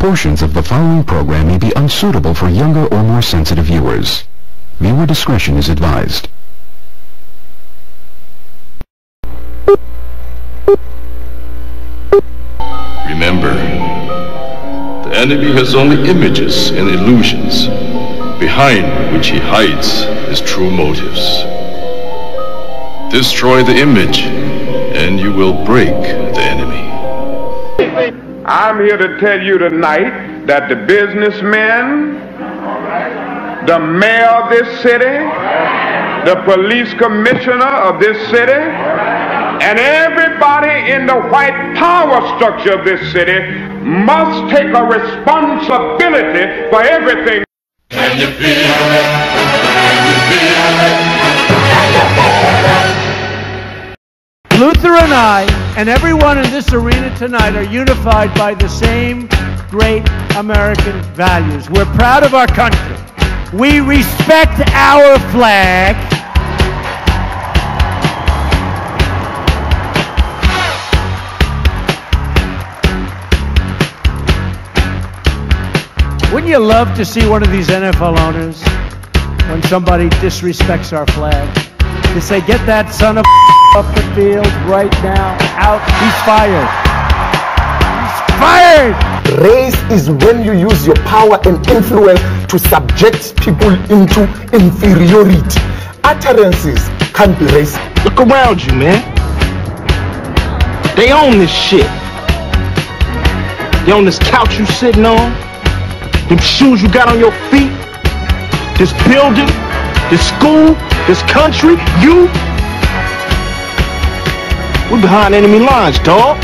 Portions of the following program may be unsuitable for younger or more sensitive viewers. Viewer discretion is advised. Remember, the enemy has only images and illusions, behind which he hides his true motives. Destroy the image, and you will break the enemy. I'm here to tell you tonight that the businessmen, the mayor of this city, the police commissioner of this city, and everybody in the white power structure of this city must take a responsibility for everything. Can you feel it? Can you feel it? Luther and I, and everyone in this arena tonight, are unified by the same great American values. We're proud of our country. We respect our flag. Wouldn't you love to see one of these NFL owners, when somebody disrespects our flag, to say, get that son of off the field right now, out, he's fired. He's fired! Race is when you use your power and influence to subject people into inferiority. Utterances can't be racist. Look around you, man. They own this shit. They own this couch you sitting on, them shoes you got on your feet, this building, this school, this country, you. We're behind enemy lines, dog.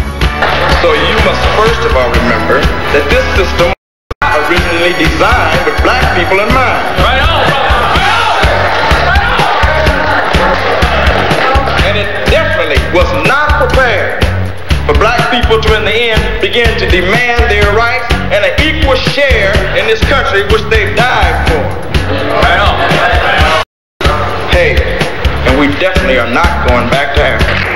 So you must first of all remember that this system was originally designed with black people in mind. Right on, brother. Right on. And it definitely was not prepared for black people to in the end begin to demand their rights and an equal share in this country which they died for. Right on. Hey, and we definitely are not going back to Africa.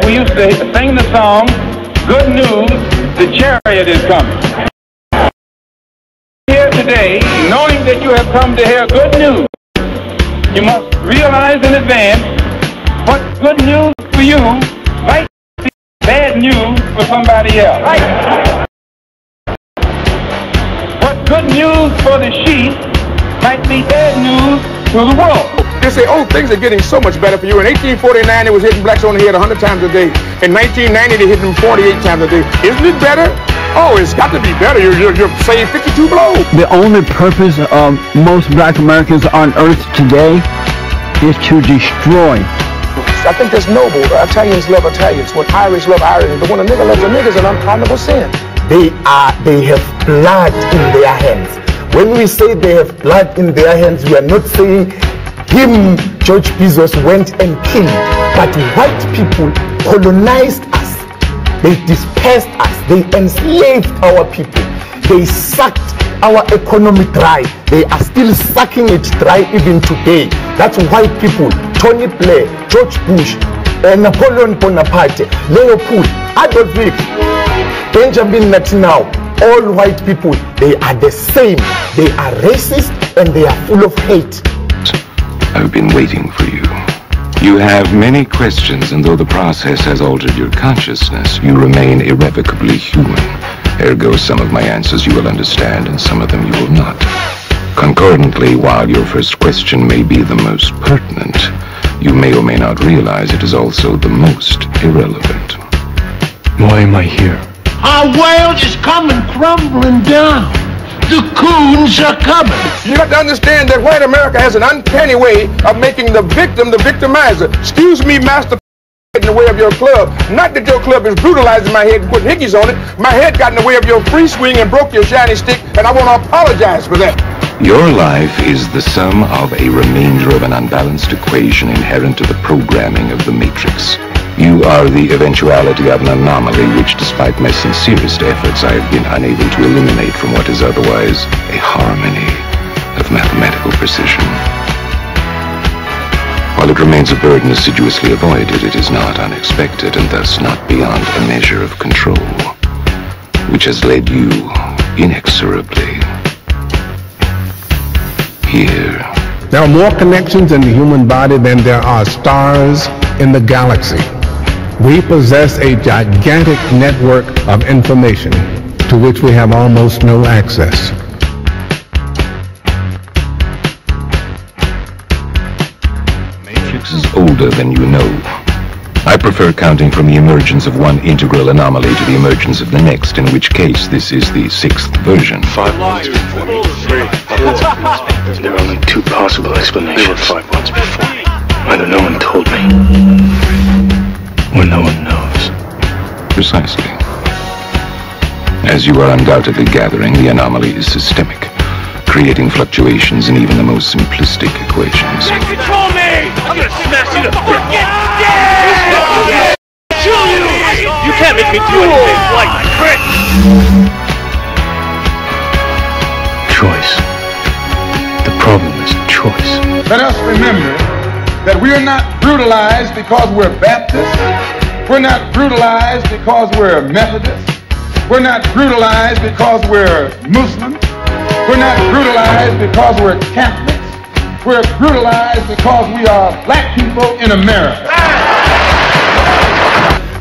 We used to sing the song, "Good News, the Chariot is Coming." Here today, knowing that you have come to hear good news, you must realize in advance what good news for you might be bad news for somebody else. What good news for the sheep might be bad news to the wolf. They say, oh, things are getting so much better for you. In 1849, it was hitting blacks on the head 100 times a day. In 1990, they hit them 48 times a day. Isn't it better? Oh, it's got to be better. You're saying 52 blows. The only purpose of most black Americans on earth today is to destroy. I think that's noble. Italians love Italians. When Irish love Irish. But when a nigga loves a nigga, it's an unpardonable sin. They have blood in their hands. When we say they have blood in their hands, we are not saying him, George Bezos, went and killed. But white people colonized us. They dispersed us. They enslaved our people. They sucked our economy dry. They are still sucking it dry even today. That's white people. Tony Blair, George Bush, Napoleon Bonaparte, Leopold, Adolf Hitler, Benjamin Netanyahu. All white people, they are the same. They are racist and they are full of hate. I've been waiting for you. You have many questions, and though the process has altered your consciousness, you remain irrevocably human. Ergo, some of my answers you will understand, and some of them you will not. Concordantly, while your first question may be the most pertinent, you may or may not realize it is also the most irrelevant. Why am I here? Our world is coming crumbling down. The coons are coming. You have to understand that white America has an uncanny way of making the victim the victimizer. Excuse me, Master, in the way of your club. Not that your club is brutalizing my head and putting hickeys on it. My head got in the way of your free swing and broke your shiny stick, and I want to apologize for that. Your life is the sum of a remainder of an unbalanced equation inherent to the programming of the Matrix. You are the eventuality of an anomaly which, despite my sincerest efforts, I have been unable to eliminate from what is otherwise a harmony of mathematical precision. While it remains a burden assiduously avoided, it is not unexpected and thus not beyond a measure of control, which has led you inexorably here. There are more connections in the human body than there are stars in the galaxy. We possess a gigantic network of information to which we have almost no access. Matrix is older than you know. I prefer counting from the emergence of one integral anomaly to the emergence of the next, in which case this is the 6th version. 5 months before me. 3, 4. There are only 2 possible explanations. There were 5 months before me. Either no one told me, or no one knows. Precisely. As you are undoubtedly gathering, the anomaly is systemic, creating fluctuations in even the most simplistic equations. Control me! I'm gonna smash you to frickin' death! Kill you! You can't make me do anything like Chris! Choice. The problem is choice. Let us remember that we are not brutalized because we're Baptists. We're not brutalized because we're Methodists. We're not brutalized because we're Muslims. We're not brutalized because we're Catholics. We're brutalized because we are black people in America.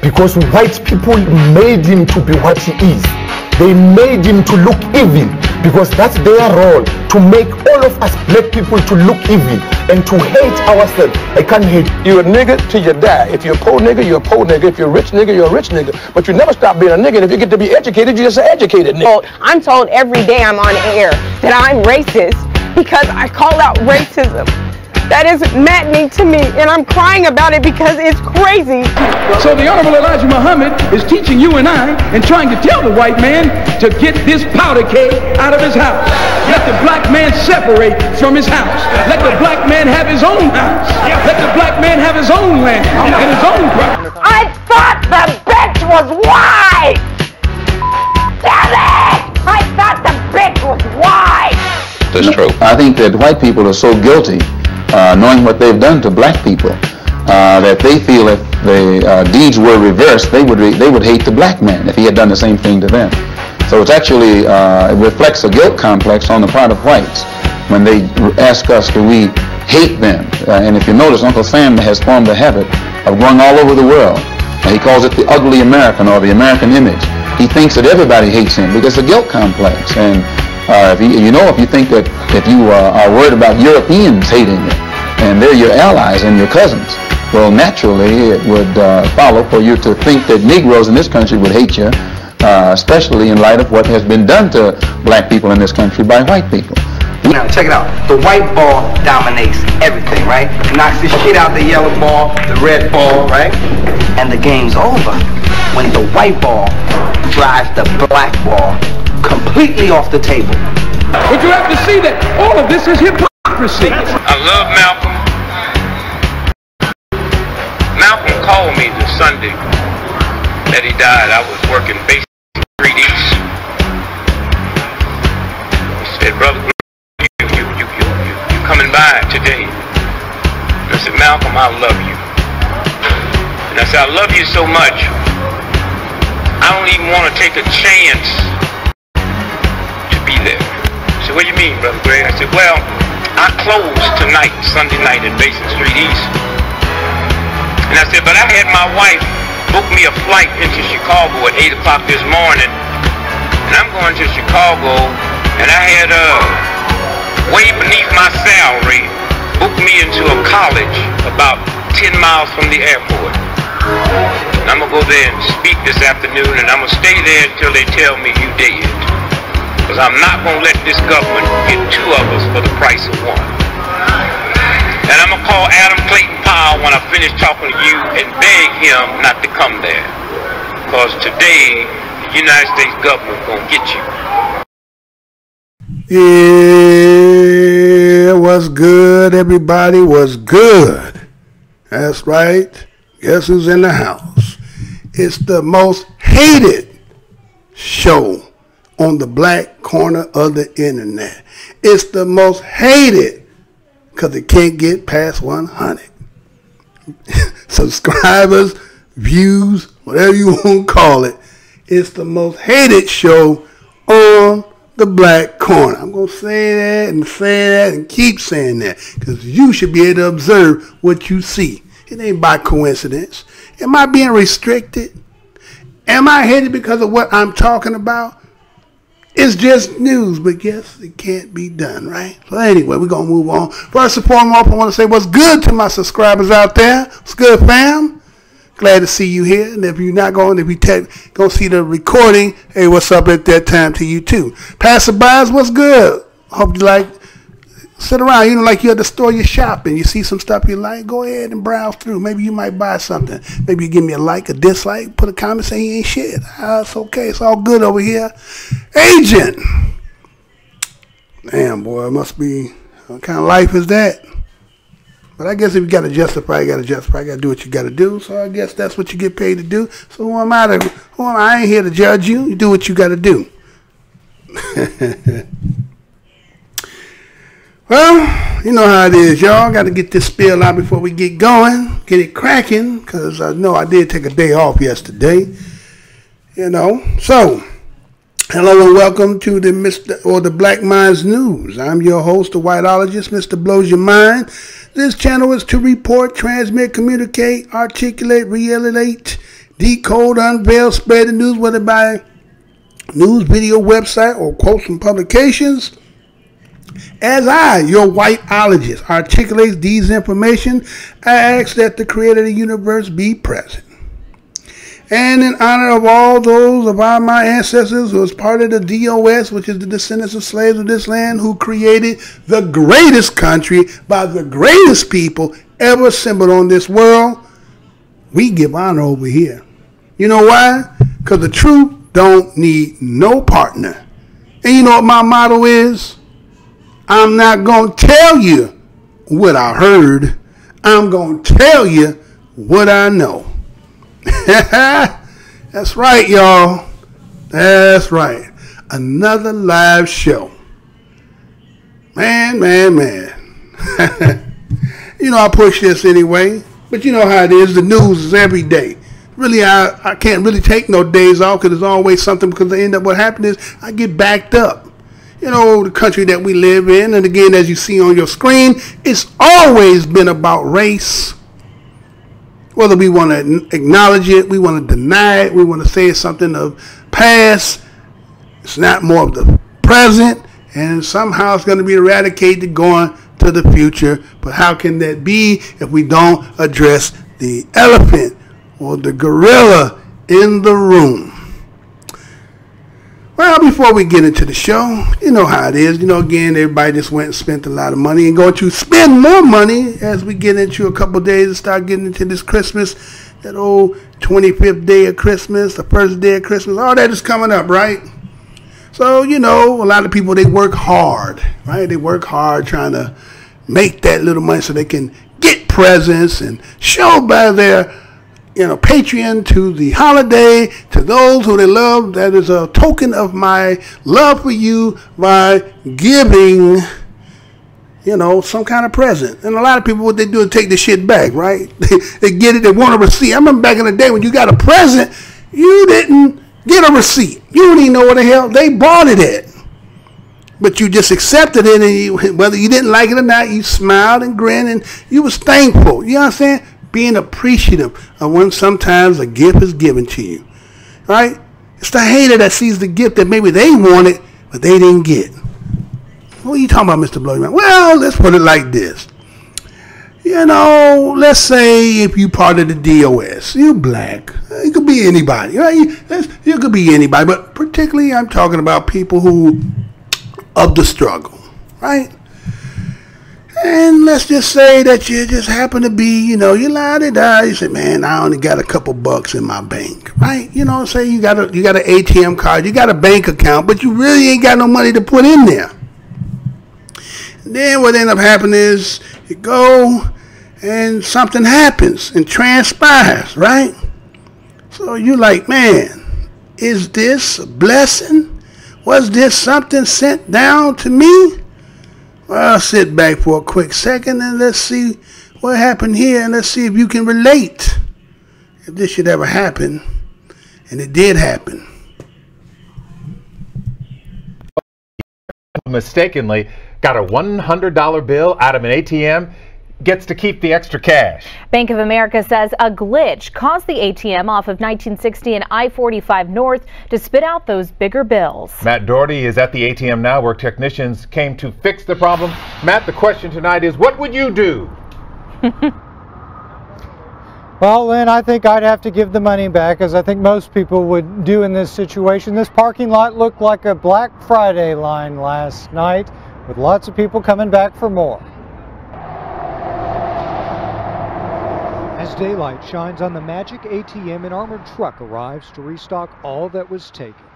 Because white people made him to be what he is. They made him to look evil, because that's their role, to make all of us black people to look evil and to hate ourselves. I can't hate you. A nigga till you die. If you're a poor nigga, you're a poor nigga. If you're a rich nigga, you're a rich nigga. But you never stop being a nigga. And if you get to be educated, you're just an educated nigga. I'm told every day I'm on air that I'm racist because I call out racism. That is maddening to me, and I'm crying about it because it's crazy. So the Honorable Elijah Muhammad is teaching you and I and trying to tell the white man to get this powder keg out of his house. Let the black man separate from his house. Let the black man have his own house. Let the black man have his own land and his own property. I thought the bitch was white! Damn it! I thought the bitch was white! That's true. I think that white people are so guilty, knowing what they've done to black people, that they feel if the deeds were reversed, they would hate the black man if he had done the same thing to them. So it's actually, it reflects a guilt complex on the part of whites when they ask us, do we hate them? And if you notice, Uncle Sam has formed a habit of going all over the world. He calls it the ugly American, or the American image. He thinks that everybody hates him because it's a guilt complex. And if you think that if you are worried about Europeans hating you, and they're your allies and your cousins, well, naturally it would follow for you to think that Negroes in this country would hate you, especially in light of what has been done to black people in this country by white people. Now, check it out. The white ball dominates everything, right? Knocks the shit out the yellow ball, the red ball, right? And the game's over when the white ball drives the black ball completely off the table. But you have to see that all of this is hypocrisy. I love Malcolm. Malcolm called me the Sunday that he died. I was working Basin Street East. He said, "Brother, you coming by today?" And I said, "Malcolm, I love you." And I said, "I love you so much, I don't even want to take a chance to be there." He said, "What do you mean, Brother Gray?" I said, "Well, I close tonight, Sunday night at Basin Street East." And I said, "But I had my wife book me a flight into Chicago at 8 o'clock this morning, and I'm going to Chicago, and I had way beneath my salary booked me into a college about 10 miles from the airport. And I'm going to go there and speak this afternoon, and I'm going to stay there until they tell me you dead. Because I'm not going to let this government get 2 of us for the price of 1. And I'm going to call Adam Clayton Powell when I finish talking to you and beg him not to come there. Because today, the United States government is going to get you." Yeah, what's good, everybody? What's good? That's right. Guess who's in the house? It's the most hated show on the black corner of the internet. It's the most hated because it can't get past 100. subscribers, views, whatever you want to call it. It's the most hated show on the Black Corner. I'm going to say that and keep saying that, because you should be able to observe what you see. It ain't by coincidence. Am I being restricted? Am I hated because of what I'm talking about? It's just news, but yes, it can't be done, right? So anyway, we're going to move on. First and foremost, I want to say what's good to my subscribers out there. What's good, fam? Glad to see you here. And if you're not going, if you go see the recording, hey, what's up at that time to you too. Passerbys, what's good? Hope you like, sit around, you know, like you're at the store, you're shopping, you see some stuff you like, go ahead and browse through. Maybe you might buy something. Maybe you give me a like, a dislike, put a comment, say he ain't shit. It's okay, it's all good over here. Agent. Damn, boy, it must be, what kind of life is that? But I guess if you got to justify, you got to justify. You got to do what you got to do. So I guess that's what you get paid to do. So who am I? I ain't here to judge you. You do what you got to do. Well, you know how it is, y'all. Got to get this spiel out before we get going. Get it cracking, because I know I did take a day off yesterday. You know. So, hello and welcome to the Black Minds News. I'm your host, the Whiteologist, Mr. Blows Your Mind. This channel is to report, transmit, communicate, articulate, reiterate, decode, unveil, spread the news, whether by news, video, website, or quotes from publications. As I, your whiteologist, articulates these information, I ask that the creator of the universe be present. And in honor of all those of my ancestors who was part of the DOS, which is the descendants of slaves of this land, who created the greatest country by the greatest people ever assembled on this world, we give honor over here. You know why? Because the truth don't need no partner. And you know what my motto is? I'm not going to tell you what I heard. I'm going to tell you what I know. That's right, y'all. That's right. Another live show. Man. You know, I push this anyway. But you know how it is. The news is every day. Really, I can't really take no days off because there's always something, because the end up what happened is I get backed up. You know, the country that we live in. And again, as you see on your screen, it's always been about race. Whether we want to acknowledge it, we want to deny it, we want to say it's something of past, it's not more of the present, and somehow it's going to be eradicated going to the future. But how can that be if we don't address the elephant or the gorilla in the room? Well, before we get into the show, you know how it is. You know, again, everybody just went and spent a lot of money and going to spend more money as we get into a couple of days and start getting into this Christmas, that old 25th day of Christmas, the first day of Christmas, all that is coming up, right? So, you know, a lot of people, they work hard, right? They work hard trying to make that little money so they can get presents and show by their, you know, Patreon to the holiday, to those who they love. That is a token of my love for you by giving, you know, some kind of present. And a lot of people, what they do is take the shit back, right? They get it, they want a receipt. I remember back in the day when you got a present, you didn't get a receipt. You don't even know what the hell they bought it at. But you just accepted it, and whether you didn't like it or not, you smiled and grinned, and you was thankful. You know what I'm saying? Being appreciative of when sometimes a gift is given to you, right? It's the hater that sees the gift that maybe they wanted, but they didn't get. What are you talking about, Mr. Blow Your Mind? Well, let's put it like this. You know, let's say if you part of the DOS, you black, it could be anybody, right? You could be anybody, but particularly I'm talking about people who of the struggle, right? And let's just say that you just happen to be, you know, you la-di-da, you say, man, I only got a couple bucks in my bank, right? You know, say you got an ATM card, you got a bank account, but you really ain't got no money to put in there. And then what end up happening is you go and something happens and transpires, right? So you like, man, is this a blessing? Was this something sent down to me? Well, sit back for a quick second and let's see what happened here, and let's see if you can relate. If this should ever happen, and it did happen. Mistakenly got a $100 bill out of an ATM, gets to keep the extra cash. Bank of America says a glitch caused the ATM off of 1960 and I-45 North to spit out those bigger bills. Matt Doherty is at the ATM now where technicians came to fix the problem. Matt, the question tonight is, what would you do? Well, Lynn, I think I'd have to give the money back, as I think most people would do in this situation. This parking lot looked like a Black Friday line last night, with lots of people coming back for more. As daylight shines on the magic ATM, an armored truck arrives to restock all that was taken.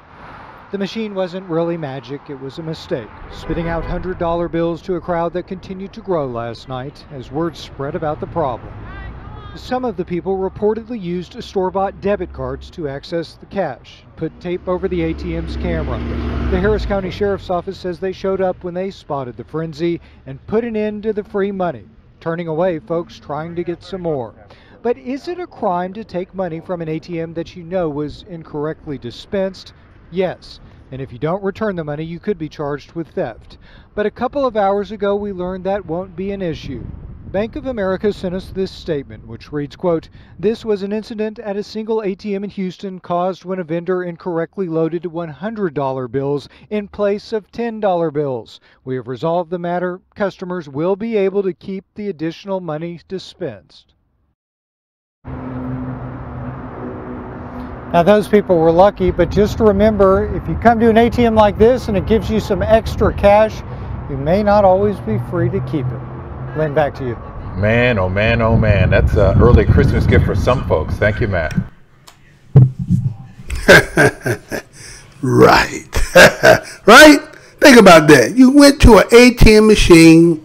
The machine wasn't really magic, it was a mistake, spitting out $100 bills to a crowd that continued to grow last night as word spread about the problem. Some of the people reportedly used store-bought debit cards to access the cash, put tape over the ATM's camera. The Harris County Sheriff's Office says they showed up when they spotted the frenzy and put an end to the free money, turning away folks trying to get some more. But is it a crime to take money from an ATM that you know was incorrectly dispensed? Yes. And if you don't return the money, you could be charged with theft. But a couple of hours ago, we learned that won't be an issue. Bank of America sent us this statement, which reads, quote, "This was an incident at a single ATM in Houston caused when a vendor incorrectly loaded $100 bills in place of $10 bills. We have resolved the matter. Customers will be able to keep the additional money dispensed." Now, those people were lucky, but just remember, if you come to an ATM like this and it gives you some extra cash, you may not always be free to keep it. Lynn, back to you. Man, oh man, oh man. That's an early Christmas gift for some folks. Thank you, Matt. Right. Right? Think about that. You went to an ATM machine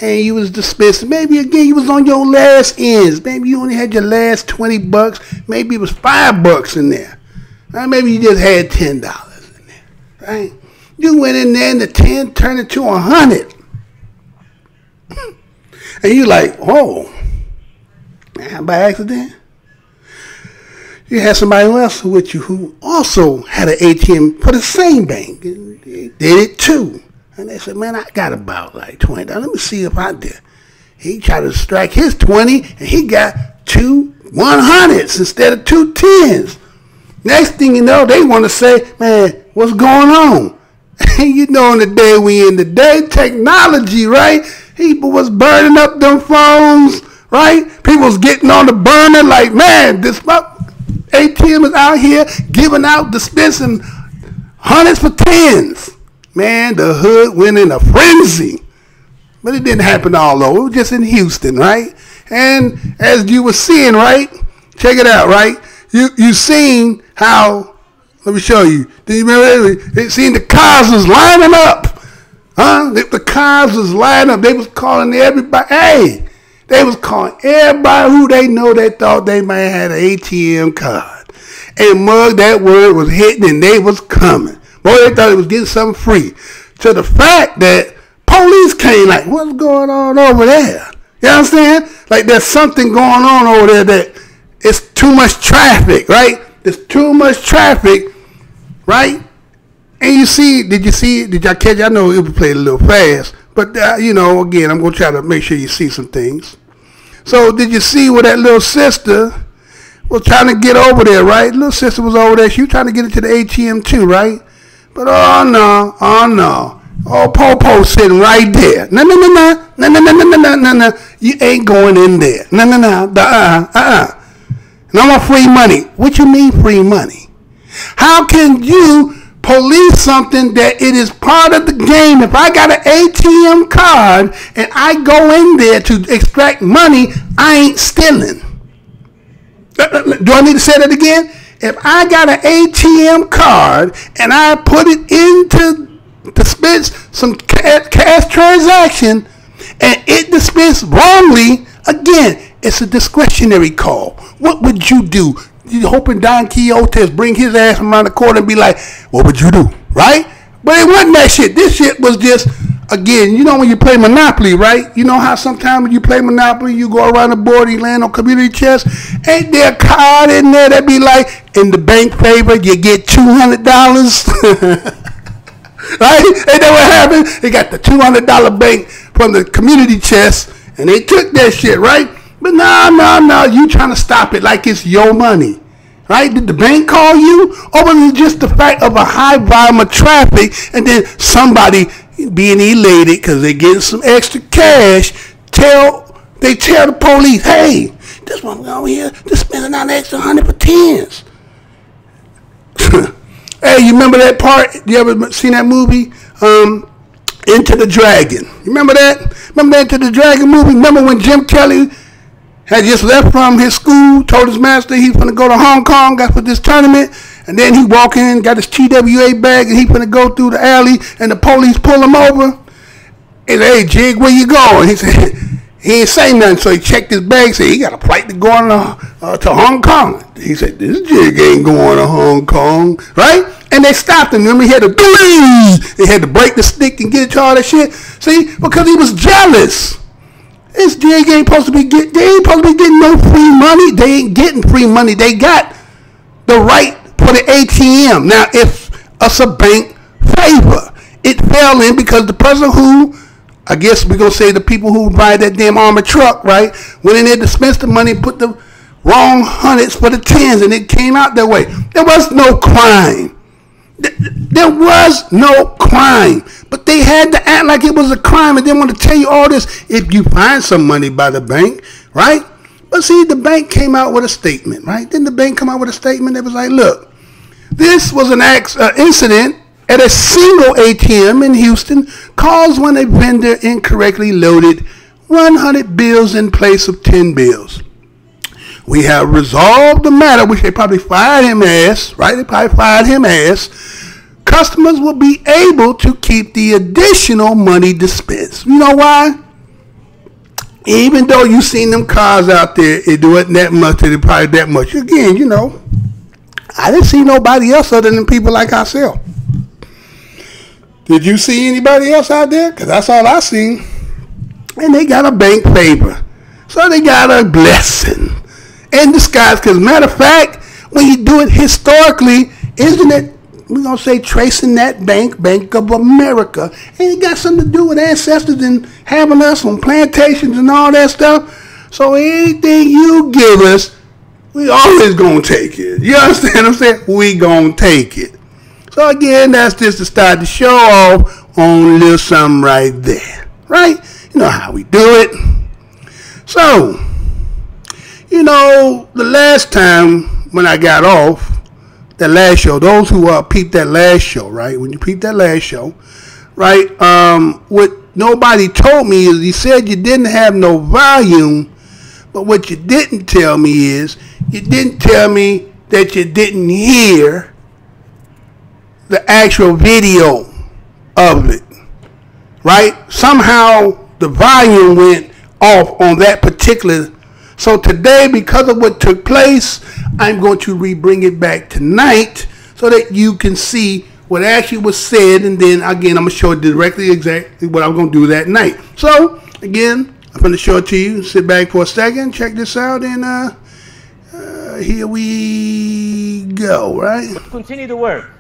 and you was dispensed. Maybe again you was on your last ends. Maybe you only had your last $20. Maybe it was $5 in there. Maybe you just had $10 in there. Right? You went in there and the 10 turned into 100. And you like, oh, man, by accident. You had somebody else with you who also had an ATM for the same bank. They did it too. And they said, man, I got about like $20. Let me see if I did. He tried to strike his 20 and he got 2 100s instead of 2 10s. Next thing you know, they want to say, man, what's going on? You know, in the day we in today, technology, right? People was burning up them phones, right? People was getting on the burner like, man, this ATM is out here giving out, dispensing hundreds for tens. Man, the hood went in a frenzy. But it didn't happen all over. It was just in Houston, right? And as you were seeing, right? Check it out, right? You seen how, let me show you. Do you remember? They seen the cars was lining up. Huh? The cars was lining up. They was calling everybody. Hey, they was calling everybody who they know they thought they might have an ATM card. And mug, that word was hitting and they was coming. Boy, they thought it was getting something free. To the fact that police came like, what's going on over there? You understand? Like there's something going on over there that it's too much traffic, right? There's too much traffic, right? And you see, did you see it? Did y'all catch it? I know it was played a little fast, but you know, again, I'm going to try to make sure you see some things. So did you see where that little sister was trying to get over there, right? Little sister was over there. She was trying to get into the ATM too, right? But oh no. Oh, Popo sitting right there. No. You ain't going in there. No. And I want free money. What you mean free money? How can you police something that it is part of the game? If I got an ATM card and I go in there to extract money, I ain't stealing. Do I need to say that again? If I got an ATM card and I put it into dispense some cash transaction and it dispensed wrongly, again, it's a discretionary call. What would you do? You hoping Don Quixote bring his ass around the corner and be like, what would you do? Right? But it wasn't that shit. This shit was just again, you know when you play Monopoly, right? You know how sometimes when you play Monopoly, you go around the board, you land on community chest. Ain't there a card in there that be like, in the bank favor, you get $200? Right? Ain't that what happened? They got the $200 bank from the community chest, and they took that shit, right? But no, you trying to stop it like it's your money. Right? Did the bank call you? Or was it just the fact of a high volume of traffic and then somebody being elated because they're getting some extra cash, they tell the police, hey, this one over here, they're spending out an extra 100 for 10s. Hey, you remember that part? You ever seen that movie? Into the Dragon. You remember that? Remember that Into the Dragon movie? Remember when Jim Kelly had just left from his school, told his master he's going to go to Hong Kong, got for this tournament, and then he walk in, got his TWA bag, and he going to go through the alley, and the police pull him over. And hey, Jig, where you going? He said, he ain't say nothing, so he checked his bag, said he got a flight to go to Hong Kong. He said, this Jig ain't going to Hong Kong, right? And they stopped him. Remember, he had to break the stick and get to all that shit. See, because he was jealous. This Jig ain't supposed to be getting no free money. They ain't getting free money. They got the right for the ATM. Now, if it's a bank favor, it fell in because the person who, I guess we're going to say the people who buy that damn armored truck, right, went in there, dispensed the money, put the wrong hundreds for the 10s, and it came out that way. There was no crime. There was no crime, but they had to act like it was a crime and didn't want to tell you all this if you find some money by the bank, right? But see, the bank came out with a statement, right? Didn't the bank come out with a statement that was like, look, this was an incident at a single ATM in Houston caused when a vendor incorrectly loaded 100 bills in place of 10 bills. We have resolved the matter, which they probably fired him as, right? They probably fired him as. Customers will be able to keep the additional money dispensed. You know why? Even though you seen them cars out there, it wasn't that much, it probably that much. Again, you know, I didn't see nobody else other than people like ourselves. Did you see anybody else out there? Because that's all I seen. And they got a bank favor. So they got a blessing in disguise. Because matter of fact, when you do it historically, isn't it, we're going to say, tracing that bank, Bank of America, and it got something to do with ancestors and having us on plantations and all that stuff. So anything you give us, we always going to take it. You understand what I'm saying? We going to take it. So again, that's just to start the show off on a little something right there. Right? You know how we do it. So, you know, the last time when I got off, that last show, those who peeped that last show, right? When you peeped that last show, right? What nobody told me is he said you didn't have no volume, but what you didn't tell me is you didn't tell me that you didn't hear the actual video of it, right? Somehow the volume went off on that particular. So today, because of what took place, I'm going to re-bring it back tonight so that you can see what actually was said. And then, again, I'm going to show directly exactly what I'm going to do that night. So, again, I'm going to show it to you. Sit back for a second. Check this out. And here we go, right? Continue the work.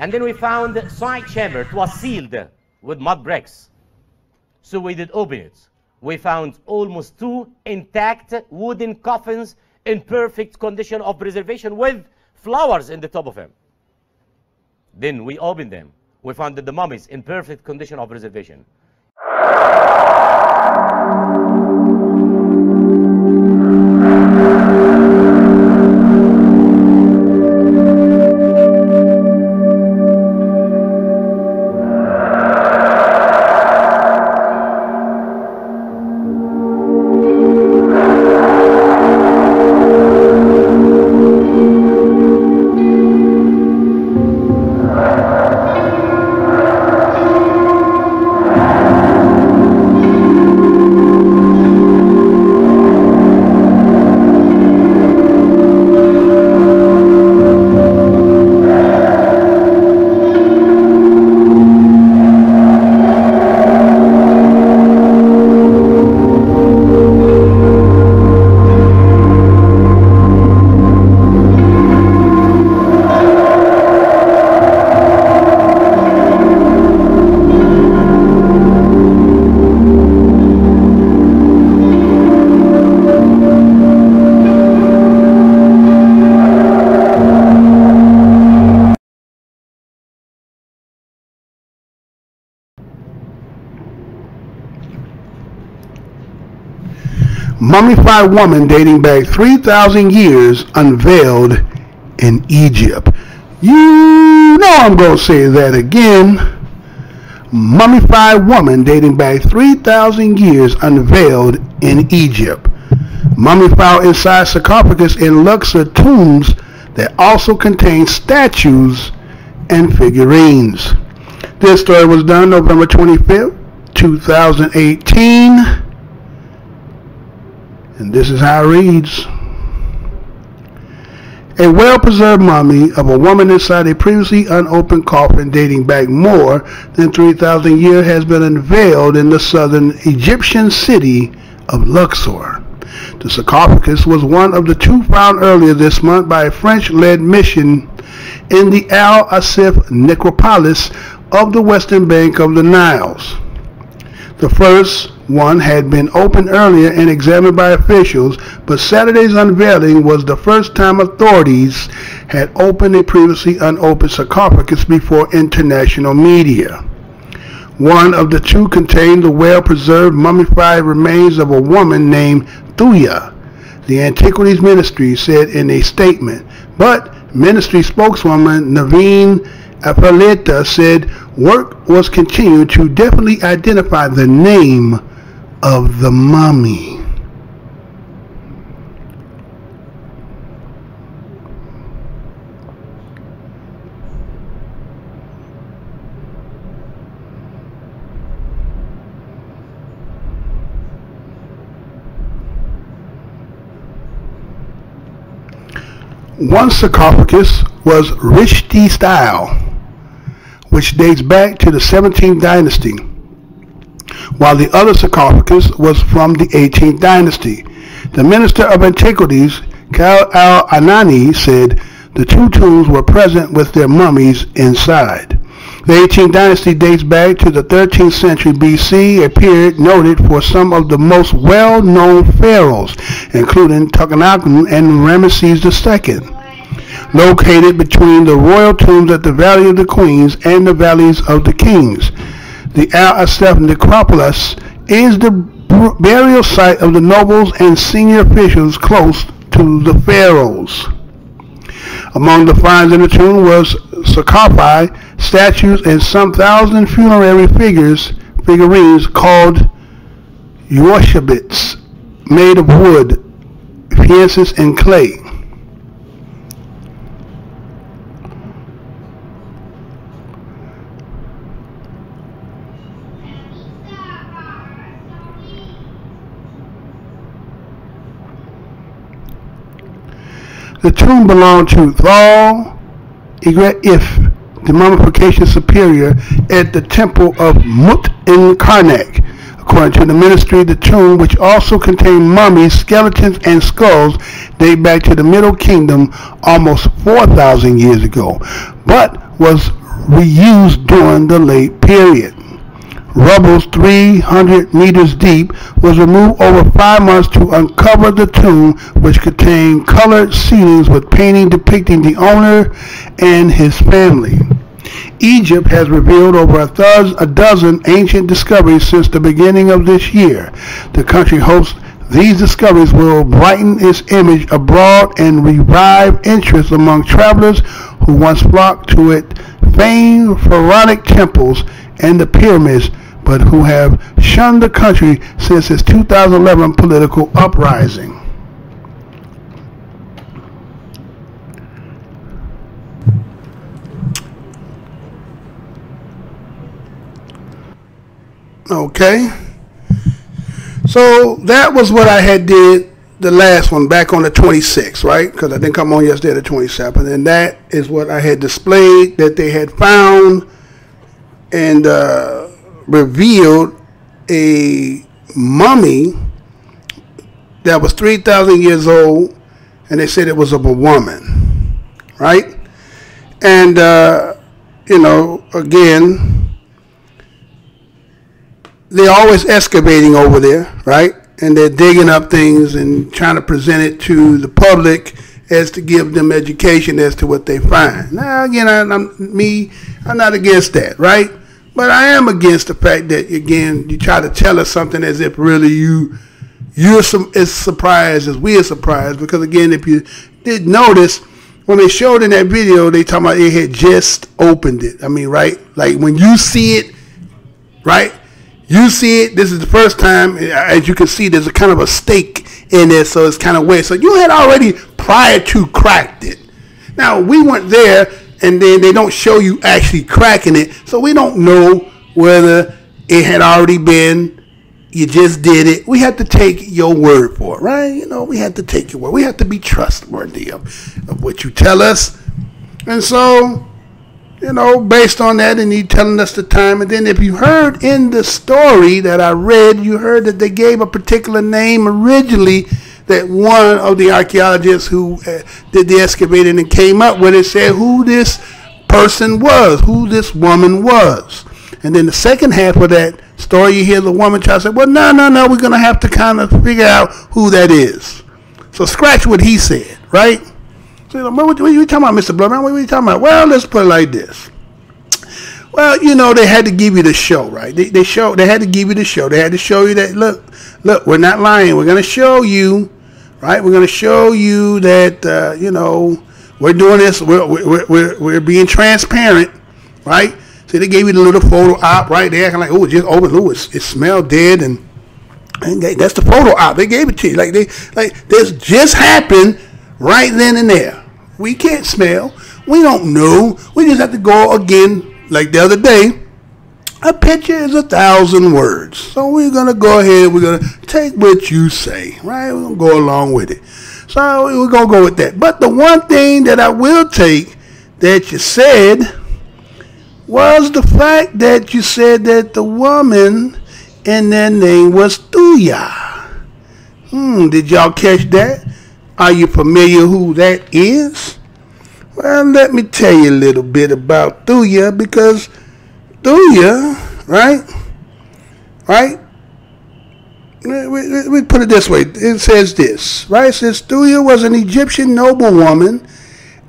And then we found the side chamber. It was sealed with mud bricks. So we did open it. We found almost 2 intact wooden coffins in perfect condition of preservation with flowers in the top of them. Then we opened them. We found that the mummies in perfect condition of preservation. Mummified woman dating back 3,000 years unveiled in Egypt. You know I'm going to say that again. Mummified woman dating back 3,000 years unveiled in Egypt. Mummy found inside sarcophagus in Luxor tombs that also contain statues and figurines. This story was done November 25th, 2018. And this is how it reads. A well-preserved mummy of a woman inside a previously unopened coffin dating back more than 3,000 years has been unveiled in the southern Egyptian city of Luxor. The sarcophagus was one of the two found earlier this month by a French-led mission in the Al Asif necropolis of the western bank of the Niles. The first one had been opened earlier and examined by officials, but Saturday's unveiling was the first time authorities had opened a previously unopened sarcophagus before international media. One of the two contained the well-preserved mummified remains of a woman named Thuya, the Antiquities Ministry said in a statement, but ministry spokeswoman Naveen Afaleta said work was continued to definitely identify the name of the mummy. One sarcophagus was Rishti style, which dates back to the 17th dynasty, while the other sarcophagus was from the 18th dynasty. The Minister of Antiquities, Kal al-Anani, said the two tombs were present with their mummies inside. The 18th dynasty dates back to the 13th century BC, a period noted for some of the most well-known pharaohs, including Tutankhamun and Ramesses II. Located between the royal tombs at the Valley of the Queens and the Valleys of the Kings, the Al Asif necropolis is the burial site of the nobles and senior officials close to the pharaohs. Among the finds in the tomb was sarcophagi, statues, and some thousand funerary figurines called Uashbits, made of wood, fierces, and clay. The tomb belonged to Thal If, the mummification superior at the temple of Mut in Karnak. According to the ministry, the tomb, which also contained mummies, skeletons, and skulls, date back to the Middle Kingdom almost 4,000 years ago, but was reused during the late period. Rubble 300 meters deep was removed over 5 months to uncover the tomb, which contained colored ceilings with painting depicting the owner and his family. Egypt has revealed over a dozen ancient discoveries since the beginning of this year. The country hopes these discoveries will brighten its image abroad and revive interest among travelers who once flocked to its famed pharaonic temples and the pyramids, but who have shunned the country since its 2011 political uprising. Okay, so that was what I had did the last one back on the 26th, right? Because I didn't come on yesterday the 27th, and that is what I had displayed that they had found and revealed a mummy that was 3,000 years old, and they said it was of a woman, right? And you know, again, they're always excavating over there, right? And they're digging up things and trying to present it to the public as to give them education as to what they find. Now, again, I'm not against that, right? But I am against the fact that, again, you try to tell us something as if really you you're as surprised as we are surprised, because again, if you did notice, when they showed in that video, they talking about it had just opened it. I mean, right? Like when you see it, right? You see it, this is the first time, as you can see, there's a kind of a stake in there, so it's kind of weird. So you had already, prior to, cracked it. Now, we weren't there, and then they don't show you actually cracking it, so we don't know whether it had already been, you just did it. We have to take your word for it, right? You know, we have to take your word. We have to be trustworthy of what you tell us. And so, you know, based on that, and you telling us the time, and then if you heard in the story that I read, you heard that they gave a particular name originally that one of the archaeologists who did the excavating and came up with it said who this person was, who this woman was. And then the second half of that story, you hear the woman try to say, well, no, we're going to have to kind of figure out who that is. So scratch what he said, right? So, what are you talking about, Mr. Bloodman? What are you talking about? Well, let's put it like this. Well, you know, they had to give you the show, right? They had to give you the show. They had to show you that, look, we're not lying. We're going to show you, right? We're going to show you that, you know, we're doing this. We're being transparent, right? So they gave you the little photo op, right? They acting like, oh, it just opened. Oh, it smelled dead, and that's the photo op. They gave it to you. Like this just happened right then and there. We can't smell. We don't know. We just have to go again, like the other day. A picture is 1,000 words. So we're going to go ahead. We're going to take what you say, right? We're going to go along with it. So we're going to go with that. But the one thing that I will take that you said was the fact that you said that the woman and their name was Thuya. Did y'all catch that? Are you familiar who that is? Well, let me tell you a little bit about Thuya, because Thuya, right? We put it this way. It says this, right? It says Thuya was an Egyptian noblewoman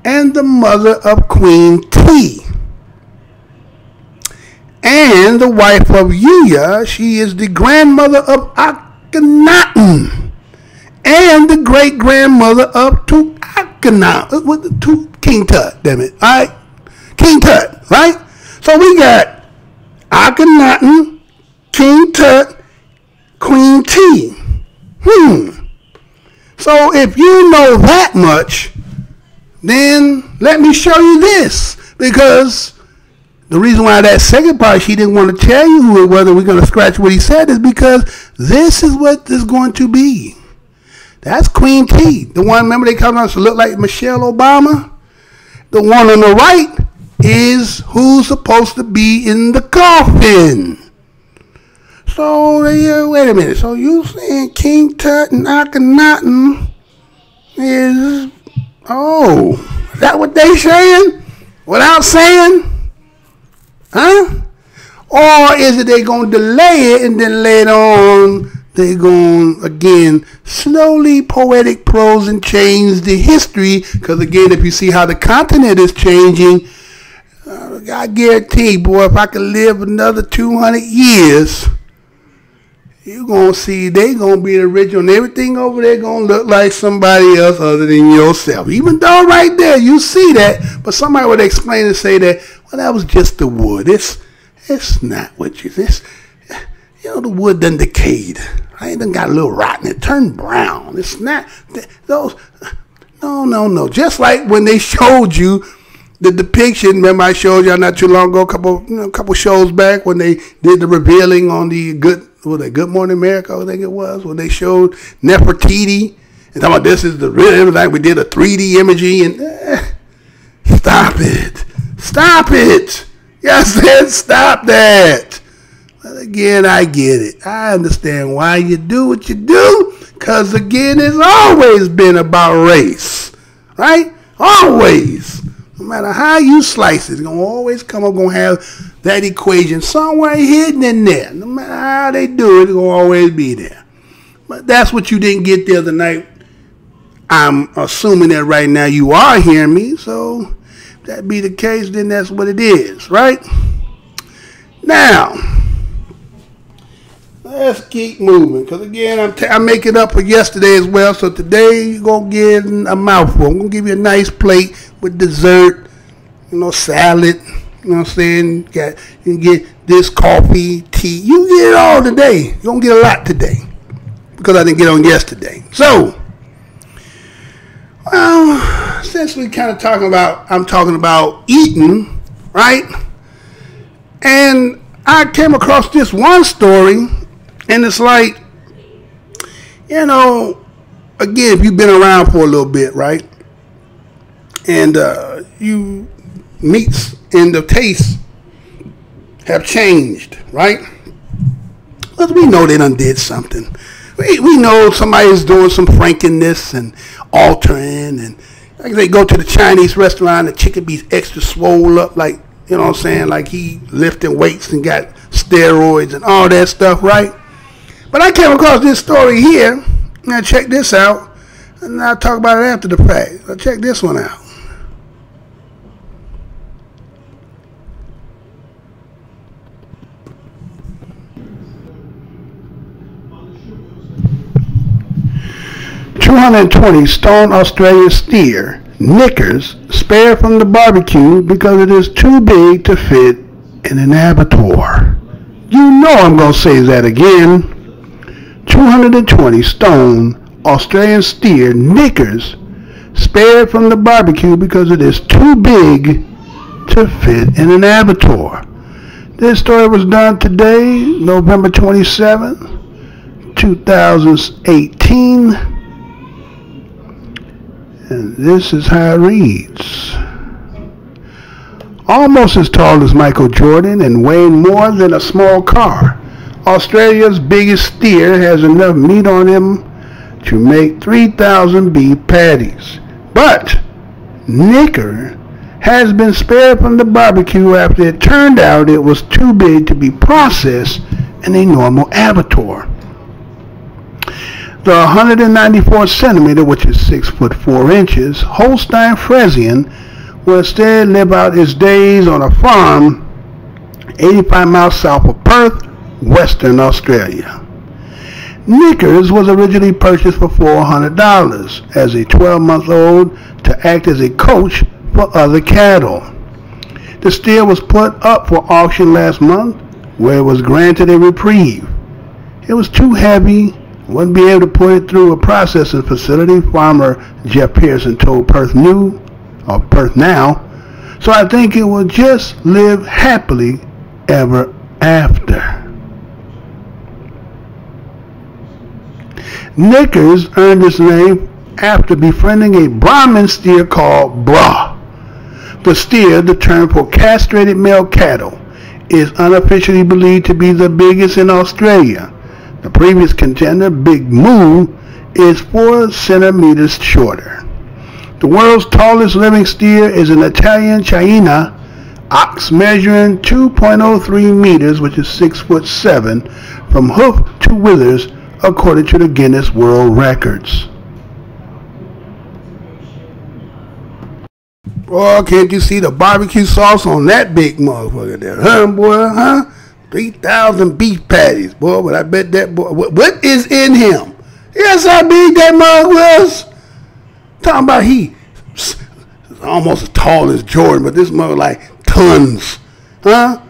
and the mother of Queen T. And the wife of Uya, she is the grandmother of Akhenaten and the great-grandmother of King Tut, damn it. All right? King Tut, right? So we got Akhenaten, King Tut, Queen T. So if you know that much, then let me show you this. Because the reason why that second part she didn't want to tell you whether we're going to scratch what he said is because this is what is going to be. That's Queen T. The one, remember they called us to look like Michelle Obama? The one on the right is who's supposed to be in the coffin. So, wait a minute. So you saying King Tut and Akhenaten is, is that what they saying? Without saying? Huh? Or is it they going to delay it and then later on they going to, again, slowly poetic prose and change the history? Because, again, if you see how the continent is changing, I guarantee, boy, if I could live another 200 years, you're going to see they going to be the original. And everything over there going to look like somebody else other than yourself. Even though right there you see that, but somebody would explain and say that, well, that was just the wood. It's not what you think. You know, the wood done decayed. Right? It done got a little rotten. It turned brown. It's not those. No. Just like when they showed you the depiction. Remember, I showed y'all not too long ago, a couple shows back, when they did the revealing on the Good Morning America, I think it was, when they showed Nefertiti and talking about this is the real. It was like we did a 3D imaging and stop it. Yes, said stop that. But again, I get it. I understand why you do what you do, because again, it's always been about race, right? Always. No matter how you slice it, it's going to always come up, going to have that equation somewhere hidden in there. No matter how they do it, it's going to always be there. But that's what you didn't get the other night. I'm assuming that right now you are hearing me, so if that be the case, then that's what it is, right? Now, Let's keep moving, because again, I make it up for yesterday as well. So today you're gonna get a mouthful. I'm gonna give you a nice plate with dessert, salad. You know what I'm saying? You can get this coffee, tea. You get it all today. You're gonna get a lot today because I didn't get on yesterday. So, well, since we kind of I'm talking about eating, right? And I came across this one story. And it's like, again, if you've been around for a little bit, right? And you meats and the tastes have changed, right? Because we know they done did something. We know somebody's doing some franking-ness and altering. And like they go to the Chinese restaurant, the chicken be extra swole up, like, you know what I'm saying? Like he lifting weights and got steroids and all that stuff, right? But I came across this story here. Now check this out, and I'll talk about it after the fact. So check this one out. $220 stone Australian steer knickers spared from the barbecue because it is too big to fit in an abattoir. You know I'm going to say that again. 220 stone Australian steer knickers spared from the barbecue because it is too big to fit in an abattoir. This story was done today, November 27th, 2018. And this is how it reads. Almost as tall as Michael Jordan and weighing more than a small car, Australia's biggest steer has enough meat on him to make 3,000 beef patties. But Nicker has been spared from the barbecue after it turned out it was too big to be processed in a normal abattoir. The 194 centimeter, which is 6 foot 4 inches, Holstein Friesian will instead live out his days on a farm 85 miles south of Perth, Western Australia. Nickers was originally purchased for $400 as a 12-month-old to act as a coach for other cattle. The steer was put up for auction last month, where it was granted a reprieve. It was too heavy, wouldn't be able to put it through a processing facility, farmer Jeff Pearson told Perth Now, so I think it will just live happily ever after. Nickers earned its name after befriending a Brahmin steer called Bra. The steer, the term for castrated male cattle, is unofficially believed to be the biggest in Australia. The previous contender, Big Moo, is 4 centimeters shorter. The world's tallest living steer is an Italian Chiena ox measuring 2.03 meters, which is 6 foot 7, from hoof to withers, according to the Guinness World Records. Boy, can't you see the barbecue sauce on that big motherfucker there? Huh, boy, huh? 3,000 beef patties, boy, but I bet that boy, what is in him? Yes, how big that mug was. Talking about he almost as tall as Jordan, but this mug like tons, huh?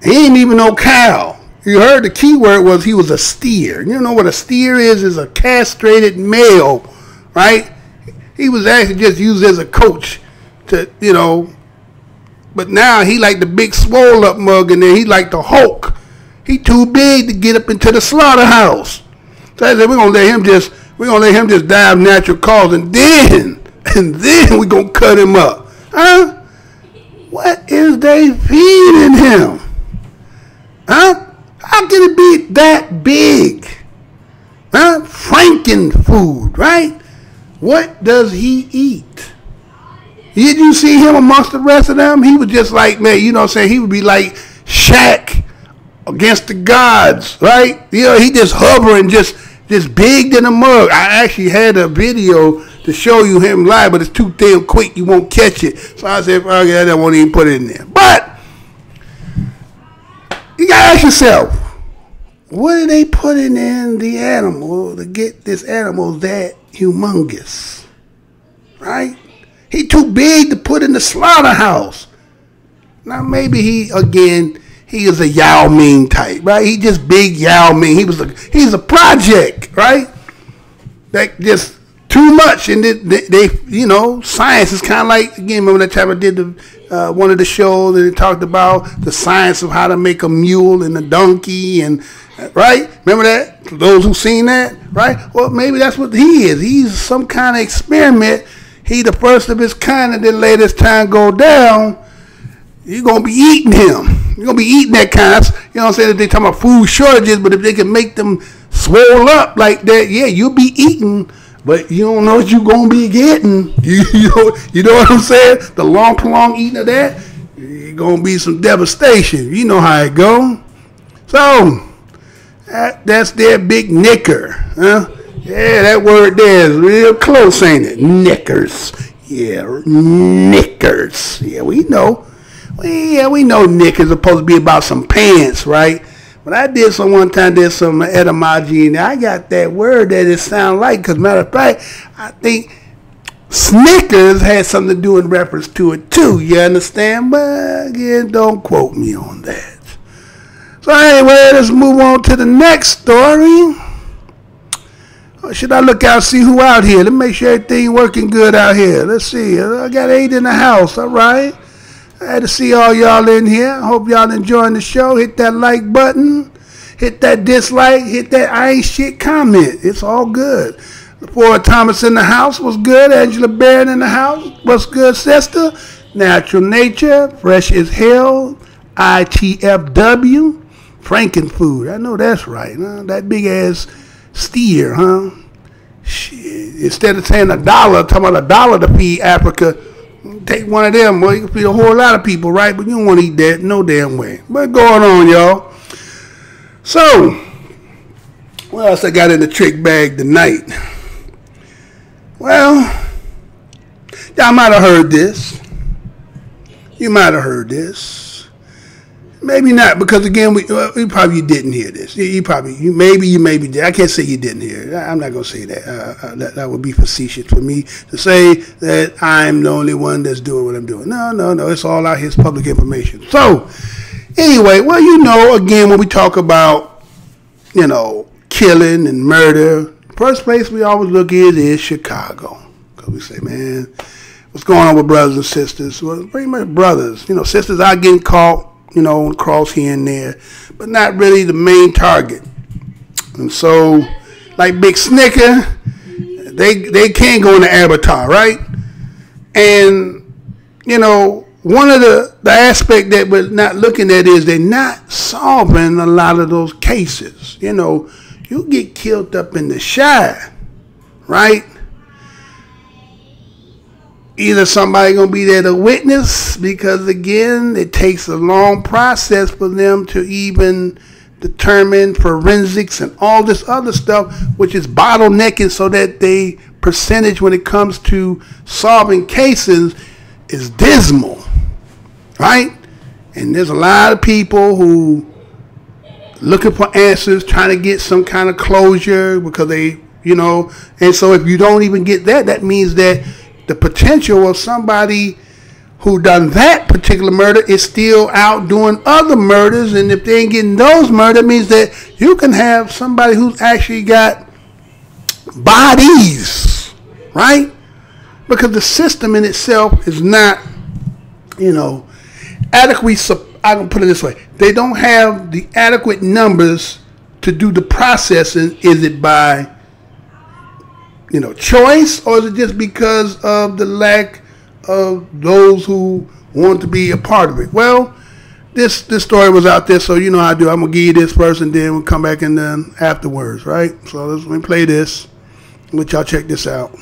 He ain't even no cow. You heard the key word was he was a steer. You know what a steer is a castrated male, right? He was actually just used as a coach to, but now he like the big swole up mug, and then he like the Hulk. He too big to get up into the slaughterhouse. So I said we're gonna let him just die of natural cause, and then we're gonna cut him up. Huh? What is they feeding him? Huh? How can it be that big? Huh? Franken food, right? What does he eat? Did you see him amongst the rest of them? He was just like, man, you know what I'm saying? He would be like Shaq against the gods, right? He just hovering, just big than a mug. I actually had a video to show you him live, but it's too damn quick, you won't catch it. So I said, okay, I don't want to even put it in there. But you gotta ask yourself, What are they putting in the animal to get this animal that humongous? Right? He too big to put in the slaughterhouse. Now maybe he is a Yao Ming type, right? He just big Yao Ming. He's a project, right? That just too much, and they science is kind of like, again, remember that time I did one of the shows and it talked about the science of how to make a mule and a donkey, and right? Remember that? For those who seen that, right? Well, maybe that's what he is. He's some kind of experiment. He the first of his kind, and then later as time go down, you're gonna be eating him. You're gonna be eating that kind of, you know what I'm saying? If they talking about food shortages, but if they can make them swole up like that, yeah, you'll be eating. But you don't know what you're going to be getting. You know what I'm saying? The long eating of that, you're going to be some devastation. You know how it go. So, that's their big knicker. Huh? Yeah, that word there is real close, ain't it? Knickers. Yeah, knickers. Yeah, we know. We know knickers are supposed to be about some pants, right? But I did some etymology, and I got that word that it sounds like. Because matter of fact, I think Snickers had something to do in reference to it too. You understand? But again, don't quote me on that. So anyway, let's move on to the next story. Or should I look out and see who out here? Let me make sure everything working good out here. Let's see. I got 8 in the house. All right. I had to see all y'all in here. I hope y'all enjoying the show. Hit that like button. Hit that dislike. Hit that I ain't shit comment. It's all good. Ford Thomas in the house. What's good? Angela Barron in the house. What's good, sister? Natural Nature. Fresh as Hell. ITFW. Frankenfood. I know that's right. Huh? That big ass steer, huh? Shit. Instead of saying $1, talking about $1 to feed Africa. Take one of them, well, you can feed a whole lot of people, right? But you don't want to eat that no damn way. What's going on, y'all? So, what else I got in the trick bag tonight? Well, y'all might have heard this. You might have heard this. Maybe not, because again, we probably didn't hear this. You maybe did. I can't say you didn't hear it. I'm not going to say that. That would be facetious for me to say that I'm the only one that's doing what I'm doing. No. It's all out here. It's public information. So, anyway, well, again, when we talk about, killing and murder, first place we always look at is Chicago. Because we say, man, what's going on with brothers and sisters? Well, pretty much brothers. Sisters are getting caught, cross here and there, but not really the main target. And so, like Big Snicker, they can't go in the avatar, right? And, one of the aspect that we're not looking at is they're not solving a lot of those cases. You get killed up in the Chi, right? Either somebody going to be there to witness, because again, it takes a long process for them to even determine forensics and all this other stuff, which is bottlenecking so that the percentage when it comes to solving cases is dismal, right? And there's a lot of people who looking for answers, trying to get some kind of closure because they, and so if you don't even get that, that means that the potential of somebody who done that particular murder is still out doing other murders, and if they ain't getting those murders, it means that you can have somebody who's actually got bodies, right? Because the system in itself is not, adequately. I can put it this way: they don't have the adequate numbers to do the processing. Is it by choice, or is it just because of the lack of those who want to be a part of it? Well, this story was out there, so you know how I do. I'm gonna give you this first, and then we'll come back and then afterwards, right? So let me play this. Let y'all check this out.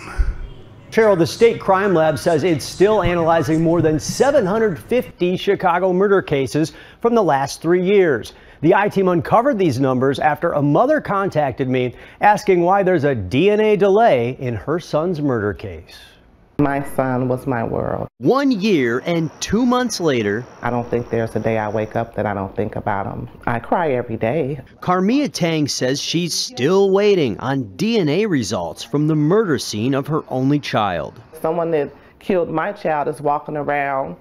Cheryl, the state crime lab says it's still analyzing more than 750 Chicago murder cases from the last 3 years. The I-team uncovered these numbers after a mother contacted me asking why there's a DNA delay in her son's murder case. My son was my world. 1 year and 2 months later, I don't think there's a day I wake up that I don't think about him. I cry every day. Carmia Tang says she's still waiting on DNA results from the murder scene of her only child. Someone that killed my child is walking around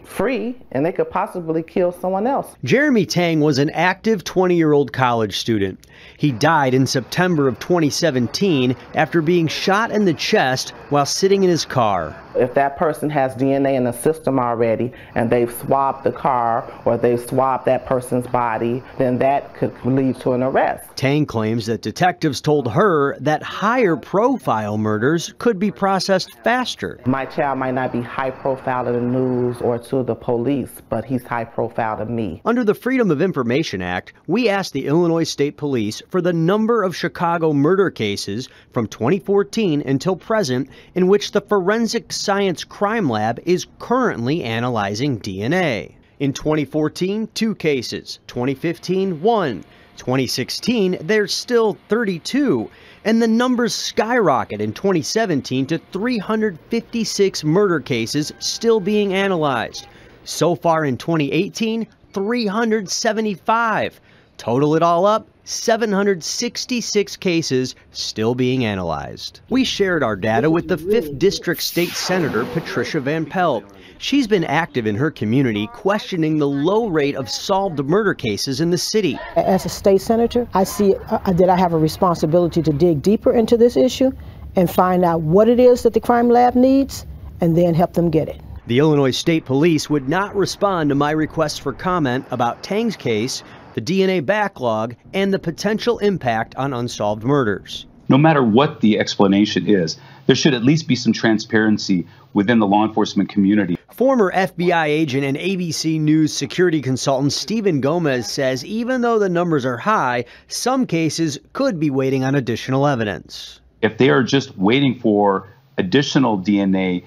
free, and they could possibly kill someone else. Jeremy Tang was an active 20-year-old college student. He died in September of 2017 after being shot in the chest while sitting in his car. If that person has DNA in the system already and they've swabbed the car or they've swabbed that person's body, then that could lead to an arrest. Tang claims that detectives told her that higher profile murders could be processed faster. My child might not be high profile to the news or to the police, but he's high profile to me. Under the Freedom of Information Act, we asked the Illinois State Police for the number of Chicago murder cases from 2014 until present in which the Forensic Science Crime Lab is currently analyzing DNA. In 2014, 2 cases. 2015, 1. 2016, there's still 32. And the numbers skyrocket in 2017 to 356 murder cases still being analyzed. So far in 2018, 375. Total it all up, 766 cases still being analyzed. We shared our data with the 5th District State Senator Patricia Van Pelt. She's been active in her community questioning the low rate of solved murder cases in the city. As a state senator, I see that I have a responsibility to dig deeper into this issue and find out what it is that the crime lab needs and then help them get it. The Illinois State Police would not respond to my request for comment about Tang's case, the DNA backlog, and the potential impact on unsolved murders. No matter what the explanation is, there should at least be some transparency within the law enforcement community. Former FBI agent and ABC News security consultant Stephen Gomez says even though the numbers are high, some cases could be waiting on additional evidence. If they are just waiting for additional DNA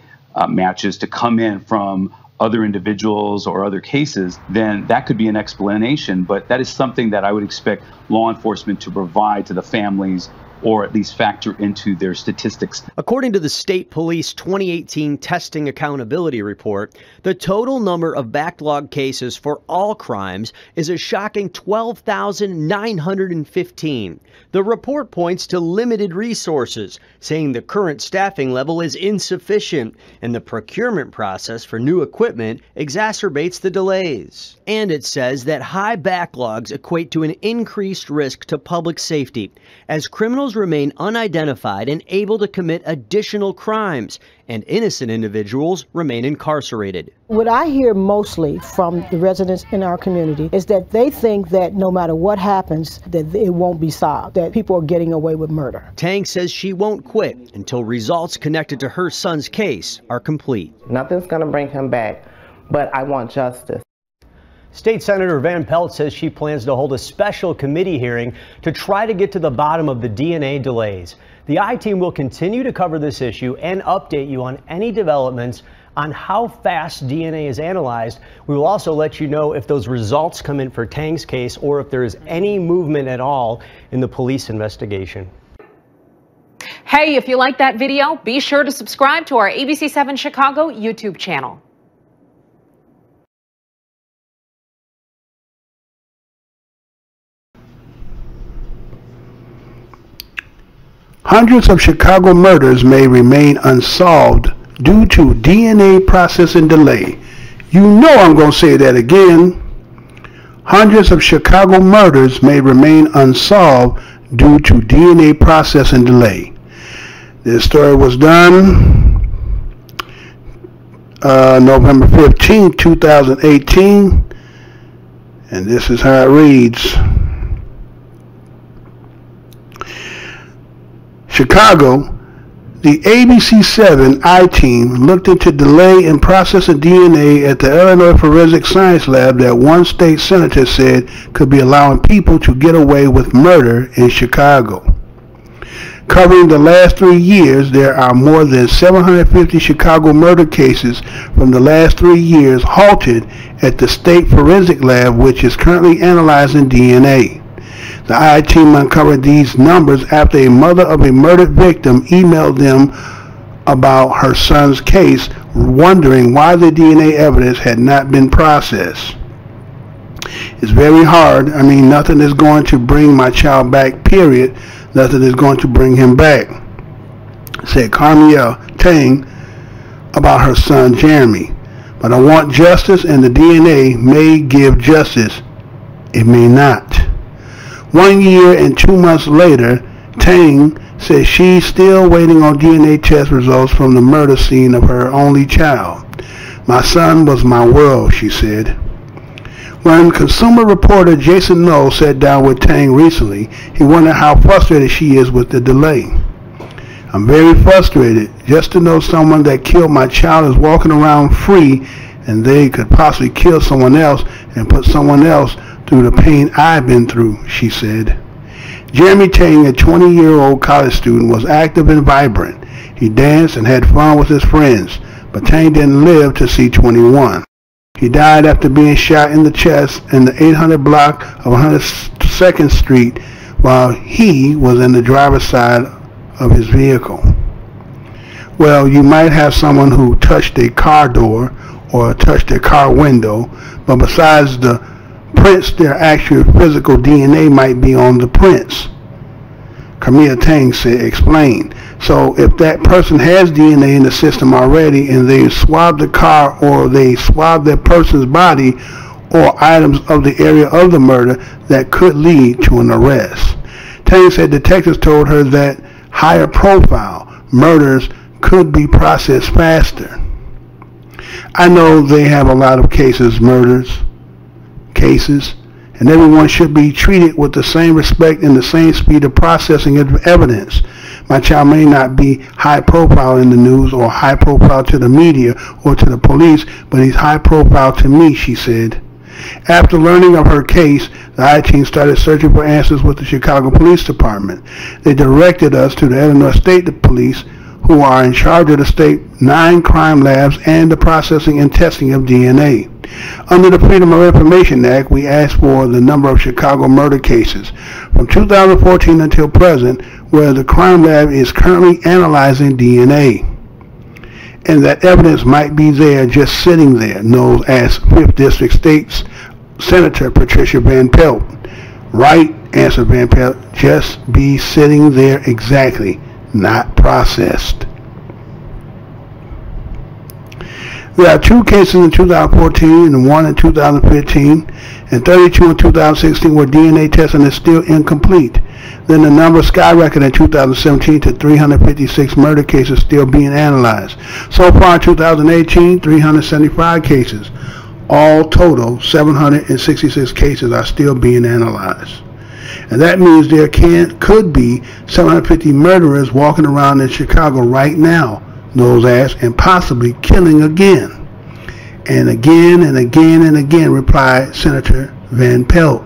matches to come in from other individuals or other cases, then that could be an explanation, but that is something that I would expect law enforcement to provide to the families or at least factor into their statistics. According to the State Police 2018 Testing Accountability Report, the total number of backlog cases for all crimes is a shocking 12,915. The report points to limited resources, saying the current staffing level is insufficient, and the procurement process for new equipment exacerbates the delays. And it says that high backlogs equate to an increased risk to public safety, as criminals remain unidentified and able to commit additional crimes, and innocent individuals remain incarcerated. What I hear mostly from the residents in our community is that they think that no matter what happens, that it won't be solved, that people are getting away with murder. Tang says she won't quit until results connected to her son's case are complete. Nothing's going to bring him back, but I want justice. State Senator Van Pelt says she plans to hold a special committee hearing to try to get to the bottom of the DNA delays. The I-Team will continue to cover this issue and update you on any developments on how fast DNA is analyzed. We will also let you know if those results come in for Tang's case or if there is any movement at all in the police investigation. Hey, if you like that video, be sure to subscribe to our ABC7 Chicago YouTube channel. Hundreds of Chicago murders may remain unsolved due to DNA processing delay. You know I'm going to say that again. Hundreds of Chicago murders may remain unsolved due to DNA processing delay. This story was done November 15, 2018, and this is how it reads. Chicago, the ABC7 I-Team looked into delay in processing DNA at the Illinois Forensic Science Lab that one state senator said could be allowing people to get away with murder in Chicago. Covering the last 3 years, there are more than 750 Chicago murder cases from the last 3 years halted at the State Forensic Lab, which is currently analyzing DNA. The I-Team uncovered these numbers after a mother of a murdered victim emailed them about her son's case, wondering why the DNA evidence had not been processed. It's very hard. I mean, nothing is going to bring my child back, period. Nothing is going to bring him back, said Carmiel Tang about her son Jeremy. But I want justice, and the DNA may give justice. It may not. 1 year and 2 months later, Tang says she's still waiting on DNA test results from the murder scene of her only child. My son was my world, she said. When Consumer Reporter Jason Knoll sat down with Tang recently, he wondered how frustrated she is with the delay. I'm very frustrated. Just to know someone that killed my child is walking around free, and they could possibly kill someone else and put someone else through the pain I've been through, she said. Jeremy Tang, a 20-year-old college student, was active and vibrant. He danced and had fun with his friends, but Tang didn't live to see 21. He died after being shot in the chest in the 800 block of 102nd Street while he was in the driver's side of his vehicle. Well, you might have someone who touched a car door or touched a car window, but besides the prints, their actual physical DNA might be on the prints. Carmiel Tang explained. So if that person has DNA in the system already and they swabbed the car or they swabbed that person's body or items of the area of the murder, that could lead to an arrest. Tang said detectives told her that higher profile murders could be processed faster. I know they have a lot of cases, cases, and everyone should be treated with the same respect and the same speed of processing of evidence. My child may not be high profile in the news or high profile to the media or to the police, but he's high profile to me, she said. After learning of her case, the I-Team started searching for answers with the Chicago Police Department. They directed us to the Illinois State Police, who are in charge of the state 9 crime labs and the processing and testing of DNA. Under the Freedom of Information Act, we asked for the number of Chicago murder cases from 2014 until present, where the crime lab is currently analyzing DNA. And that evidence might be there, just sitting there, known as 5th District State Senator Patricia Van Pelt. Right, answered Van Pelt, just be sitting there exactly, not processed. There are 2 cases in 2014 and 1 in 2015, and 32 in 2016 where DNA testing is still incomplete. Then the number skyrocketed in 2017 to 356 murder cases still being analyzed. So far in 2018, 375 cases. All total, 766 cases are still being analyzed. And that means there could be 750 murderers walking around in Chicago right now, those ass, and possibly killing again. And again and again and again, replied Senator Van Pelt.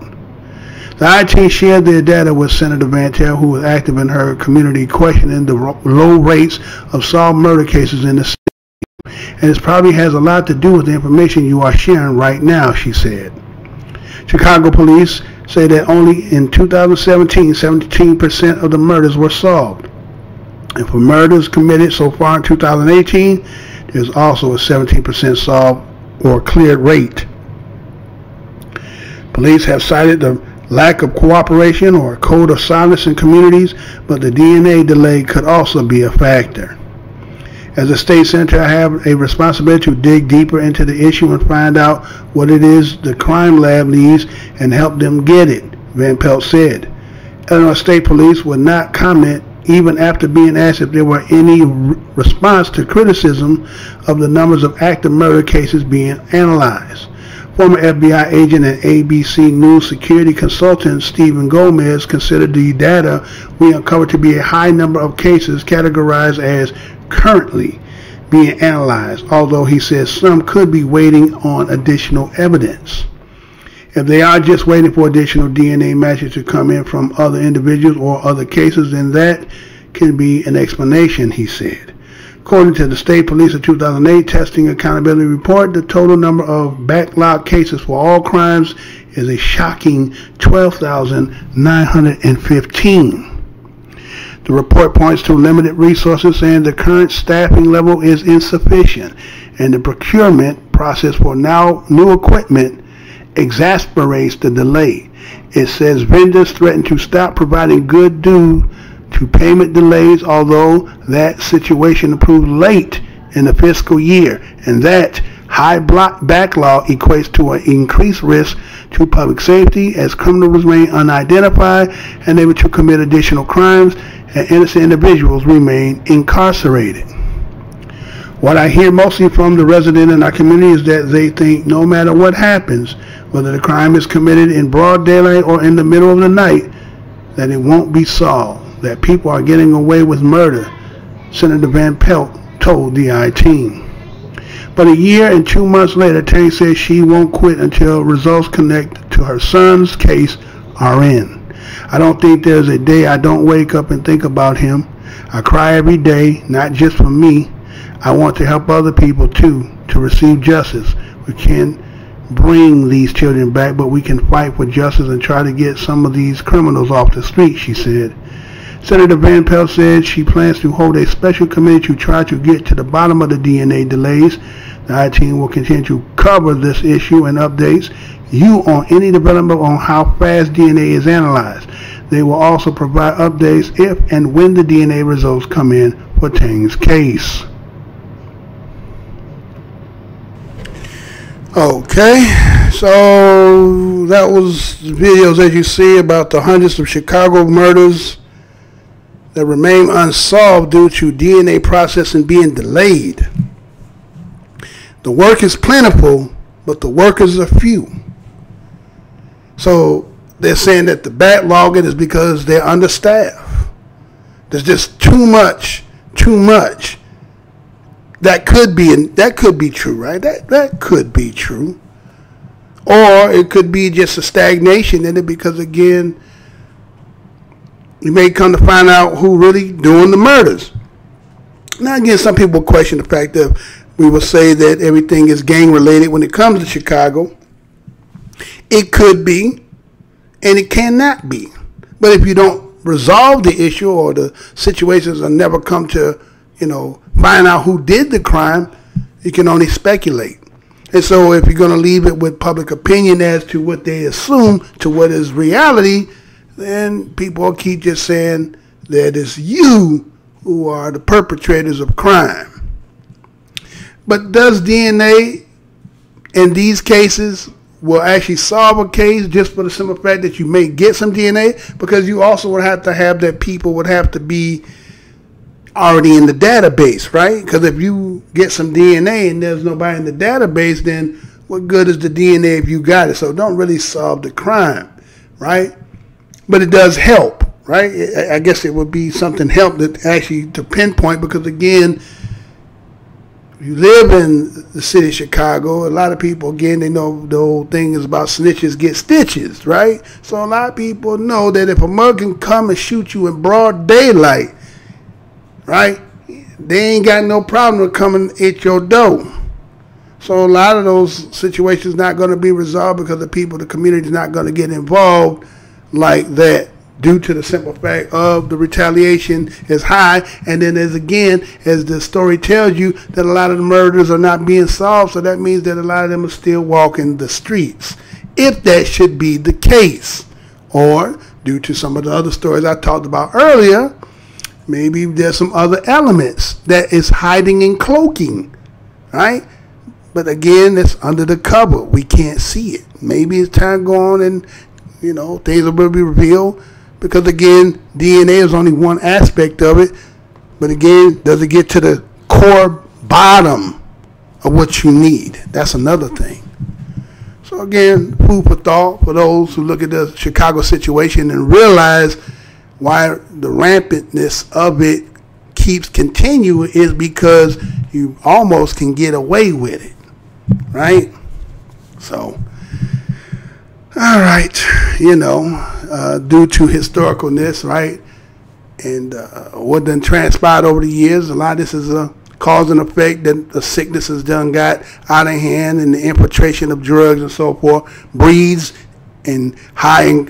The I-Team shared their data with Senator Van Pelt, who was active in her community questioning the low rates of solved murder cases in the state. And it probably has a lot to do with the information you are sharing right now, she said. Chicago police say that only in 2017, 17% of the murders were solved. And for murders committed so far in 2018, there's also a 17% solved or cleared rate. Police have cited the lack of cooperation or a code of silence in communities, but the DNA delay could also be a factor. As a state senator, I have a responsibility to dig deeper into the issue and find out what it is the crime lab needs and help them get it, Van Pelt said. Illinois State Police would not comment even after being asked if there were any response to criticism of the numbers of active murder cases being analyzed. Former FBI agent and ABC News security consultant Stephen Gomez considered the data we uncovered to be a high number of cases categorized as currently being analyzed, although he says some could be waiting on additional evidence. If they are just waiting for additional DNA matches to come in from other individuals or other cases, then that can be an explanation, he said. According to the State Police of 2008 Testing Accountability Report, the total number of backlog cases for all crimes is a shocking 12,915. The report points to limited resources and the current staffing level is insufficient, and the procurement process for new equipment exacerbates the delay. It says vendors threaten to stop providing goods due to payment delays, although that situation improved late in the fiscal year, and that high backlog equates to an increased risk to public safety as criminals remain unidentified and able to commit additional crimes, and innocent individuals remain incarcerated. What I hear mostly from the residents in our community is that they think no matter what happens, whether the crime is committed in broad daylight or in the middle of the night, that it won't be solved, that people are getting away with murder, Senator Van Pelt told the I-Team. But a year and 2 months later, Terry says she won't quit until results connected to her son's case are in. I don't think there's a day I don't wake up and think about him. I cry every day, not just for me. I want to help other people too, to receive justice. We can't bring these children back, but we can fight for justice and try to get some of these criminals off the street, she said. Senator Van Pelt said she plans to hold a special committee to try to get to the bottom of the DNA delays. The I-Team will continue to cover this issue and updates you on any development on how fast DNA is analyzed. They will also provide updates if and when the DNA results come in for Tang's case. Okay, so that was videos, as you see, about the hundreds of Chicago murders that remain unsolved due to DNA processing being delayed. The work is plentiful, but the workers are few. So they're saying that the backlogging is because they're understaffed. There's just too much. That could be true, right? That could be true. Or it could be just a stagnation in it because, again, you may come to find out who really doing the murders. Now, again, some people question the fact that we will say that everything is gang related when it comes to Chicago. It could be, and it cannot be. But if you don't resolve the issue, or the situations will never come to, find out who did the crime, you can only speculate. And so if you're going to leave it with public opinion as to what they assume to what is reality, then people will keep just saying that it's you who are the perpetrators of crime. But does DNA in these cases will actually solve a case just for the simple fact that you may get some DNA? Because you also would have to have that people would have to be already in the database, right? Because if you get some DNA and there's nobody in the database, then what good is the DNA if you got it? So it don't really solve the crime, right? But it does help, right? I guess it would be something help that actually to pinpoint, because again, if you live in the city of Chicago, a lot of people, again, they know the old thing is about snitches get stitches, right? So a lot of people know that if a mug can come and shoot you in broad daylight, right, they ain't got no problem with coming at your door. So a lot of those situations not going to be resolved because the people, the community is not going to get involved like that, due to the simple fact of the retaliation is high. And then as the story tells you, that a lot of the murders are not being solved, so that means that a lot of them are still walking the streets, if that should be the case. Or due to some of the other stories I talked about earlier, maybe there's some other elements that is hiding and cloaking, right? But again, it's under the cover. We can't see it. Maybe as time goes on and things will be revealed, because again, DNA is only one aspect of it. But again, does it get to the core bottom of what you need? That's another thing. So again, food for thought for those who look at the Chicago situation and realize why the rampantness of it keeps continuing is because you almost can get away with it, right? So, all right, due to historicalness, right, and what done transpired over the years, a lot of this is a cause and effect that the sickness has done got out of hand, and the infiltration of drugs and so forth breeds in high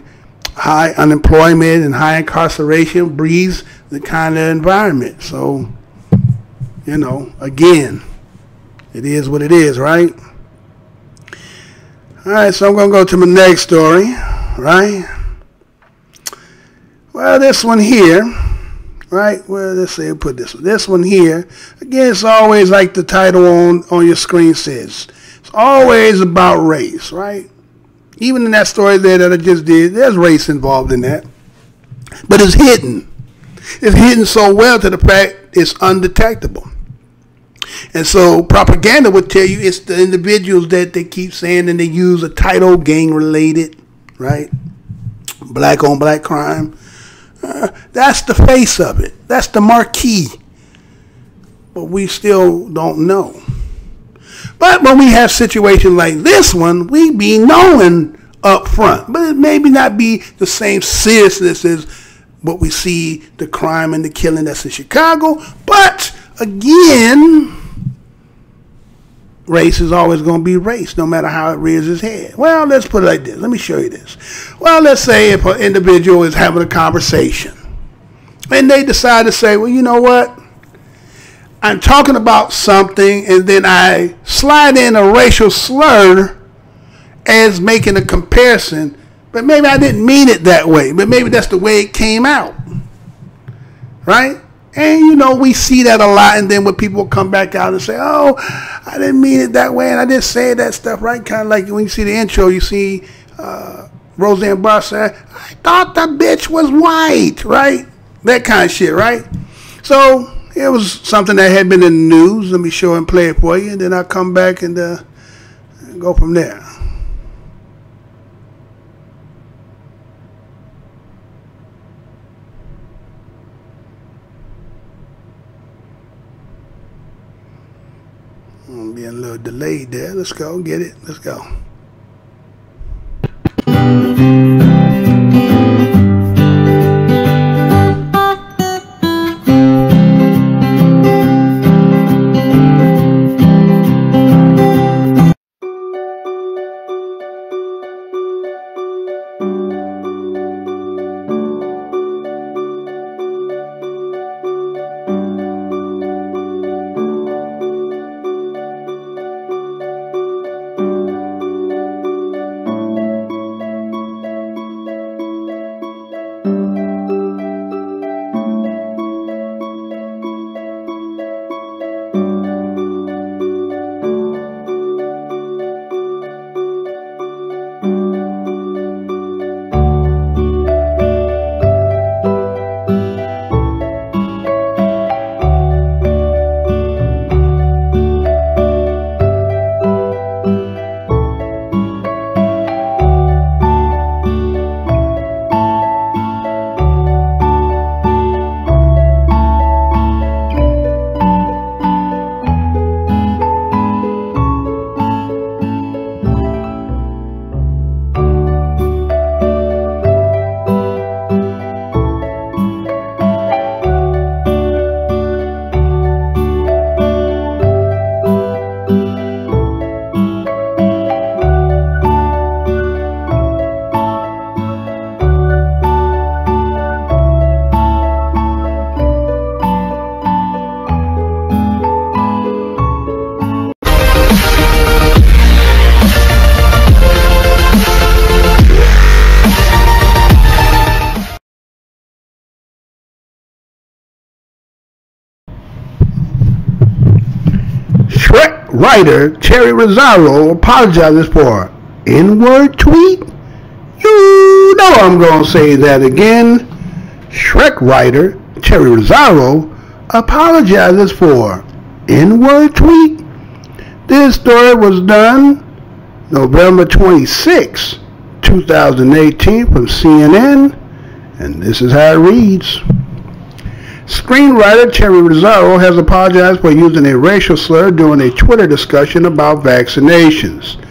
high unemployment and high incarceration breeds the kind of environment. So, you know, again, it is what it is, right? All right, so I'm going to go to my next story, right? Well, this one here, right? Well, let's say put this one. This one here, again, it's always like the title on your screen says. It's always about race, right? Even in that story there that I just did, there's race involved in that. But it's hidden. It's hidden so well to the fact it's undetectable. And so propaganda would tell you it's the individuals that they keep saying, and they use a title, gang related, right? Black on black crime. That's the face of it. That's the marquee. But we still don't know. But when we have situations like this one, we be knowing up front. But it maybe not be the same seriousness as what we see, the crime and the killing that's in Chicago. But again, race is always going to be race, no matter how it rears its head. Well, let's put it like this. Let me show you this. Well, let's say if an individual is having a conversation and they decide to say, well, you know what? I'm talking about something, and then I slide in a racial slur as making a comparison, but maybe I didn't mean it that way, but maybe that's the way it came out, right? And, you know, we see that a lot, and then when people come back out and say, oh, I didn't mean it that way, and I didn't say that stuff, right? Kind of like when you see the intro, you see Roseanne Barr say, I thought the bitch was white, right? That kind of shit, right? So it was something that had been in the news. Let me show and play it for you, and then I'll come back and go from there. I'm being a little delayed there. Let's go. Get it. Let's go. Writer Terry Rosario apologizes for N-word tweet. You know I'm going to say that again. Shrek writer Terry Rosario apologizes for N-word tweet. This story was done November 26, 2018 from CNN, and this is how it reads. Screenwriter Terry Rosario has apologized for using a racial slur during a Twitter discussion about vaccinations.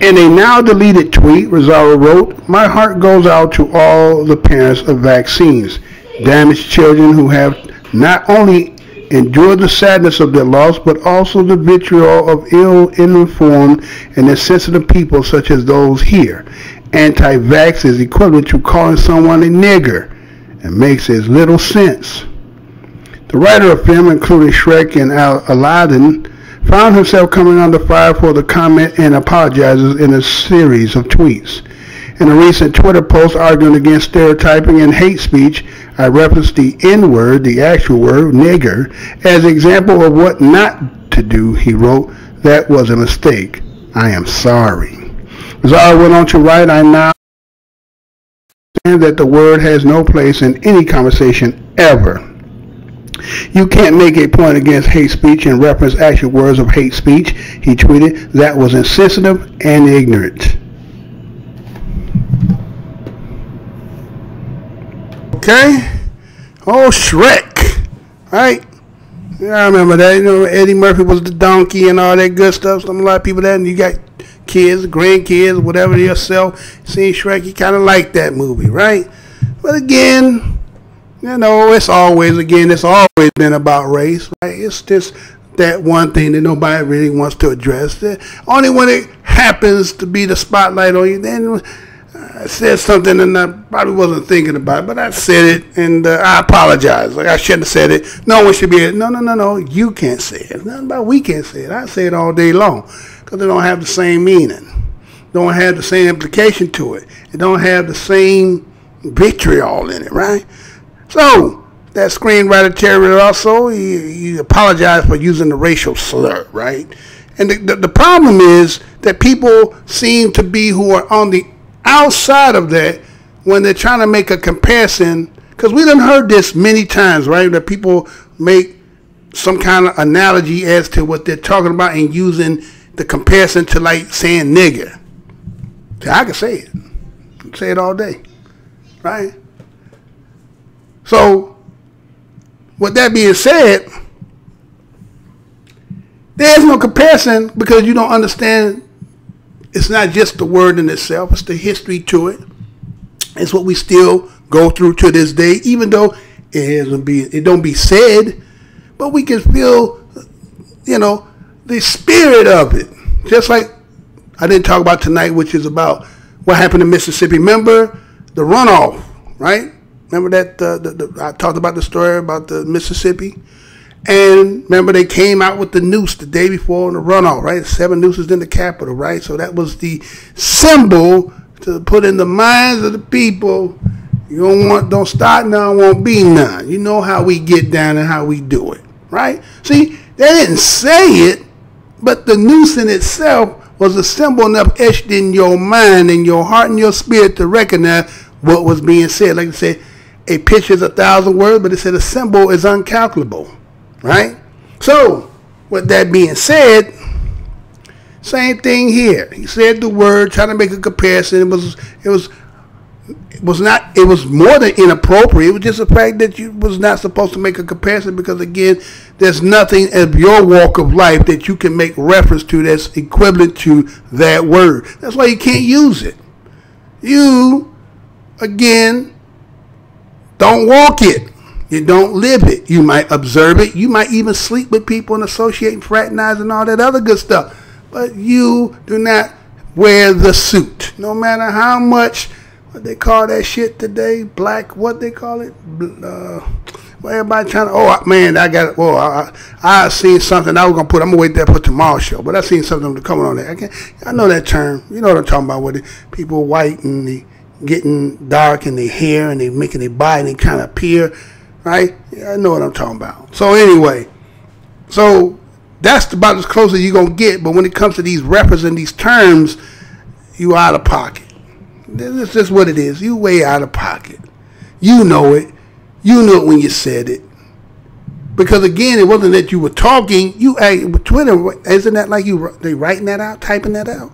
In a now deleted tweet, Rosario wrote, "My heart goes out to all the parents of vaccines, damaged children who have not only endured the sadness of their loss, but also the vitriol of ill-informed and insensitive people such as those here, anti-vax is equivalent to calling someone a nigger and makes as little sense. The writer of film, including Shrek and Aladdin, found himself coming under fire for the comment and apologizes in a series of tweets. In a recent Twitter post arguing against stereotyping and hate speech, I referenced the N-word, the actual word, nigger, as an example of what not to do. He wrote, "That was a mistake. I am sorry." Zara went on to write, "I now understand that the word has no place in any conversation ever. You can't make a point against hate speech and reference actual words of hate speech." He tweeted, "That was insensitive and ignorant." Okay? Oh, Shrek. Right? Yeah, I remember that. You know, Eddie Murphy was the donkey and all that good stuff. Some a lot of people that, and you got kids, grandkids, whatever yourself, seeing Shrek, you kind of like that movie, right? But again, you know, it's always been about race, right? It's just that one thing that nobody really wants to address. Only when it happens to be the spotlight on you, then I said something and I probably wasn't thinking about it, but I said it and I apologize. Like I shouldn't have said it. No one should be. No. You can't say it. It's nothing about we can't say it. I say it all day long because they don't have the same meaning. Don't have the same implication to it. It don't have the same vitriol in it, right? So that screenwriter Terry also he apologized for using the racial slur, right? And the problem is that people seem to be who are on the outside of that when they're trying to make a comparison, because we done heard this many times, right? That people make some kind of analogy as to what they're talking about and using the comparison to like saying nigger. See, I can say it. I can say it all day, right? So, with that being said, there's no comparison because you don't understand. It's not just the word in itself, it's the history to it. It's what we still go through to this day, even though it don't be said, but we can feel, you know, the spirit of it. Just like I didn't talk about tonight, which is about what happened in Mississippi. Remember the runoff, right? Remember that I talked about the story about the Mississippi? And remember, they came out with the noose the day before in the runoff, right? 7 nooses in the Capitol, right? So that was the symbol to put in the minds of the people. You don't start none, won't be none. You know how we get down and how we do it, right? See, they didn't say it, but the noose in itself was a symbol enough etched in your mind and your heart and your spirit to recognize what was being said. Like I said, a picture is 1,000 words, but it said a symbol is uncalculable. Right? So, with that being said, same thing here. He said the word, trying to make a comparison. It was more than inappropriate. It was just the fact that you was not supposed to make a comparison because, again, there's nothing of your walk of life that you can make reference to that's equivalent to that word. That's why you can't use it. You, again, don't walk it. You don't live it. You might observe it. You might even sleep with people and associate and fraternize and all that other good stuff. But you do not wear the suit. No matter how much, what they call that shit today, black, what they call it? Well, everybody trying to, oh, man, I got it. Well, I seen something I was going to put, I'm going to wait there for tomorrow's show. But I seen something coming on there. I know that term. You know what I'm talking about with it. People white and they getting dark in their hair and they making their body and they kind of appear. Right? Yeah, I know what I'm talking about. So anyway, so that's about as close as you're going to get. But when it comes to these references and these terms, you out of pocket. This is just what it is. You way out of pocket. You know it. You knew it when you said it. Because again, it wasn't that you were talking. You with Twitter, isn't that like they writing that out, typing that out?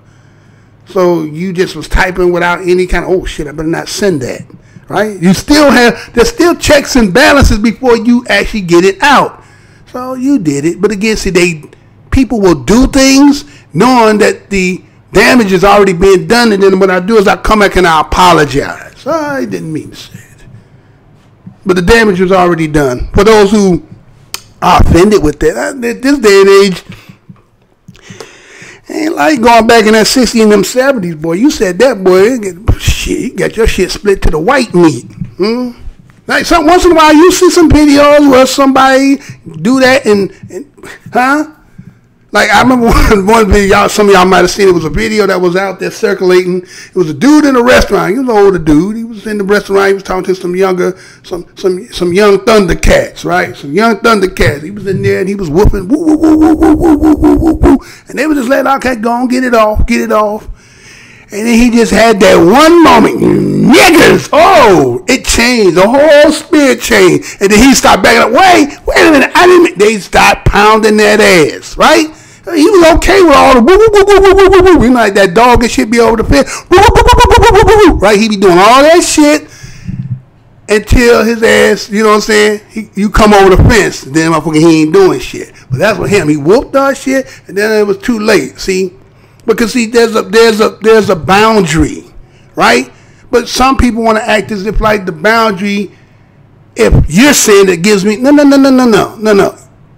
So you just was typing without any kind of, oh shit, I better not send that. Right? There's still checks and balances before you actually get it out. So you did it. But again, see, people will do things knowing that the damage is already being done. And then what I do is I come back and I apologize. I didn't mean to say it. But the damage was already done. For those who are offended with that, at this day and age, ain't a I ain't going back in that 60s and them 70s, boy. You said that, boy. You got your shit split to the white meat. Like once in a while, you see some videos where somebody do that and Like, I remember one video, some of y'all might have seen, it was a video that was out there circulating. It was a dude in a restaurant. He was an older dude. He was in the restaurant. He was talking to some young Thundercats, right? Some young Thundercats. He was in there and he was whooping, woo, woo, woo, woo, woo, woo, woo, woo, woo, woo. And they were just letting, okay, go on, get it off. And then he just had that one moment, niggers, oh, it changed, the whole spirit changed. And then he started backing up, wait a minute, they start pounding that ass, right? He was okay with all the woo, woo, woo, woo, woo, woo, woo, woo. Like that dog and shit be over the fence, woo, woo, woo, woo, woo, woo, woo, woo. Right? He be doing all that shit until his ass, you know what I'm saying? You come over the fence, then motherfucker, he ain't doing shit. But that's what him. He whooped our shit, and then it was too late. See, because see, there's a boundary, right? But some people want to act as if like the boundary, if you're saying that gives me no.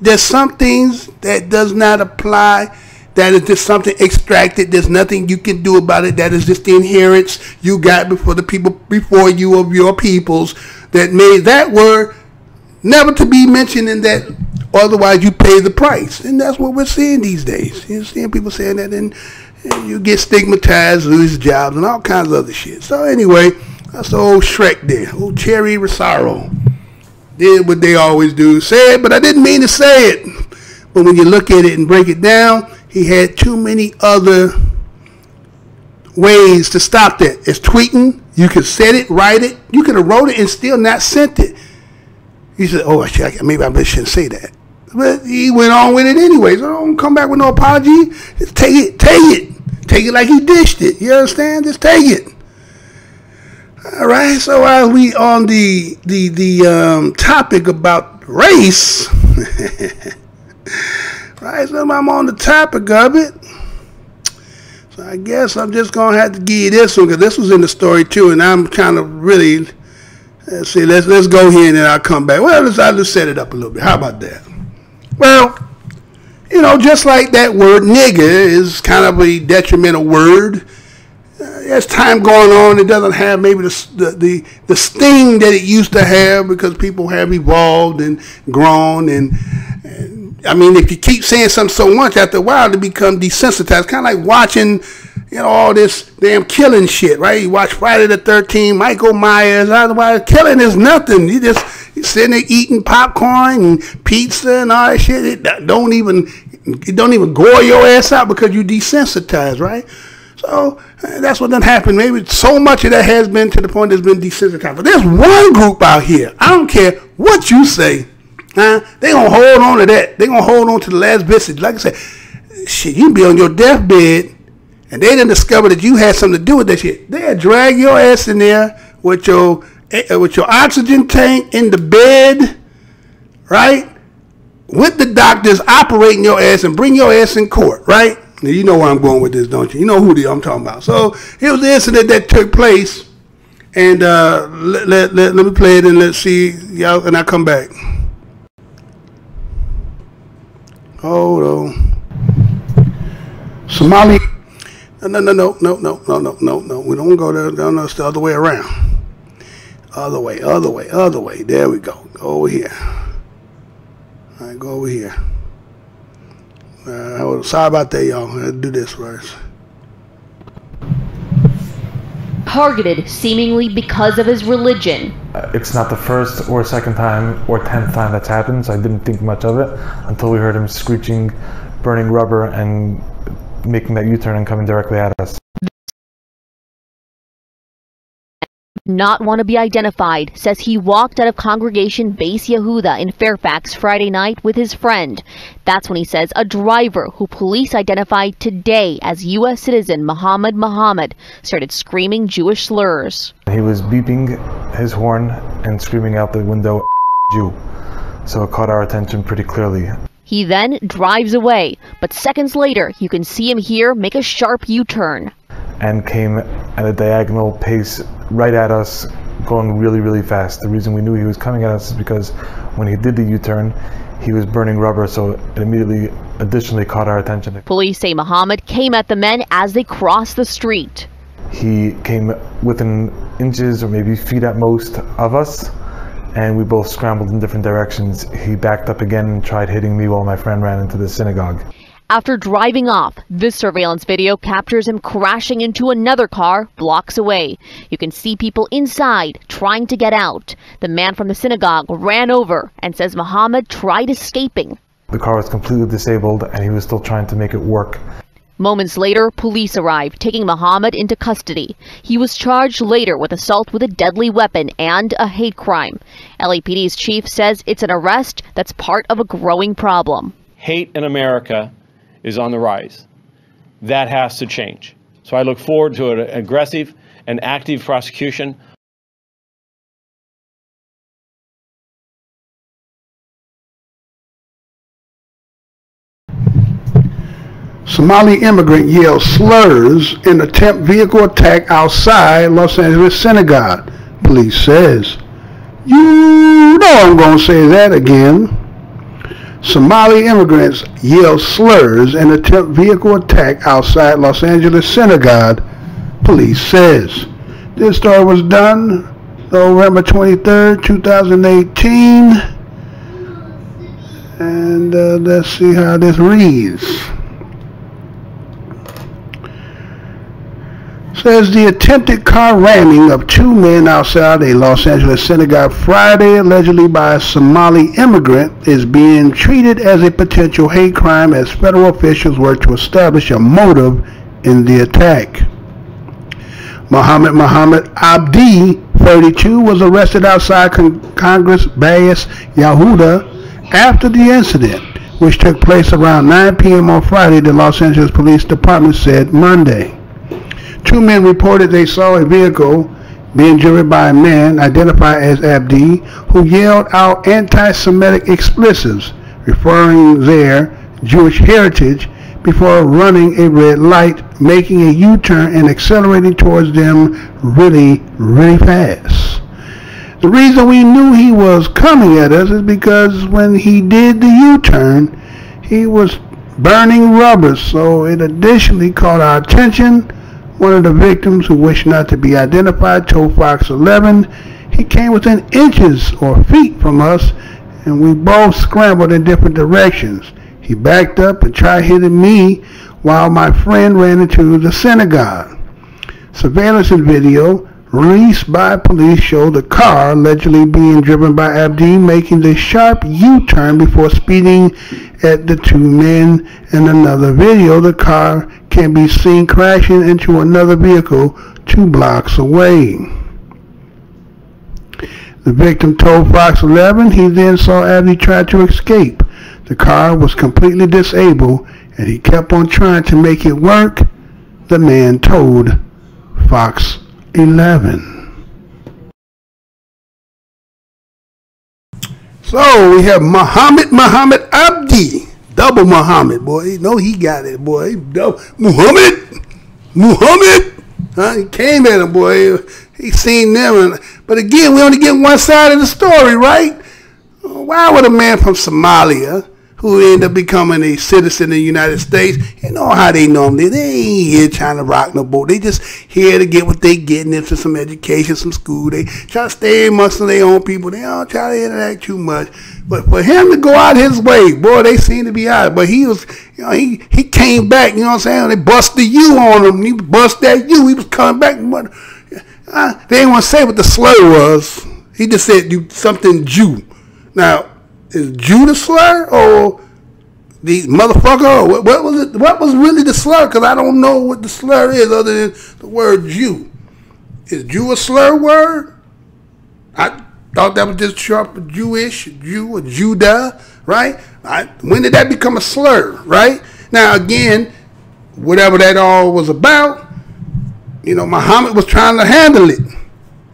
There's some things that does not apply. That is just something extracted. There's nothing you can do about it. That is just the inheritance you got before the people before you of your peoples that made that word never to be mentioned in that. Otherwise, you pay the price, and that's what we're seeing these days. You're seeing people saying that, and you get stigmatized, lose jobs, and all kinds of other shit. So anyway, that's the old Shrek there, old Cherry Rosario. Did what they always do, say it, but I didn't mean to say it. But when you look at it and break it down, he had too many other ways to stop that. It's tweeting. You could set it, write it. You could have wrote it and still not sent it. He said, oh, maybe I shouldn't say that. But he went on with it anyway. So don't come back with no apology. Just take it. Take it like he dished it. You understand? Just take it. All right, so while we on the topic about race, right? So I'm on the topic of it. So I guess I'm just gonna have to give you this one because this was in the story too, and I'm kind of really. Let's see. Let's go here and then I'll come back. Well, I'll just set it up a little bit. How about that? Well, you know, just like that word nigger is kind of a detrimental word. As time going on, it doesn't have maybe the sting that it used to have because people have evolved and grown. And I mean, if you keep saying something so much, after a while, they become desensitized. Kind of like watching, you know, all this damn killing shit, right? You watch Friday the 13th, Michael Myers. Otherwise, killing is nothing. You're sitting there eating popcorn and pizza and all that shit. It don't even gore your ass out because you desensitized, right? So that's what done happened. Maybe so much of that has been to the point that's been desensitized. But there's one group out here. I don't care what you say. They gonna hold on to that. They gonna hold on to the last vestige. Like I said, shit, you be on your deathbed, and they done discover that you had something to do with that shit. They'll drag your ass in there with your oxygen tank in the bed, right? With the doctors operating your ass and bring your ass in court, right? Now, you know where I'm going with this, don't you? You know who I'm talking about. So it was the incident that took place, and let me play it and let's see, y'all, and I'll come back. Hold on. Somali. No. We don't go there. No, it's the other way around. Other way. There we go. Go over here. All right, go over here. Sorry about that, y'all. Let's do this first. Targeted seemingly because of his religion. It's not the first or second time or 10th time that's happened, so I didn't think much of it until we heard him screeching, burning rubber, and making that U-turn and coming directly at us. Not want to be identified, says he walked out of Congregation Beis Yehuda in Fairfax Friday night with his friend. That's when he says a driver who police identified today as U.S. citizen Muhammad started screaming Jewish slurs. He was beeping his horn and screaming out the window, Jew. So it caught our attention pretty clearly. He then drives away, but seconds later you can see him here make a sharp U-turn. And came at a diagonal pace right at us, going really, really fast. The reason we knew he was coming at us is because when he did the U-turn, he was burning rubber, so it immediately additionally caught our attention. Police say Muhammad came at the men as they crossed the street. He came within inches or maybe feet at most of us, and we both scrambled in different directions. He backed up again and tried hitting me while my friend ran into the synagogue. After driving off, this surveillance video captures him crashing into another car blocks away. You can see people inside trying to get out. The man from the synagogue ran over and says Muhammad tried escaping. The car was completely disabled and he was still trying to make it work. Moments later, police arrived, taking Muhammad into custody. He was charged later with assault with a deadly weapon and a hate crime. LAPD's chief says it's an arrest that's part of a growing problem. Hate in America is on the rise. That has to change. So I look forward to an aggressive and active prosecution. Somali immigrant yells slurs in attempt vehicle attack outside Los Angeles synagogue. Police says. You know I'm going to say that again. Somali immigrants yell slurs in attempt vehicle attack outside Los Angeles synagogue. Police says. This story was done November 23rd, 2018. And let's see how this reads. Says the attempted car ramming of two men outside a Los Angeles synagogue Friday, allegedly by a Somali immigrant, is being treated as a potential hate crime as federal officials work to establish a motive in the attack. Muhammad Abdi, 32, was arrested outside Congress Bayes Yehuda after the incident, which took place around 9 p.m. on Friday, the Los Angeles Police Department said Monday. Two men reported they saw a vehicle being driven by a man identified as Abdi who yelled out anti-Semitic expletives referring their Jewish heritage before running a red light, making a U-turn and accelerating towards them really, really fast. The reason we knew he was coming at us is because when he did the U-turn, he was burning rubber, so it additionally caught our attention. One of the victims, who wished not to be identified, told Fox 11 he came within inches or feet from us and we both scrambled in different directions. He backed up and tried hitting me while my friend ran into the synagogue. Surveillance video released by police showed the car allegedly being driven by Abdi making the sharp U-turn before speeding at the two men. In another video, the car can be seen crashing into another vehicle 2 blocks away. The victim told Fox 11 he then saw Abdi try to escape. The car was completely disabled and he kept on trying to make it work, the man told Fox 11. So we have Muhammad Abdi, double Muhammad, boy. You know he got it, boy. Muhammad. He came at him, boy. He seen them, but again, we only get one side of the story, right? Why would a man from Somalia, who ended up becoming a citizen of the United States, you know how they normally, they ain't here trying to rock no boat. They just here to get what they getting into some education, some school. They try to stay amongst their own people. They don't try to interact too much. But for him to go out his way, boy, they seem to be out. But he was, you know, he came back, you know what I'm saying? They busted you on him. He busted at you. He was coming back. They didn't want to say what the slur was. He just said something Jew. Now, is Jew the slur or the motherfucker? Or what was it? What was really the slur? Because I don't know what the slur is other than the word Jew. Is Jew a slur word? I thought that was just sharp Jewish, Jew or Judah, right? When did that become a slur, right? Now again, whatever that all was about, you know, Muhammad was trying to handle it.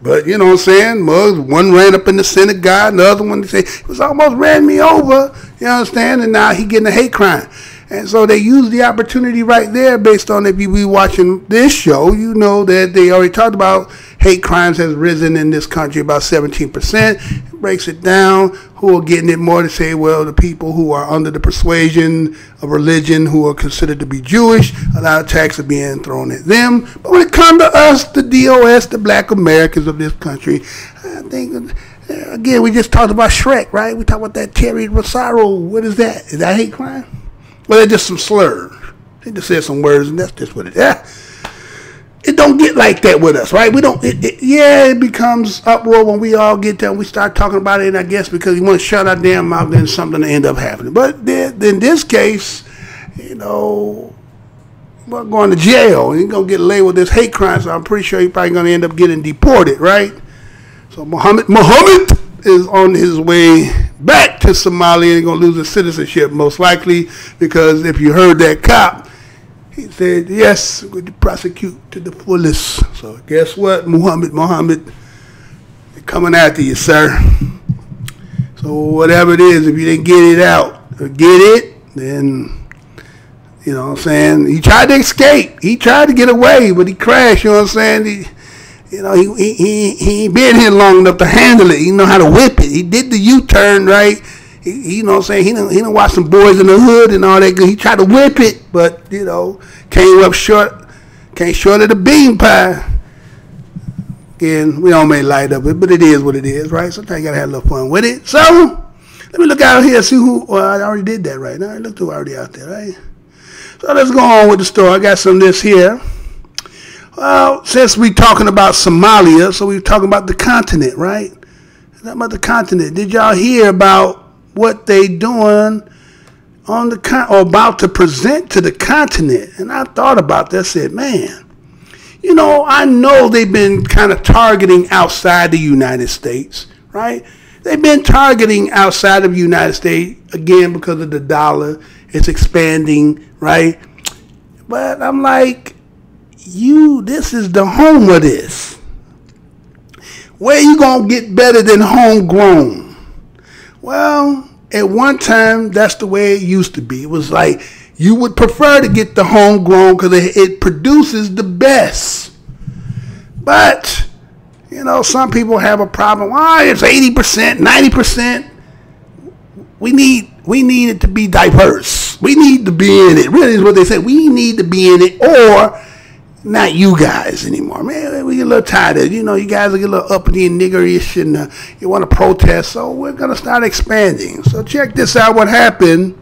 But, you know what I'm saying, one ran up in the synagogue, the other one, they say, it was almost ran me over, you understand, and now he getting a hate crime. And so they use the opportunity right there based on, if you be watching this show, you know that they already talked about hate crimes has risen in this country about 17%. It breaks it down. Who are getting it more to say, well, the people who are under the persuasion of religion, who are considered to be Jewish, a lot of attacks are being thrown at them. But when it comes to us, the DOS, the black Americans of this country, I think, again, we just talked about Shrek, right? We talked about that Terry Rosario. What is that? Is that hate crime? Well, they're just some slurs. They just said some words, and that's just what it is. It don't get like that with us, right? We don't. It becomes uproar when we all get there and we start talking about it. And I guess because we want to shut our damn mouth, then something end up happening. But in this case, you know, we're going to jail. He's gonna get labeled as hate crime. So I'm pretty sure he's probably gonna end up getting deported, right? So Muhammad is on his way back to Somalia and going to lose his citizenship most likely, because if you heard that cop, he said, yes, we're going to prosecute to the fullest. So guess what, Muhammad, they're coming after you, sir. So whatever it is, if you didn't get it out or get it, then, you know what I'm saying, he tried to escape. He tried to get away, but he crashed, you know what I'm saying? You know, he ain't been here long enough to handle it. He know how to whip it. He did the U-turn, right? You know what I'm saying? He done watch some boys in the hood and all that good. He tried to whip it, but, you know, came short of the bean pie. Again, we don't make light of it, but it is what it is, right? Sometimes you got to have a little fun with it. So, let me look out here and see who, well, I already did that right now. Look who already out there, right? So, let's go on with the story. I got some of this here. Well, since we're talking about Somalia, so we're talking about the continent, right? Talking about the continent. Did y'all hear about what they doing on the or about to present to the continent? And I thought about that. I said, man, you know, I know they've been kind of targeting outside the United States, right? They've been targeting outside of the United States, again, because of the dollar. It's expanding, right? But I'm like, this is the home of this. Where you gonna get better than homegrown? Well, at one time, that's the way it used to be. It was like you would prefer to get the homegrown because it produces the best. But, you know, some people have a problem. Why it's 80%, 90%. We need it to be diverse. We need to be in it. Really is what they say. We need to be in it, or not you guys anymore. Man, we get a little tired of it. You know, you guys get a little uppity and niggerish and you want to protest, so we're going to start expanding. So check this out, what happened.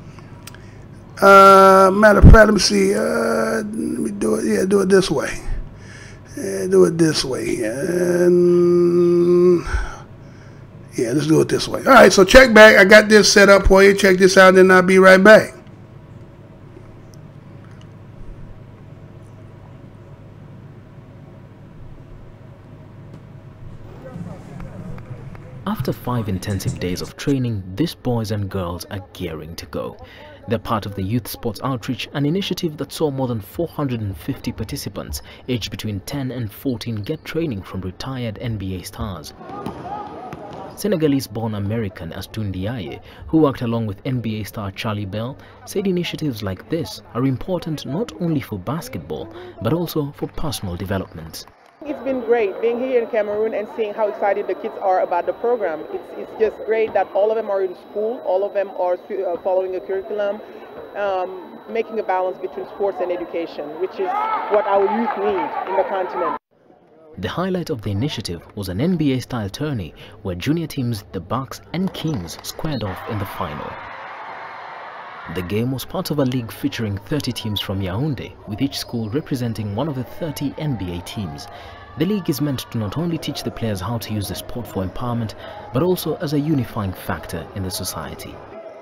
Matter of fact, let me see. Let me do it. Yeah, do it this way. Do it this way. And yeah, let's do it this way. All right, so check back. I got this set up for you. Check this out, then I'll be right back. After 5 intensive days of training, these boys and girls are gearing to go. They're part of the Youth Sports Outreach, an initiative that saw more than 450 participants aged between 10 and 14 get training from retired NBA stars. Senegalese-born American Astou Ndiaye, who worked along with NBA star Charlie Bell, said initiatives like this are important not only for basketball, but also for personal development. It's been great being here in Cameroon and seeing how excited the kids are about the program. It's just great that all of them are in school, all of them are following a curriculum, making a balance between sports and education, which is what our youth need in the continent. The highlight of the initiative was an NBA-style tourney where junior teams, the Bucks and Kings, squared off in the final. The game was part of a league featuring 30 teams from Yaoundé, with each school representing one of the 30 NBA teams. The league is meant to not only teach the players how to use the sport for empowerment, but also as a unifying factor in the society.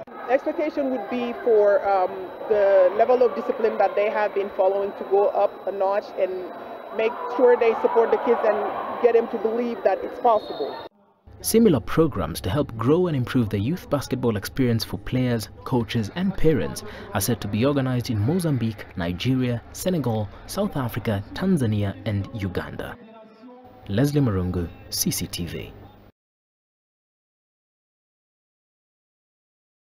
The expectation would be for the level of discipline that they have been following to go up a notch and make sure they support the kids and get them to believe that it's possible. Similar programs to help grow and improve the youth basketball experience for players, coaches and parents are set to be organized in Mozambique, Nigeria, Senegal, South Africa, Tanzania and Uganda. Leslie Marungu, CCTV.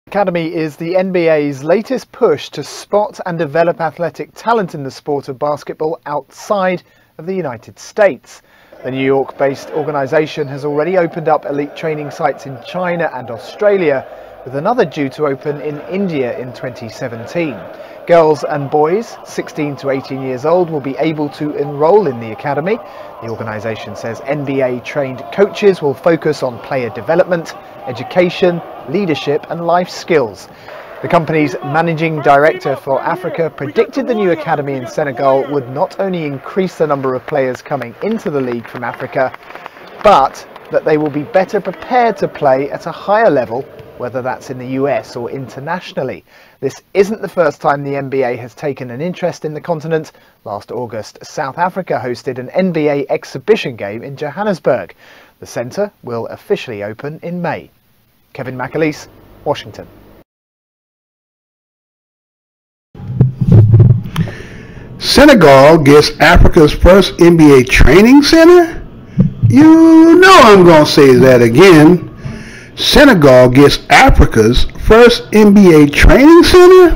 Academy is the NBA's latest push to spot and develop athletic talent in the sport of basketball outside of the United States. The New York-based organisation has already opened up elite training sites in China and Australia, with another due to open in India in 2017. Girls and boys 16 to 18 years old will be able to enrol in the academy. The organisation says NBA-trained coaches will focus on player development, education, leadership and life skills. The company's managing director for Africa predicted the new academy in Senegal would not only increase the number of players coming into the league from Africa, but that they will be better prepared to play at a higher level, whether that's in the US or internationally. This isn't the first time the NBA has taken an interest in the continent. Last August, South Africa hosted an NBA exhibition game in Johannesburg. The centre will officially open in May. Kevin McAleese, Washington. Senegal gets Africa's first NBA training center? You know I'm going to say that again. Senegal gets Africa's first NBA training center?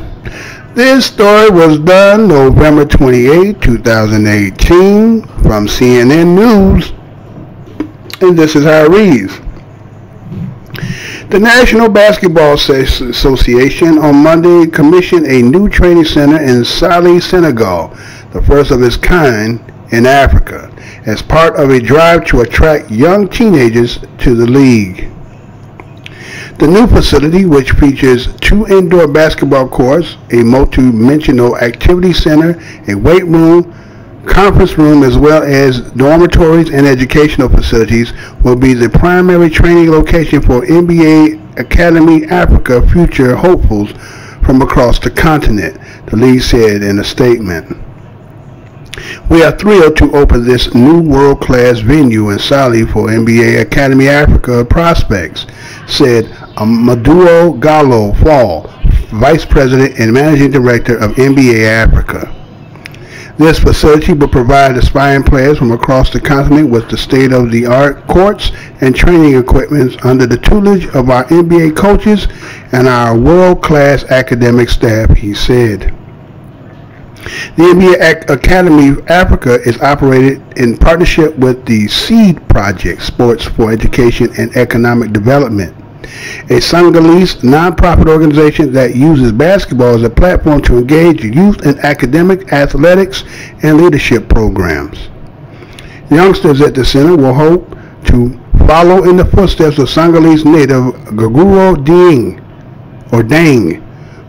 This story was done November 28, 2018 from CNN News. And this is how it reads. The National Basketball Association on Monday commissioned a new training center in Saly, Senegal, the first of its kind in Africa, as part of a drive to attract young teenagers to the league. The new facility, which features 2 indoor basketball courts, a multi-dimensional activity center, a weight room, conference room, as well as dormitories and educational facilities, will be the primary training location for NBA Academy Africa future hopefuls from across the continent, the league said in a statement. We are thrilled to open this new world-class venue in Saly for NBA Academy Africa prospects, said Amadou Gallo Fall, Vice President and Managing Director of NBA Africa. This facility will provide aspiring players from across the continent with the state-of-the-art courts and training equipment under the tutelage of our NBA coaches and our world-class academic staff, he said. The NBA Academy Africa is operated in partnership with the SEED Project, Sports for Education and Economic Development, a Senegalese nonprofit organization that uses basketball as a platform to engage youth in academic, athletics, and leadership programs. Youngsters at the center will hope to follow in the footsteps of Senegalese native Gaguro Dang,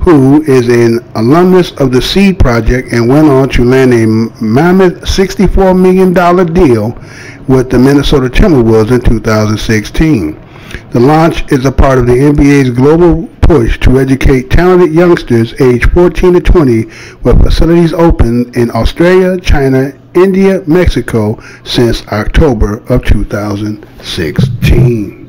who is an alumnus of the SEED Project and went on to land a mammoth $64 million deal with the Minnesota Timberwolves in 2016. The launch is a part of the NBA's global push to educate talented youngsters aged 14 to 20, with facilities open in Australia, China, India, Mexico since October of 2016.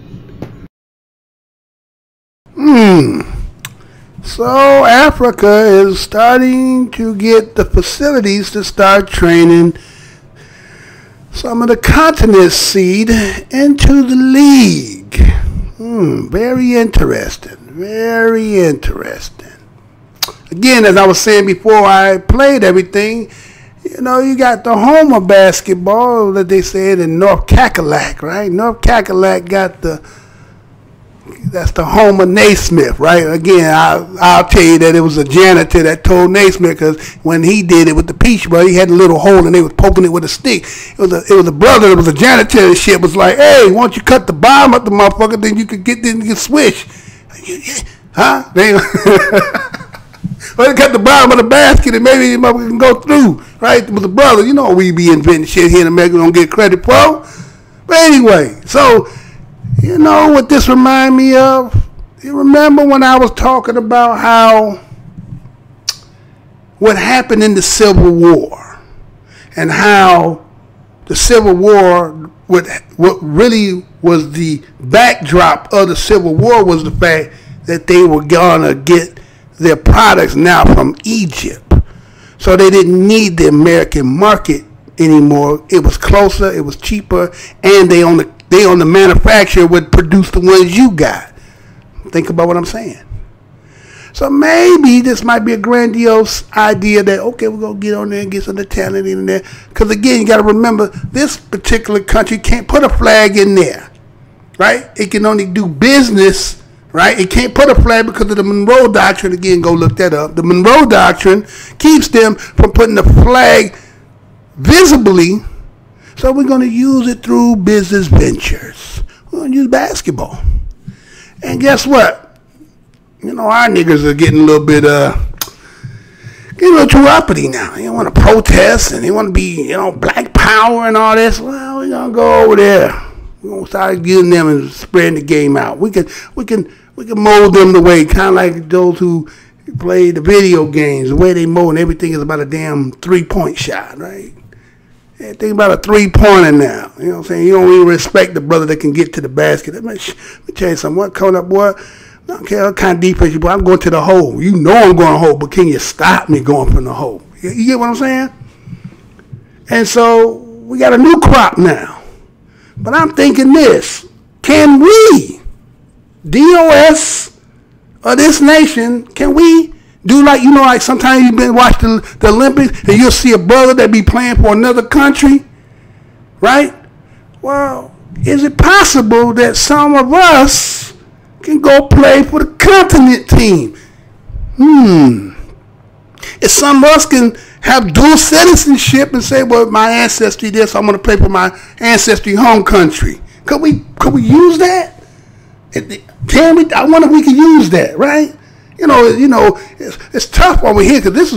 So Africa is starting to get the facilities to start training some of the continent's seed into the league. Very interesting. Very interesting. Again, as I was saying before I played everything, you know, you got the home of basketball that they said in North Cackalack, right? North Cackalack got that's the home of Naismith, right? Again, I'll tell you that it was a janitor that told Naismith, because when he did it with the Peach Boy, he had a little hole and they was poking it with a stick. It was a brother that was a janitor and shit, was like, hey, why don't you cut the bottom of the motherfucker, then you could swish. Huh? Well, they cut the bottom of the basket and maybe the motherfucker can go through, right? It was a brother. You know, we be inventing shit here in America, we don't get credit for. But anyway, so you know what this remind me of? You remember when I was talking about what happened in the Civil War, and how the Civil War, what really was the backdrop of the Civil War was the fact that they were gonna get their products now from Egypt, so they didn't need the American market anymore. It was closer, it was cheaper, and they on the manufacturer would produce the ones you got. Think about what I'm saying. So maybe this might be a grandiose idea that, okay, we're going to get on there and get some of the talent in there. Because again, you got to remember, this particular country can't put a flag in there, right? It can only do business, right? It can't put a flag because of the Monroe Doctrine. Again, go look that up. The Monroe Doctrine keeps them from putting the flag visibly. So we're going to use it through business ventures. We're going to use basketball. And guess what? You know, our niggas are getting a little bit, getting a little too uppity now. They want to protest and they want to be, you know, black power and all this. Well, we're going to go over there. We're going to start getting them and spreading the game out. We can mold them the way, kind of like those who play the video games. The way they mold and everything is about a damn three-point shot, right? Yeah, think about a three-pointer now. You know what I'm saying? You don't even respect the brother that can get to the basket. Let me tell you something. What coming up, boy? I don't care what kind of defense you put. I'm going to the hole. You know I'm going to hole, but can you stop me going from the hole? You get what I'm saying? And so we got a new crop now. But I'm thinking this. Can we, DOS of this nation, can we do like, you know, like sometimes you've been watching the Olympics and you'll see a brother that be playing for another country, right? Well, is it possible that some of us can go play for the continent team? If some of us can have dual citizenship and say, well, my ancestry this, I'm going to play for my ancestry home country. Could we use that? Can we? I wonder if we can use that, right? You know, it's tough over here because this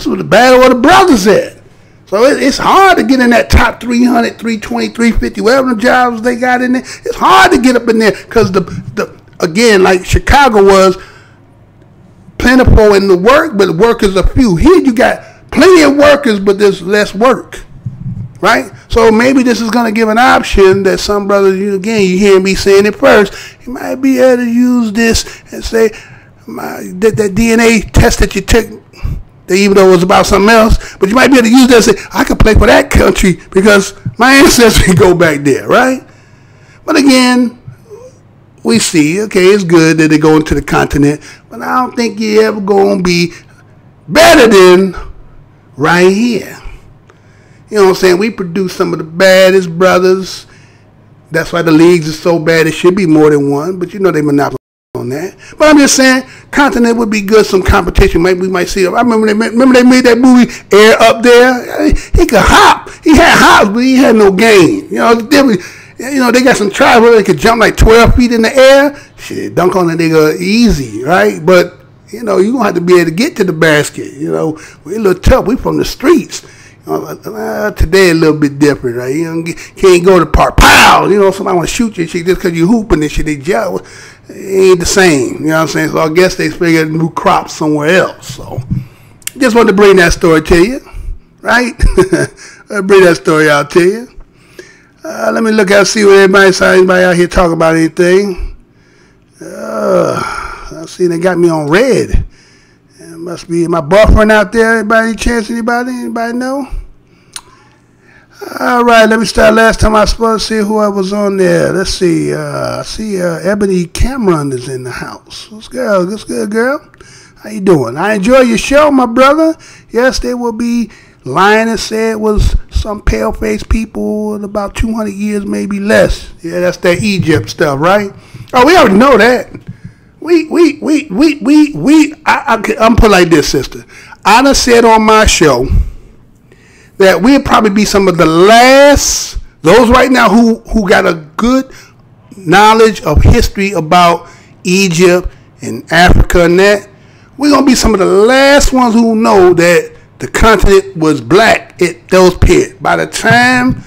was the battle of the brothers at. So it's hard to get in that top 300, 320, 350, whatever the jobs they got in there. It's hard to get up in there because again, like Chicago was plentiful in the work, but the workers are few. Here you got plenty of workers, but there's less work, right? So maybe this is going to give an option that some brothers, you hear me saying it first, you might be able to use this and say, that DNA test that you took, even though it was about something else, but you might be able to use that and say, I could play for that country because my ancestry go back there, right? But again, we see, okay, it's good that they go into the continent, but I don't think you're ever going to be better than right here. You know what I'm saying? We produce some of the baddest brothers. That's why the leagues are so bad. It should be more than one, but you know they monopolize on that. But I'm just saying, continent would be good, some competition. Maybe we might see. I remember they made that movie Air Up There. He could hop. He had hops, but he had no game. You know, they got some tribes where they could jump like 12 feet in the air. Shit, dunk on a nigga easy, right? But, you know, you're going to have to be able to get to the basket. You know, we're a little tough. We from the streets. Today a little bit different, right? You know, can't go to the park. Pow! You know, somebody want to shoot you shit just because you hooping and shit. They jump. It ain't the same. You know what I'm saying? So I guess they figured new crops somewhere else. So just wanted to bring that story to you, right? I'll bring that story out to you. Let me look out, see what anybody out here talking about anything. I see they got me on red. It must be my buffering out there. Anybody chance? Anybody know? All right, let me start. Last time I was supposed to see who I was on there. Let's see. I see Ebony Cameron is in the house. What's good? What's good, girl? How you doing? I enjoy your show, my brother. Yes, there will be lying and say it was some pale-faced people in about 200 years, maybe less. Yeah, that's that Egypt stuff, right? Oh, we already know that. I'm put like this, sister. I done said on my show that we'll probably be some of the last, those right now who got a good knowledge of history about Egypt and Africa and that. We're going to be some of the last ones who know that the continent was black at those periods. By the time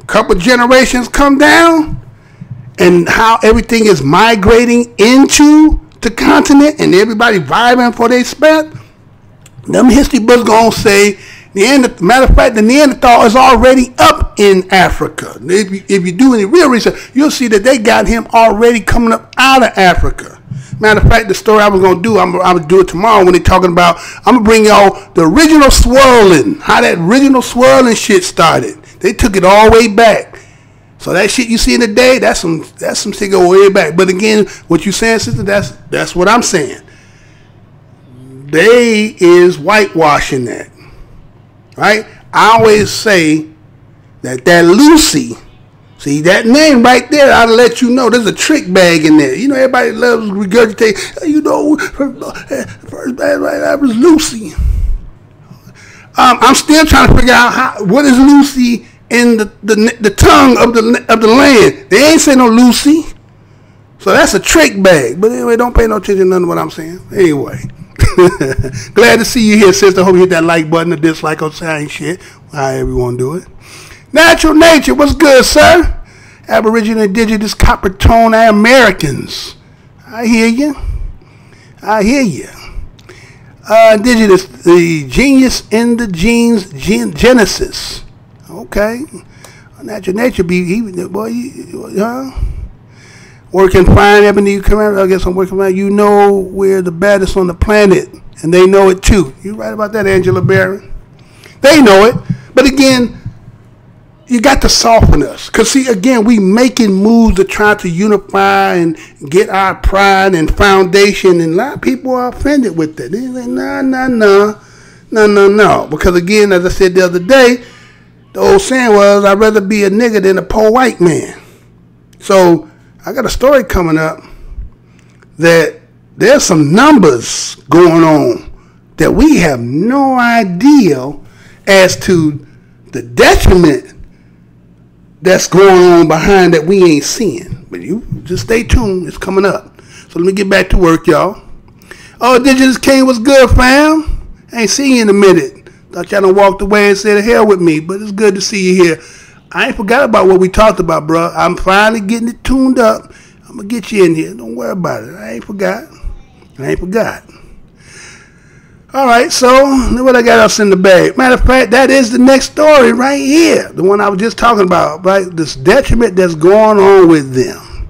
a couple generations come down and how everything is migrating into the continent and everybody vibing for their spot, them history books going to say, matter of fact, the Neanderthal is already up in Africa. If you do any real research, you'll see that they got him already coming up out of Africa. Matter of fact, the story I was going to do, I'm going to do it tomorrow when they're talking about, I'm going to bring y'all the original swirling, how that original swirling shit started. They took it all the way back. So that shit you see in the day, that's some shit go way back. But again, what you saying, sister, that's what I'm saying. they is whitewashing that, right? I always say that Lucy, see that name right there, I'll let you know there's a trick bag in there. You know, everybody loves regurgitate. You know, first bag right, that was Lucy. I'm still trying to figure out what is Lucy in the tongue of the land. They ain't say no Lucy, so that's a trick bag. But anyway, don't pay no attention to none of what I'm saying. Anyway, glad to see you here, sister. Hope you hit that like button, or dislike, or saying shit. However you want to do it. Natural Nature, what's good, sir? Aboriginal, Indigenous, Copper Tone Americans. I hear you. I hear you. Indigenous, the genius in the genes, genesis. Okay. Natural Nature be, boy, working fine, Ebony, you come out, I guess I'm working fine. You know we're the baddest on the planet, and they know it too. You right about that, Angela Barron? They know it. But again, you got to soften us. Because, see, again, we making moves to try to unify and get our pride and foundation. And a lot of people are offended with that. They're like, no. Because, again, as I said the other day, the old saying was, I'd rather be a nigga than a poor white man. So I got a story coming up that there's some numbers going on that we have no idea as to the detriment that's going on behind that we ain't seeing. But you just stay tuned. It's coming up. So let me get back to work, y'all. Oh, Indigenous King, what's good, fam? Ain't seen you in a minute. Thought y'all done walked away and said hell with me, but it's good to see you here. I ain't forgot about what we talked about, bro. I'm finally getting it tuned up. I'm going to get you in here. Don't worry about it. I ain't forgot. All right, so what I got else in the bag. Matter of fact, that is the next story right here. The one I was just talking about, right? This detriment that's going on with them.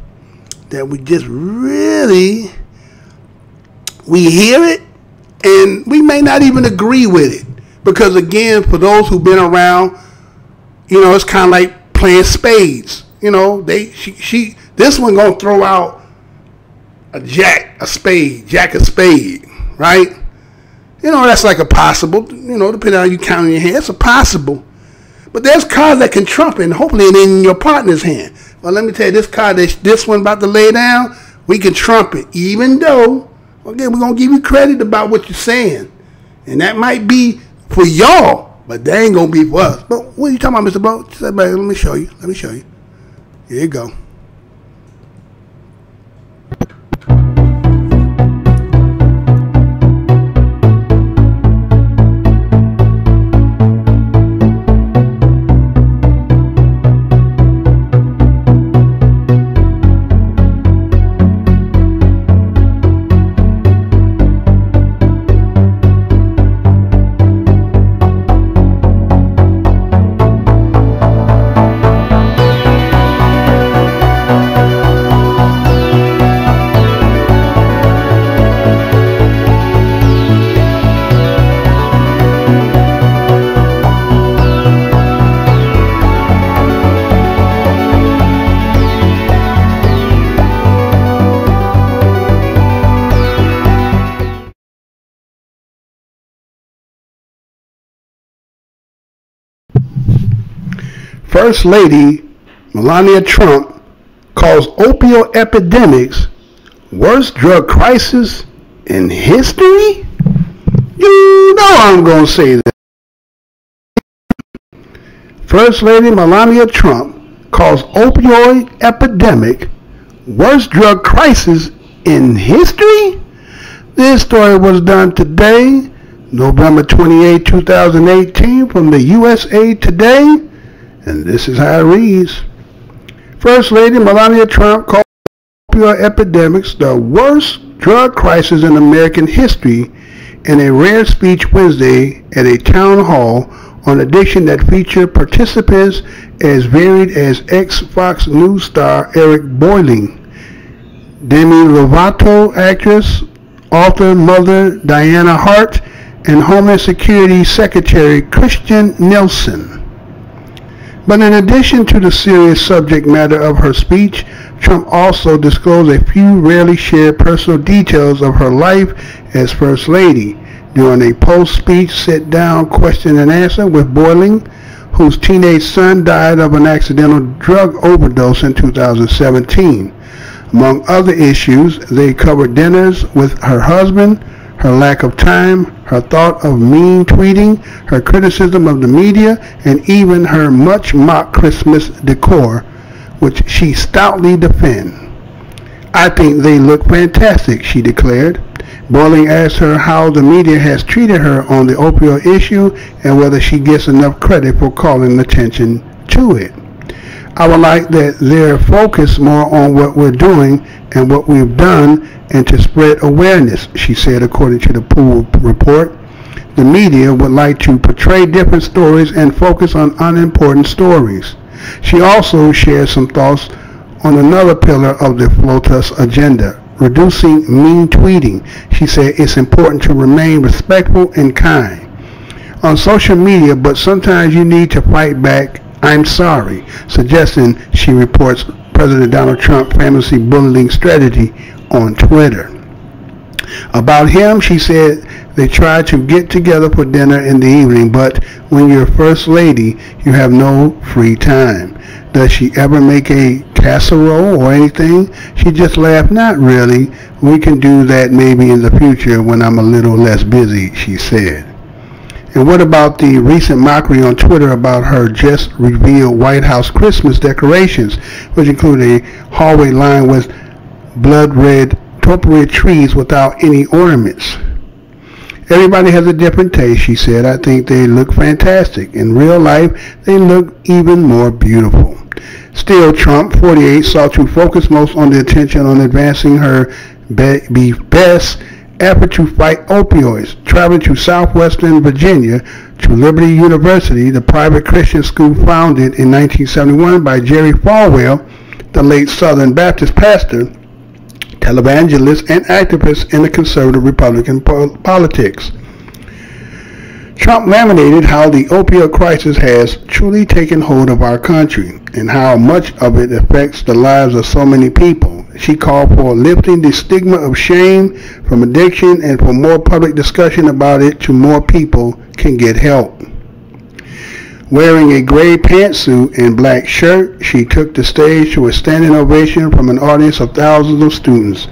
That we just really, we hear it, and we may not even agree with it. Because again, for those who've been around, you know, it's kind of like playing spades. You know, this one gonna throw out a jack of spade, right? You know, that's like a possible, you know, depending on how you count in your hand, it's a possible. But there's cards that can trump it, and hopefully it ain't in your partner's hand. Well, let me tell you, this card, this one about to lay down, we can trump it. Even though, again, we're going to give you credit about what you're saying. And that might be for y'all, but that ain't going to be for us. But what are you talking about, Mr. Bro? Let me show you. Here you go. First Lady Melania Trump calls opioid epidemics worst drug crisis in history? You know I'm going to say that. First Lady Melania Trump calls opioid epidemic worst drug crisis in history? This story was done today, November 28, 2018, from the USA Today. And this is how it reads. First Lady Melania Trump called opioid epidemics the worst drug crisis in American history in a rare speech Wednesday at a town hall on addiction that featured participants as varied as ex-Fox News star Eric Boiling, Demi Lovato actress, author mother Diana Hart, and Homeland Security Secretary Christian Nielsen. But in addition to the serious subject matter of her speech, Trump also disclosed a few rarely shared personal details of her life as First Lady, during a post-speech sit-down question and answer with Boiling, whose teenage son died of an accidental drug overdose in 2017. Among other issues, they covered dinners with her husband, her lack of time, her thought of mean tweeting, her criticism of the media, and even her much-mocked Christmas decor, which she stoutly defends. "I think they look fantastic," she declared. Boiling asked her how the media has treated her on the opioid issue and whether she gets enough credit for calling attention to it. "I would like that they're focused more on what we're doing and what we've done and to spread awareness," she said, according to the Pool report. "The media would like to portray different stories and focus on unimportant stories." She also shared some thoughts on another pillar of the FLOTUS agenda, reducing mean tweeting. She said it's important to remain respectful and kind on social media, but sometimes you need to fight back, "I'm sorry," suggesting she reports President Donald Trump famously bullying strategy on Twitter. About him, she said they try to get together for dinner in the evening, but when you're First Lady, you have no free time. Does she ever make a casserole or anything? She just laughed, "Not really. We can do that maybe in the future when I'm a little less busy," she said. And what about the recent mockery on Twitter about her just revealed White House Christmas decorations, which include a hallway lined with blood red potpourri trees without any ornaments? "Everybody has a different taste," she said. "I think they look fantastic. In real life, they look even more beautiful." Still, Trump, 48, sought to focus most on the attention on advancing her best effort to fight opioids, traveling to southwestern Virginia to Liberty University, the private Christian school founded in 1971 by Jerry Falwell, the late Southern Baptist pastor, televangelist, and activist in the conservative Republican politics. Trump laminated how the opioid crisis has truly taken hold of our country and how much of it affects the lives of so many people. She called for lifting the stigma of shame from addiction and for more public discussion about it so more people can get help. Wearing a gray pantsuit and black shirt, she took the stage to a standing ovation from an audience of thousands of students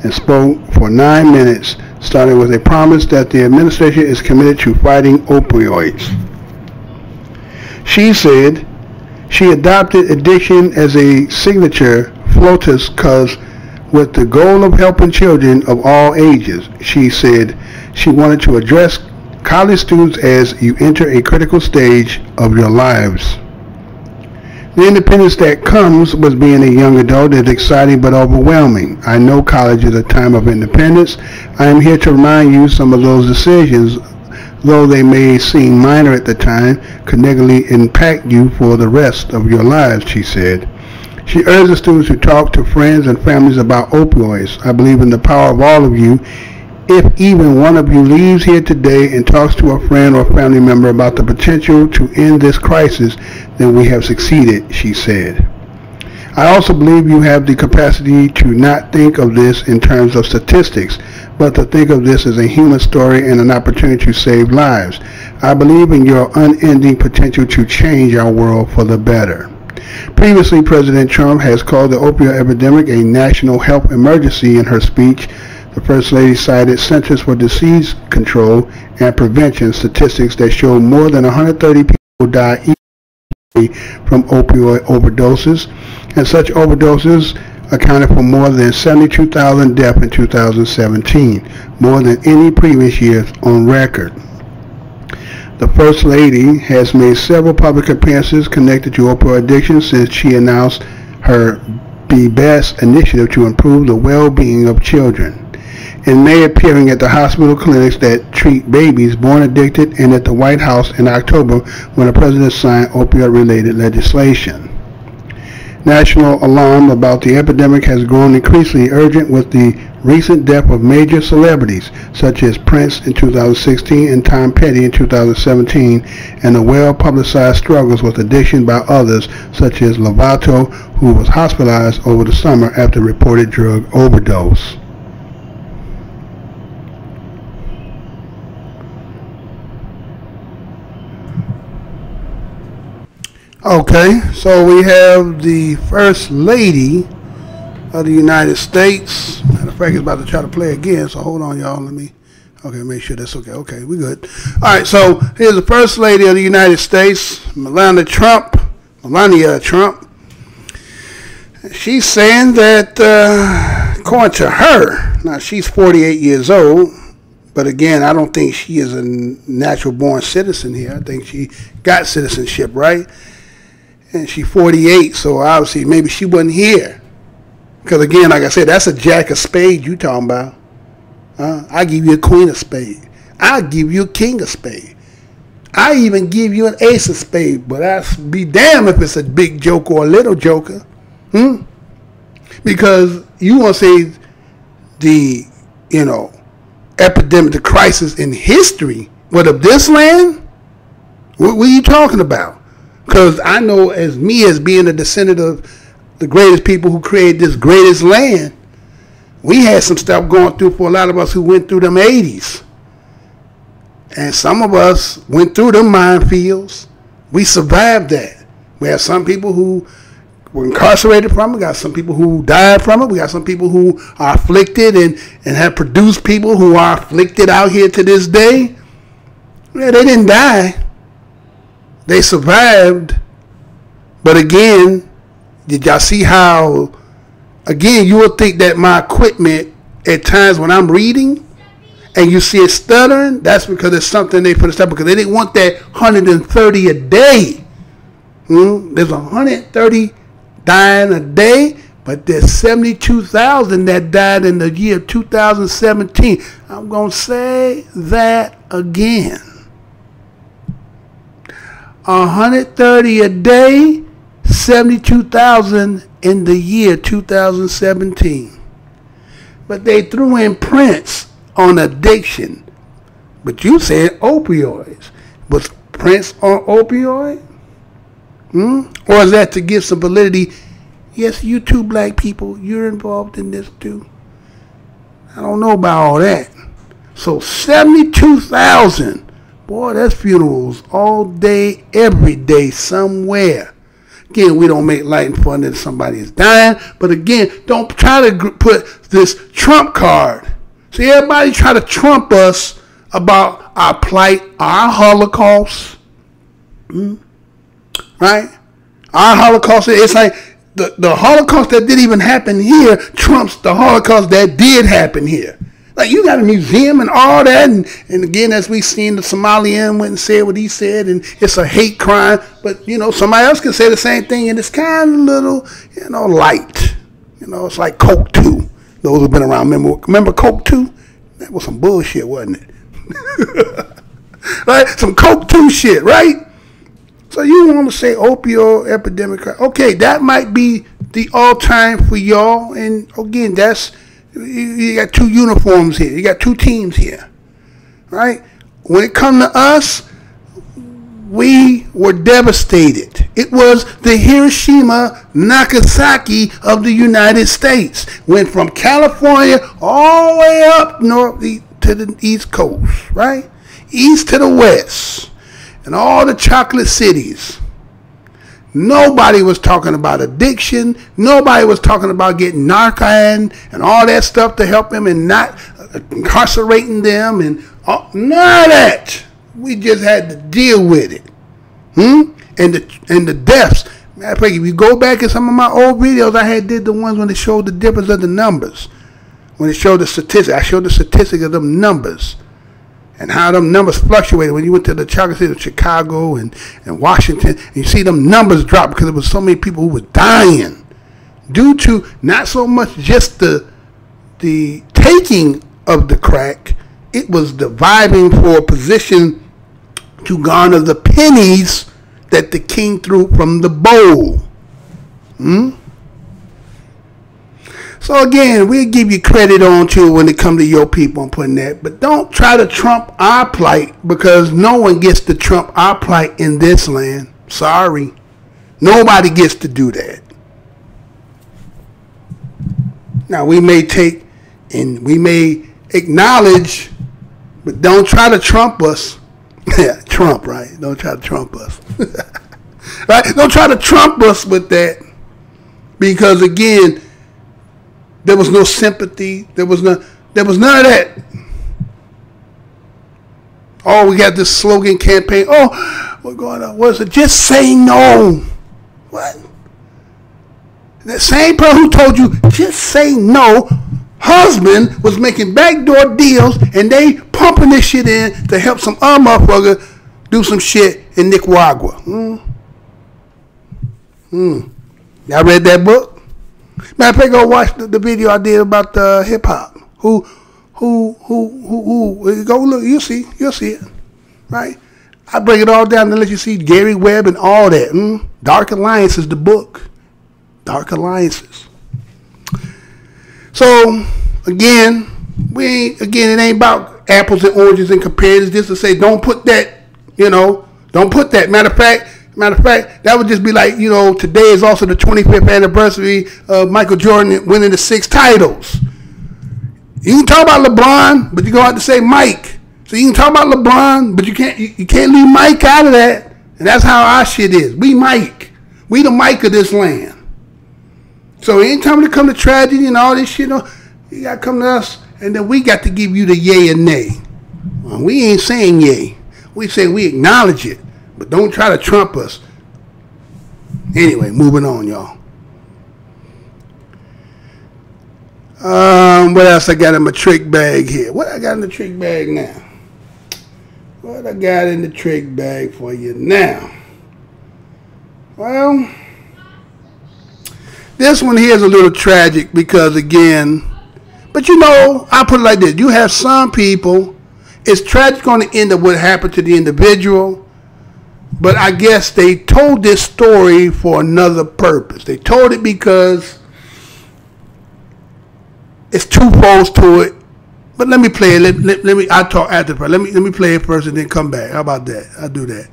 and spoke for 9 minutes, starting with a promise that the administration is committed to fighting opioids. She said she adopted addiction as a signature FLOTUS cause with the goal of helping children of all ages. She said she wanted to address college students as you enter a critical stage of your lives. The independence that comes with being a young adult is exciting but overwhelming. I know college is a time of independence. I am here to remind you some of those decisions, though they may seem minor at the time, could negatively impact you for the rest of your lives, she said. She urged the students to talk to friends and families about opioids. I believe in the power of all of you. If even one of you leaves here today and talks to a friend or family member about the potential to end this crisis, then we have succeeded, she said. I also believe you have the capacity to not think of this in terms of statistics, but to think of this as a human story and an opportunity to save lives. I believe in your unending potential to change our world for the better. Previously, President Trump has called the opioid epidemic a national health emergency. In her speech, the First Lady cited Centers for Disease Control and Prevention statistics that show more than 130 people die each day from opioid overdoses, and such overdoses accounted for more than 72,000 deaths in 2017, more than any previous years on record. The First Lady has made several public appearances connected to opioid addiction since she announced her Be Best initiative to improve the well-being of children. In May, appearing at the hospital clinics that treat babies born addicted, and at the White House in October when the president signed opioid-related legislation. National alarm about the epidemic has grown increasingly urgent with the recent death of major celebrities such as Prince in 2016 and Tom Petty in 2017, and the well-publicized struggles with addiction by others such as Lovato, who was hospitalized over the summer after reported drug overdose. Okay, so we have the First Lady of the United States. Matter of fact, it's about to try to play again, so hold on, y'all. Let me, okay, make sure that's okay. Okay, we good. All right, so here's the First Lady of the United States, Melania Trump. She's saying that, according to her, now she's 48 years old, but again, I don't think she is a natural-born citizen here. I think she got citizenship, right? And she's 48, so obviously maybe she wasn't here. Because again, like I said, that's a jack of spades you talking about. I give you a queen of spades. I give you a king of spades. I even give you an ace of spades. But I'd be damned if it's a big joker or a little joker. Because you want to say the, epidemic, the crisis in history, but of this land? What are you talking about? Because I know as being a descendant of the greatest people who created this greatest land, we had some stuff going through for a lot of us who went through them 80s. And some of us went through them minefields. We survived that. We have some people who were incarcerated from it. We got some people who died from it. We got some people who are afflicted and have produced people who are afflicted out here to this day. Yeah, they didn't die. They survived. But again, did y'all see how, again, you will think that my equipment at times when I'm reading and you see it stuttering, that's because it's something they put a stop because they didn't want that 130 a day. There's 130 dying a day, but there's 72,000 that died in the year 2017. I'm going to say that again. 130 a day, 72,000 in the year 2017. But they threw in Prince on addiction. But you said opioids. Was Prince on opioid? Or is that to give some validity? Yes, you two black people, you're involved in this too. I don't know about all that. So 72,000. Boy, that's funerals all day, every day, somewhere. Again, we don't make light and fun that somebody is dying. But again, don't try to put this Trump card. See, everybody try to trump us about our plight, our Holocaust. Right? Our Holocaust, it's like the Holocaust that didn't even happen here trumps the Holocaust that did happen here. Like, you got a museum and all that, and again, as we seen, the Somalian went and said what he said, and it's a hate crime, but, somebody else can say the same thing, and it's kind of a little, light. It's like Coke 2. Those who've been around, remember Coke 2? That was some bullshit, wasn't it? Right? Some Coke 2 shit, right? So you want to say opioid epidemic? Okay, that might be the all-time for y'all, and again, that's... You got two uniforms here. You got two teams here, right? When it comes to us, we were devastated. It was the Hiroshima, Nagasaki of the United States. Went from California all the way up north to the East Coast, right? East to the West, and all the chocolate cities. Nobody was talking about addiction. Nobody was talking about getting Narcan and all that stuff to help them and not incarcerating them and none of that. We just had to deal with it. And the deaths. Matter of fact, if you go back in some of my old videos, I did the ones when they showed the difference of the numbers. When it showed the statistics, I showed the statistics of them numbers. And how them numbers fluctuated when you went to the chocolate city of Chicago and Washington. And you see them numbers drop because there was so many people who were dying. Due to not so much just the taking of the crack. It was the vying for a position to garner the pennies that the king threw from the bowl. So again, we'll give you credit on to when it comes to your people and putting that. But don't try to trump our plight, because no one gets to trump our plight in this land. Sorry. Nobody gets to do that. Now, we may take and we may acknowledge, but don't try to trump us. Trump, right? Don't try to trump us. Right? Don't try to trump us with that, because again, there was no sympathy. There was none of that. Oh, we got this slogan campaign. Oh, what's going on? What is it? Just say no. What? That same person who told you just say no, husband was making backdoor deals, and they pumping this shit in to help some other motherfucker do some shit in Nicaragua. Y'all read that book? Matter of fact, go watch the video I did about hip hop. Who? Go look. You'll see it, right? I break it all down to let you see Gary Webb and all that. Dark Alliances, the book. Dark Alliances. So again, it ain't about apples and oranges and compares. It's just to say don't put that, don't put that. Matter of fact, that would just be like, today is also the 25th anniversary of Michael Jordan winning the 6 titles. You can talk about LeBron, but you're gonna have to say Mike. So you can talk about LeBron, but you can't leave Mike out of that. And that's how our shit is. We Mike. We the Mike of this land. So anytime it come to tragedy and all this shit, you gotta come to us, and then we got to give you the yay and nay. Well, we ain't saying yay. We say we acknowledge it, but don't try to trump us. Anyway, moving on, y'all. What else I got in my trick bag here? What I got in the trick bag now? What I got in the trick bag for you now? Well, this one here is a little tragic because, again, but I put it like this. You have some people, it's tragic on the end of what happened to the individual, but I guess they told this story for another purpose. They told it because it's two folds to it. But let me play it. I'll talk after. Let me play it first and then come back. How about that? I'll do that.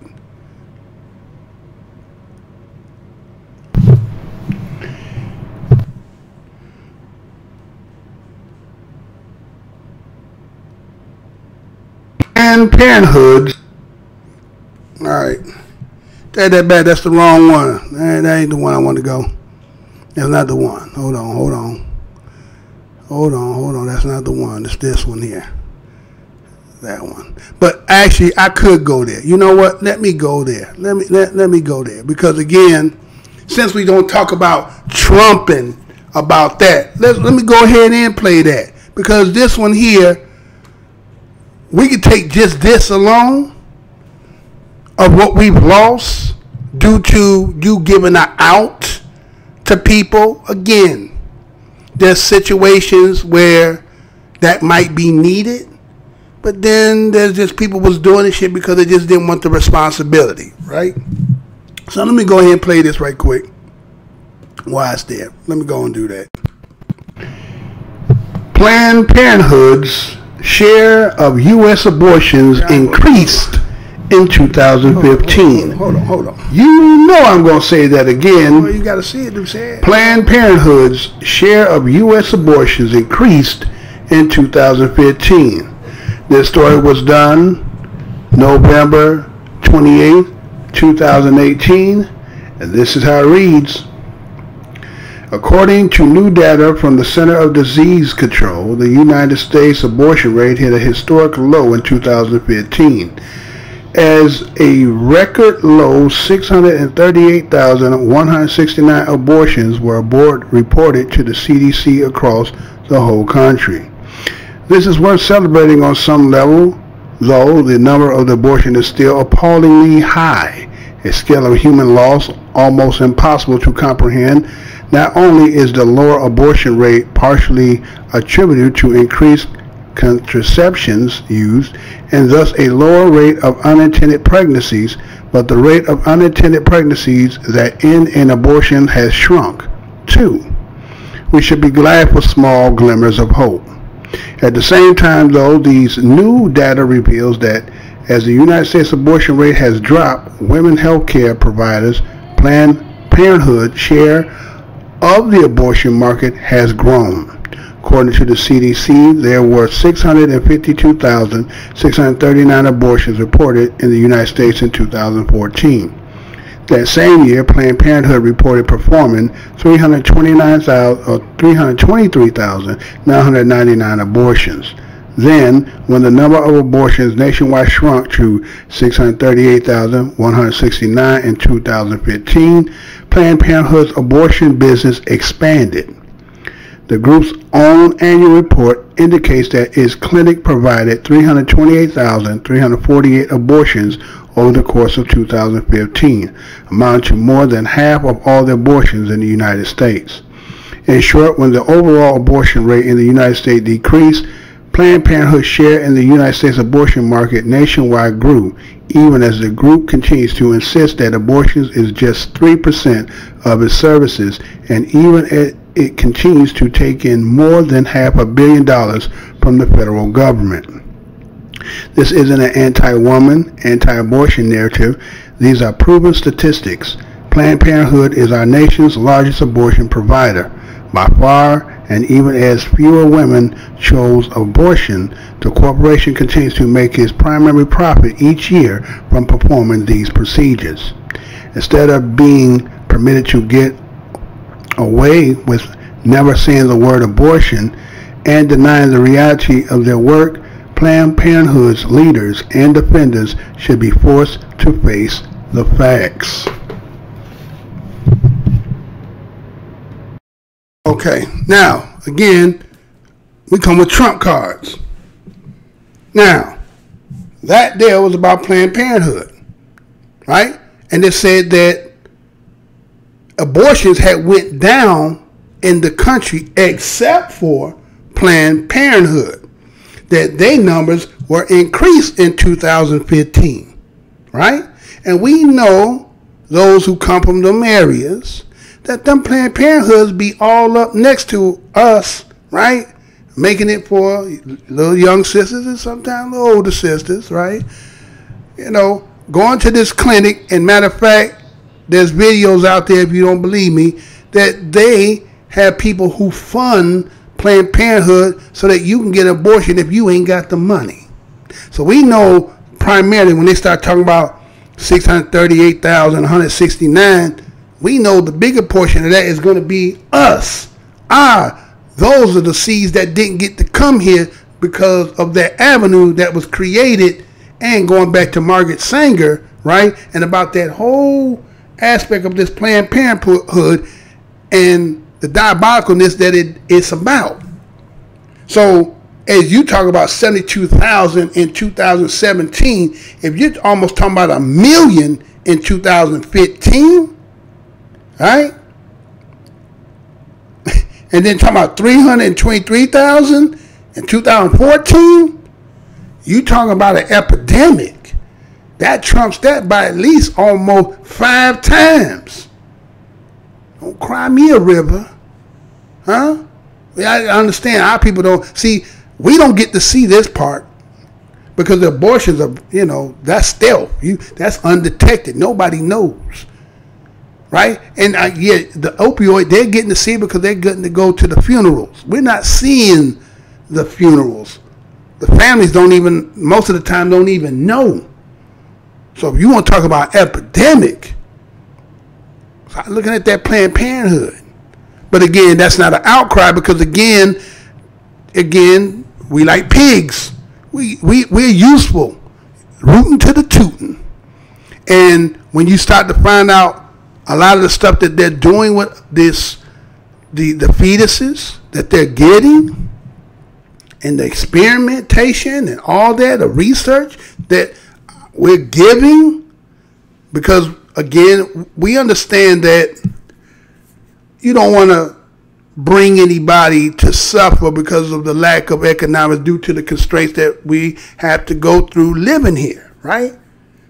Planned Parenthood. All right. Take that back. That's the wrong one. That ain't the one I want to go. That's not the one. Hold on. That's not the one. It's this one here. That one. But actually, I could go there. You know what? Let me go there. Let me go there. Because again, since we don't talk about trumping about that, let me go ahead and play that. Because this one here, we could take just this alone of what we've lost due to you giving an out to people. Again, there's situations where that might be needed, but then there's just people was doing this shit because they just didn't want the responsibility, right? So let me go ahead and play this right quick while it's there. Let me go and do that. Planned Parenthood's share of U.S. abortions increased in 2015. Hold on. You know I'm going to say that again. Well, you got to see it, dude. Planned Parenthood's share of U.S. abortions increased in 2015. This story was done November 28, 2018, and this is how it reads. According to new data from the Center of Disease Control, the United States abortion rate hit a historic low in 2015. As a record low 638,169 abortions were reported to the CDC across the whole country. This is worth celebrating on some level, though the number of the abortion is still appallingly high, a scale of human loss almost impossible to comprehend. Not only is the lower abortion rate partially attributed to increased contraceptions used and thus a lower rate of unintended pregnancies, but the rate of unintended pregnancies that end in abortion has shrunk too. We should be glad for small glimmers of hope. At the same time, though, these new data reveals that as the United States abortion rate has dropped, women health care providers Planned Parenthood share of the abortion market has grown. According to the CDC, there were 652,639 abortions reported in the United States in 2014. That same year, Planned Parenthood reported performing 323,999 abortions. Then, when the number of abortions nationwide shrunk to 638,169 in 2015, Planned Parenthood's abortion business expanded. The group's own annual report indicates that its clinic provided 328,348 abortions over the course of 2015, amounting to more than half of all the abortions in the United States. In short, when the overall abortion rate in the United States decreased, Planned Parenthood's share in the United States abortion market nationwide grew, even as the group continues to insist that abortions is just 3% of its services, and even as it continues to take in more than $500 million from the federal government. This isn't an anti-woman, anti-abortion narrative. These are proven statistics. Planned Parenthood is our nation's largest abortion provider. By far, and even as fewer women chose abortion, the corporation continues to make its primary profit each year from performing these procedures. Instead of being permitted to get away with never saying the word abortion and denying the reality of their work, Planned Parenthood's leaders and defenders should be forced to face the facts. Okay, now, again, we come with Trump cards. Now, that there was about Planned Parenthood, right? And it said that abortions had went down in the country except for Planned Parenthood. That their numbers were increased in 2015, right? And we know, those who come from them areas, that them Planned Parenthoods be all up next to us, right? Making it for little young sisters and sometimes the older sisters, right? You know, going to this clinic, and matter of fact, there's videos out there, if you don't believe me, that they have people who fund Planned Parenthood so that you can get an abortion if you ain't got the money. So we know primarily when they start talking about 638,169, we know the bigger portion of that is going to be us. Those are the seeds that didn't get to come here because of that avenue that was created, and going back to Margaret Sanger, right? And about that whole aspect of this Planned Parenthood and the diabolicalness that it's about. So as you talk about 72,000 in 2017, if you're almost talking about 1 million in 2015, right? And then talking about 323,000 in 2014, you talking about an epidemic. That trumps that by at least almost 5 times. Don't cry me a river. Huh? I understand our people don't see, we don't get to see this part because the abortions are, you know, that's stealth. That's undetected. Nobody knows. Right? And yeah, the opioid, they're getting to see it because they're getting to go to the funerals. We're not seeing the funerals. The families don't even, most of the time, don't even know. So if you want to talk about epidemic, start looking at that Planned Parenthood. But again, that's not an outcry because again, we like pigs. We're useful, rooting to the tootin'. And when you start to find out a lot of the stuff that they're doing with this, the fetuses that they're getting, and the experimentation and all that, the research that we're giving, because again, we understand that you don't want to bring anybody to suffer because of the lack of economics due to the constraints that we have to go through living here, right?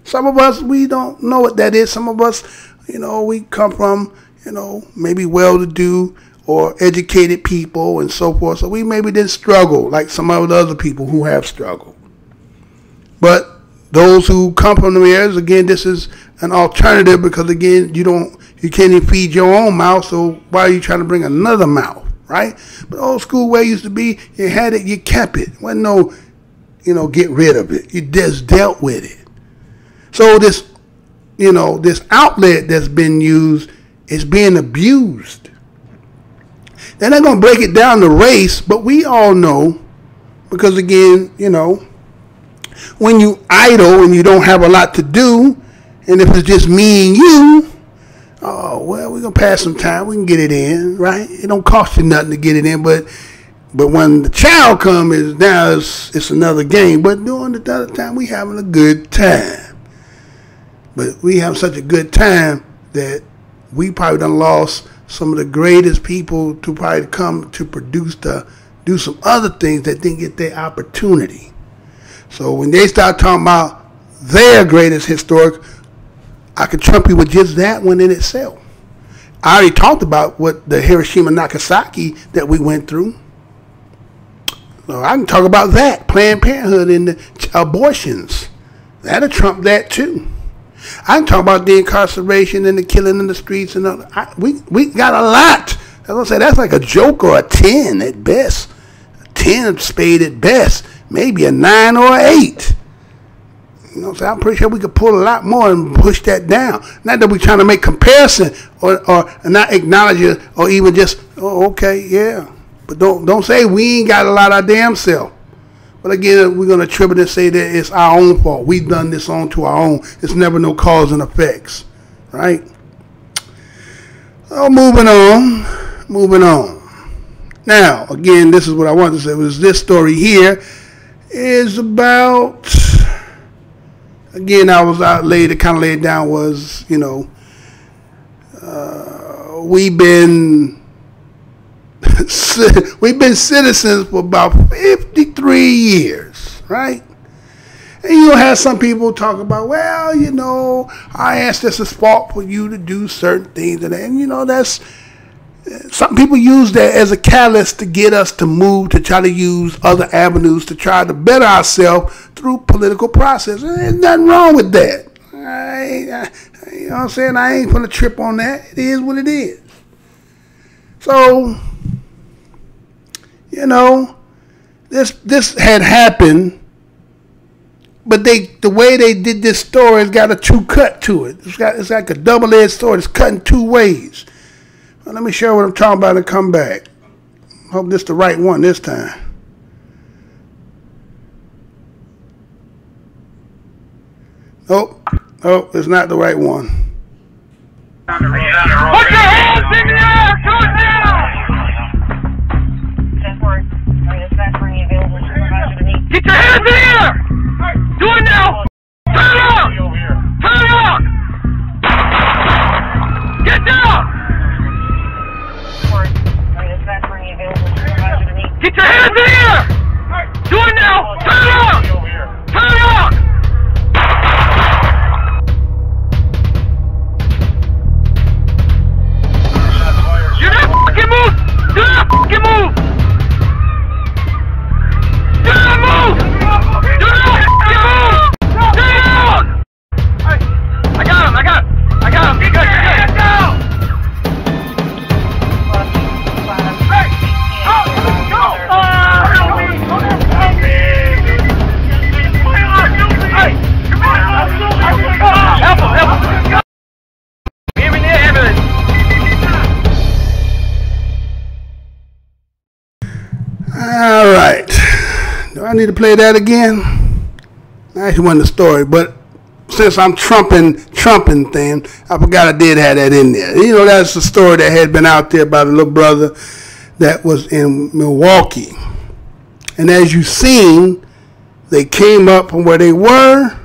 Some of us, we don't know what that is. Some of us, you know, we come from, you know, maybe well-to-do or educated people and so forth. So we maybe didn't struggle like some of the other people who have struggled. But those who come from the areas, again, this is an alternative because, again, you can't even feed your own mouth, so why are you trying to bring another mouth, right? But old school way used to be, you had it, you kept it. Wasn't no, you know, get rid of it. You just dealt with it. So this you know, this outlet that's been used is being abused. They're not going to break it down to race, but we all know, because again, you know, when you idle and you don't have a lot to do, and if it's just me and you, oh, well, we're going to pass some time. We can get it in, right? It don't cost you nothing to get it in, but when the child comes, now it's another game. But during the other time, we having a good time. But we have such a good time that we probably done lost some of the greatest people to probably come to do some other things that didn't get their opportunity. So when they start talking about their greatest historic, I could trump you with just that one in itself. I already talked about what the Hiroshima Nagasaki that we went through. So I can talk about that, Planned Parenthood and the abortions. That'll trump that too. I can talk about the incarceration and the killing in the streets and all. We got a lot. I was gonna say that's like a joke or a 10 at best, a 10 spade at best, maybe a 9 or an 8. You know, so I'm pretty sure we could pull a lot more and push that down. Not that we're trying to make comparison or not acknowledge it or even just, oh, okay, yeah. But don't say we ain't got a lot of our damn self. But again, we're going to attribute and say that it's our own fault. We've done this on to our own. It's never no cause and effects, right? Oh, moving on. Now, again, this is what I wanted to say. Was this story here is about, again, I was kind of laid down was, you know, we've been citizens for about 53 years, right? And you'll have some people talk about, well, you know, I asked this as fault for you to do certain things, and you know, that's some people use that as a catalyst to get us to move, to try to use other avenues to try to better ourselves through political process. There's nothing wrong with that. You know what I'm saying? I ain't gonna trip on that. It is what it is. So, you know, this had happened, but the way they did this story has got a two cut to it. It's like a double-edged sword. It's cut in two ways. Well, let me show what I'm talking about and come back. Hope this is the right one this time. Oh, it's not the right one. Put your hands in the air! Do it now! Get your hands in the air! Do it now! Turn up! Turn up! Get down! Get your hands in the air! Do it now! Turn up! Turn up! Do that fucking move! Do that fucking move! Do that move! Do that fucking move! Down! I got him! You're good, Get down! Hey! Go! Help him! Give me the ambulance! All right. Do I need to play that again? I actually wasn't the story, but since I'm trumping thing, I forgot I did have that in there. You know, that's the story that had been out there about a little brother that was in Milwaukee. And as you've seen, they came up from where they were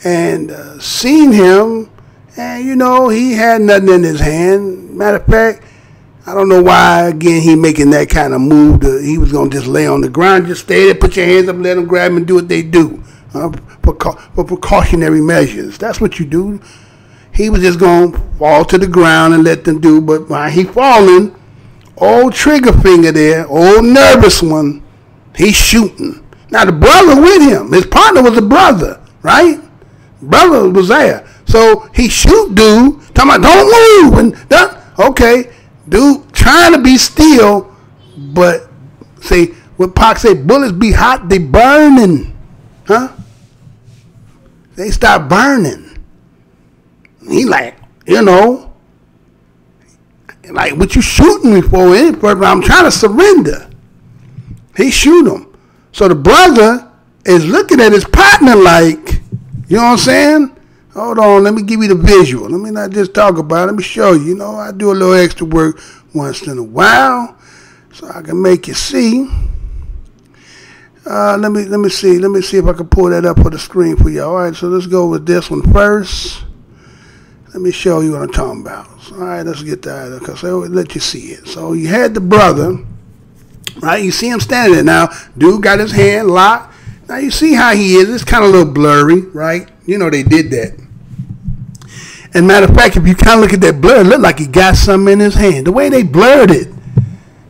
and seen him, and you know, he had nothing in his hand. Matter of fact, I don't know why, again, he making that kind of move. He was going to just lay on the ground, just stay there, put your hands up, let them grab him and do what they do. For precautionary measures. That's what you do. He was just going to fall to the ground and let them do, but while he falling, old trigger finger there, old nervous one, he's shooting. Now the brother with him, his partner was a brother, right? Brother was there. So he shoot dude, talking about don't move, and okay. Dude trying to be still, but say what Pac say, bullets be hot, they burning. Huh? They start burning. He like, you know, like, what you shooting me for? I'm trying to surrender. He shoot him. So the brother is looking at his partner like, you know what I'm saying? Hold on, let me give you the visual. Let me not just talk about it. Let me show you. You know, I do a little extra work once in a while so I can make you see. Let me see if I can pull that up on the screen for you. All right, so let's go with this one first. Let me show you what I'm talking about. All right, let's get that, because I always let you see it. So you had the brother, right? You see him standing there now. Dude got his hand locked. Now you see how he is. It's kind of a little blurry, right? You know they did that. And matter of fact, if you kind of look at that blur, it looked like he got something in his hand. The way they blurred it,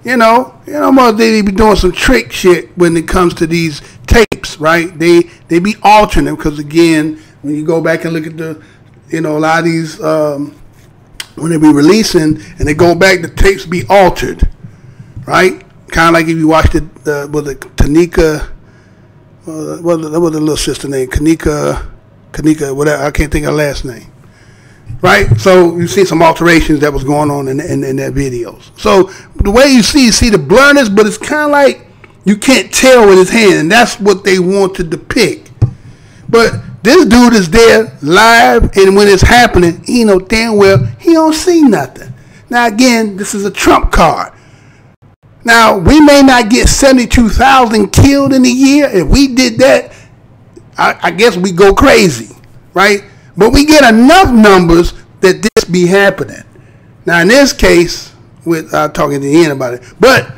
you know, they be doing some trick shit when it comes to these tapes, right? They be altering them, because again, when you go back and look at the, you know, a lot of these, when they be releasing and they go back, the tapes be altered, right? Kind of like if you watched it with the Tanika, what was the little sister name? Kanika, whatever. I can't think of her last name. Right? So you see some alterations that was going on in their videos. So the way you see the blurriness, but it's kind of like you can't tell with his hand, and that's what they want to depict. But this dude is there live, and when it's happening, he know damn well he don't see nothing. Now again, this is a trump card. Now we may not get 72,000 killed in a year. If we did that, I guess we go crazy, right? But we get enough numbers that this be happening. Now in this case, with talking to the end about it, but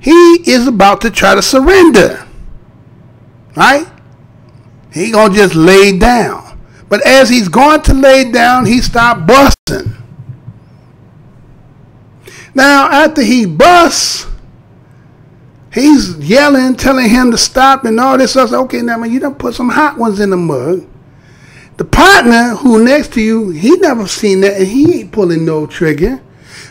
he is about to try to surrender, right? He gonna just lay down. But as he's going to lay down, he stopped busting. Now after he busts, he's yelling, telling him to stop and all this stuff. Okay, now man, you done put some hot ones in the mug. The partner who next to you, he never seen that, and he ain't pulling no trigger.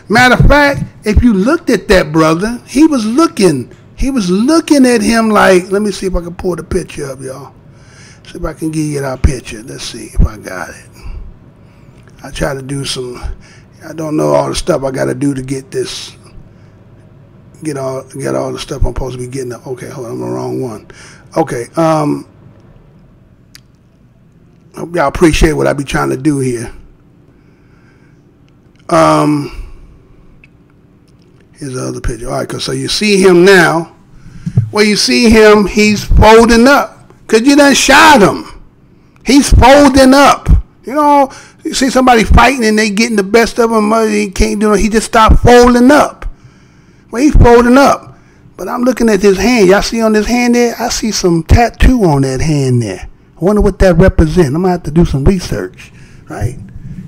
Matter of fact, if you looked at that brother, he was looking at him like, let me see if I can pull the picture up, y'all. See if I can give you that picture. Let's see if I got it. I try to do some, I don't know all the stuff I got to do to get this, get all the stuff I'm supposed to be getting. Okay, hold on, I'm the wrong one. Okay, hope y'all appreciate what I be trying to do here. Here's the other picture. All right, so you see him now. Well, you see him, he's folding up. Because you done shot him. He's folding up. You know, you see somebody fighting and they getting the best of him. He can't do it. He just stopped folding up. Well, he's folding up. But I'm looking at his hand. Y'all see on this hand there? I see some tattoo on that hand there. I wonder what that represents. I'm going to have to do some research, right?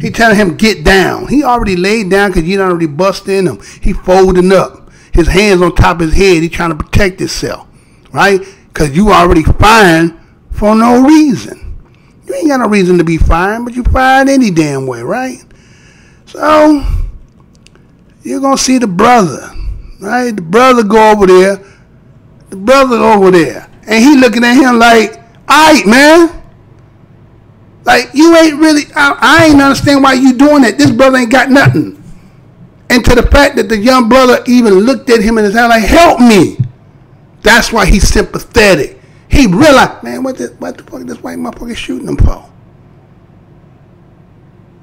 He telling him, get down. He already laid down because you done already bust in him. He folding up. His hands on top of his head. He trying to protect himself, right? Because you already firing for no reason. You ain't got no reason to be firing, but you firing any damn way, right? So, you're going to see the brother, right? The brother go over there. The brother over there. And he looking at him like, all right, man. Like, you ain't really, I ain't understand why you doing that. This brother ain't got nothing. And to the fact that the young brother even looked at him in his eye like, help me. That's why he's sympathetic. He realized, man, what the fuck is this white motherfucker shooting him for?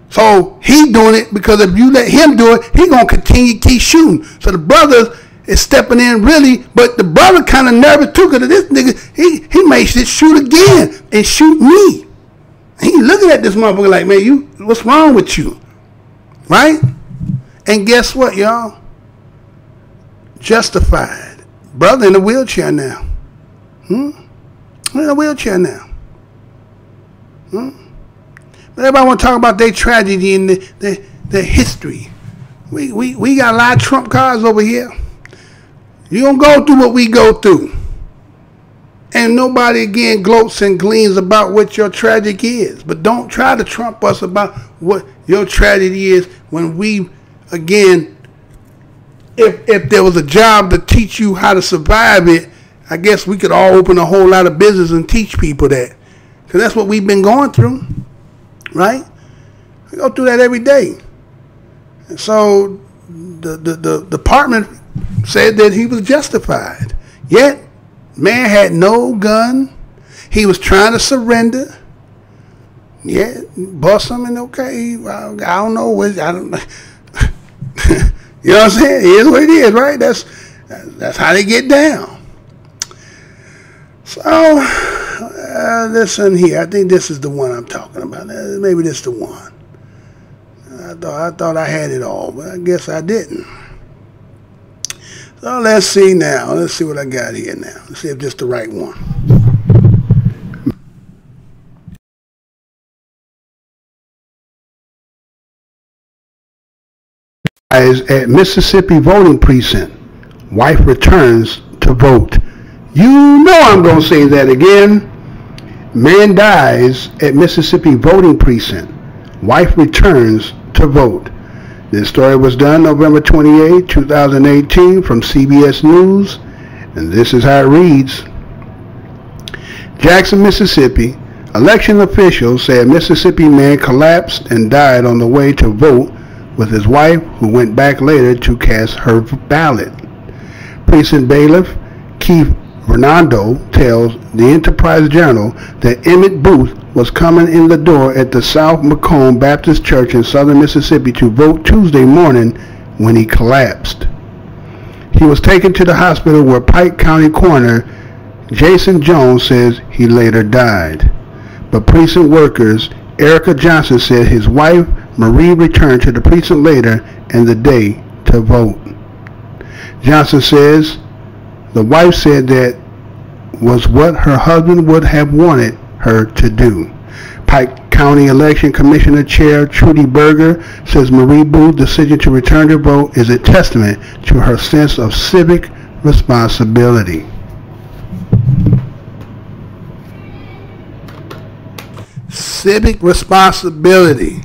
So he doing it because if you let him do it, he gonna continue to keep shooting. So the brother is stepping in really, but the brother kind of nervous too because this nigga, he may shoot again and shoot me. He looking at this motherfucker like, man, what's wrong with you? Right? And guess what, y'all? Justified. Brother in a wheelchair now. In a wheelchair now. But everybody want to talk about their tragedy and their history. We got a lot of Trump cards over here. You don't go through what we go through. And nobody again gloats and gleans about what your tragedy is. But don't try to trump us about what your tragedy is when we, again, if there was a job to teach you how to survive it, I guess we could all open a whole lot of business and teach people that. Because that's what we've been going through. right? We go through that every day. And so the department said that he was justified. Yet, man had no gun. He was trying to surrender. Yeah, bust him and okay. I don't know. I don't. You know what I'm saying? It is what it is, right? That's how they get down. So this one here, I think this is the one I'm talking about. Maybe this is the one. I thought I had it all, but I guess I didn't. So let's see now. Let's see what I got here now. Let's see if this is the right one. At Mississippi voting precinct, wife returns to vote. You know I'm going to say that again. Man dies at Mississippi voting precinct. Wife returns to vote. This story was done November 28, 2018 from CBS News, and this is how it reads. Jackson, Mississippi. Election officials say a Mississippi man collapsed and died on the way to vote with his wife, who went back later to cast her ballot. Precinct bailiff Keith Fernando tells the Enterprise Journal that Emmett Booth was coming in the door at the South Macomb Baptist Church in southern Mississippi to vote Tuesday morning when he collapsed. He was taken to the hospital where Pike County Coroner Jason Jones says he later died. But precinct workers Erica Johnson said his wife Marie returned to the precinct later in the day to vote. Johnson says the wife said that was what her husband would have wanted her to do. Pike County Election Commissioner Chair Trudy Berger says Marie Booth's decision to return to vote is a testament to her sense of civic responsibility. Civic responsibility.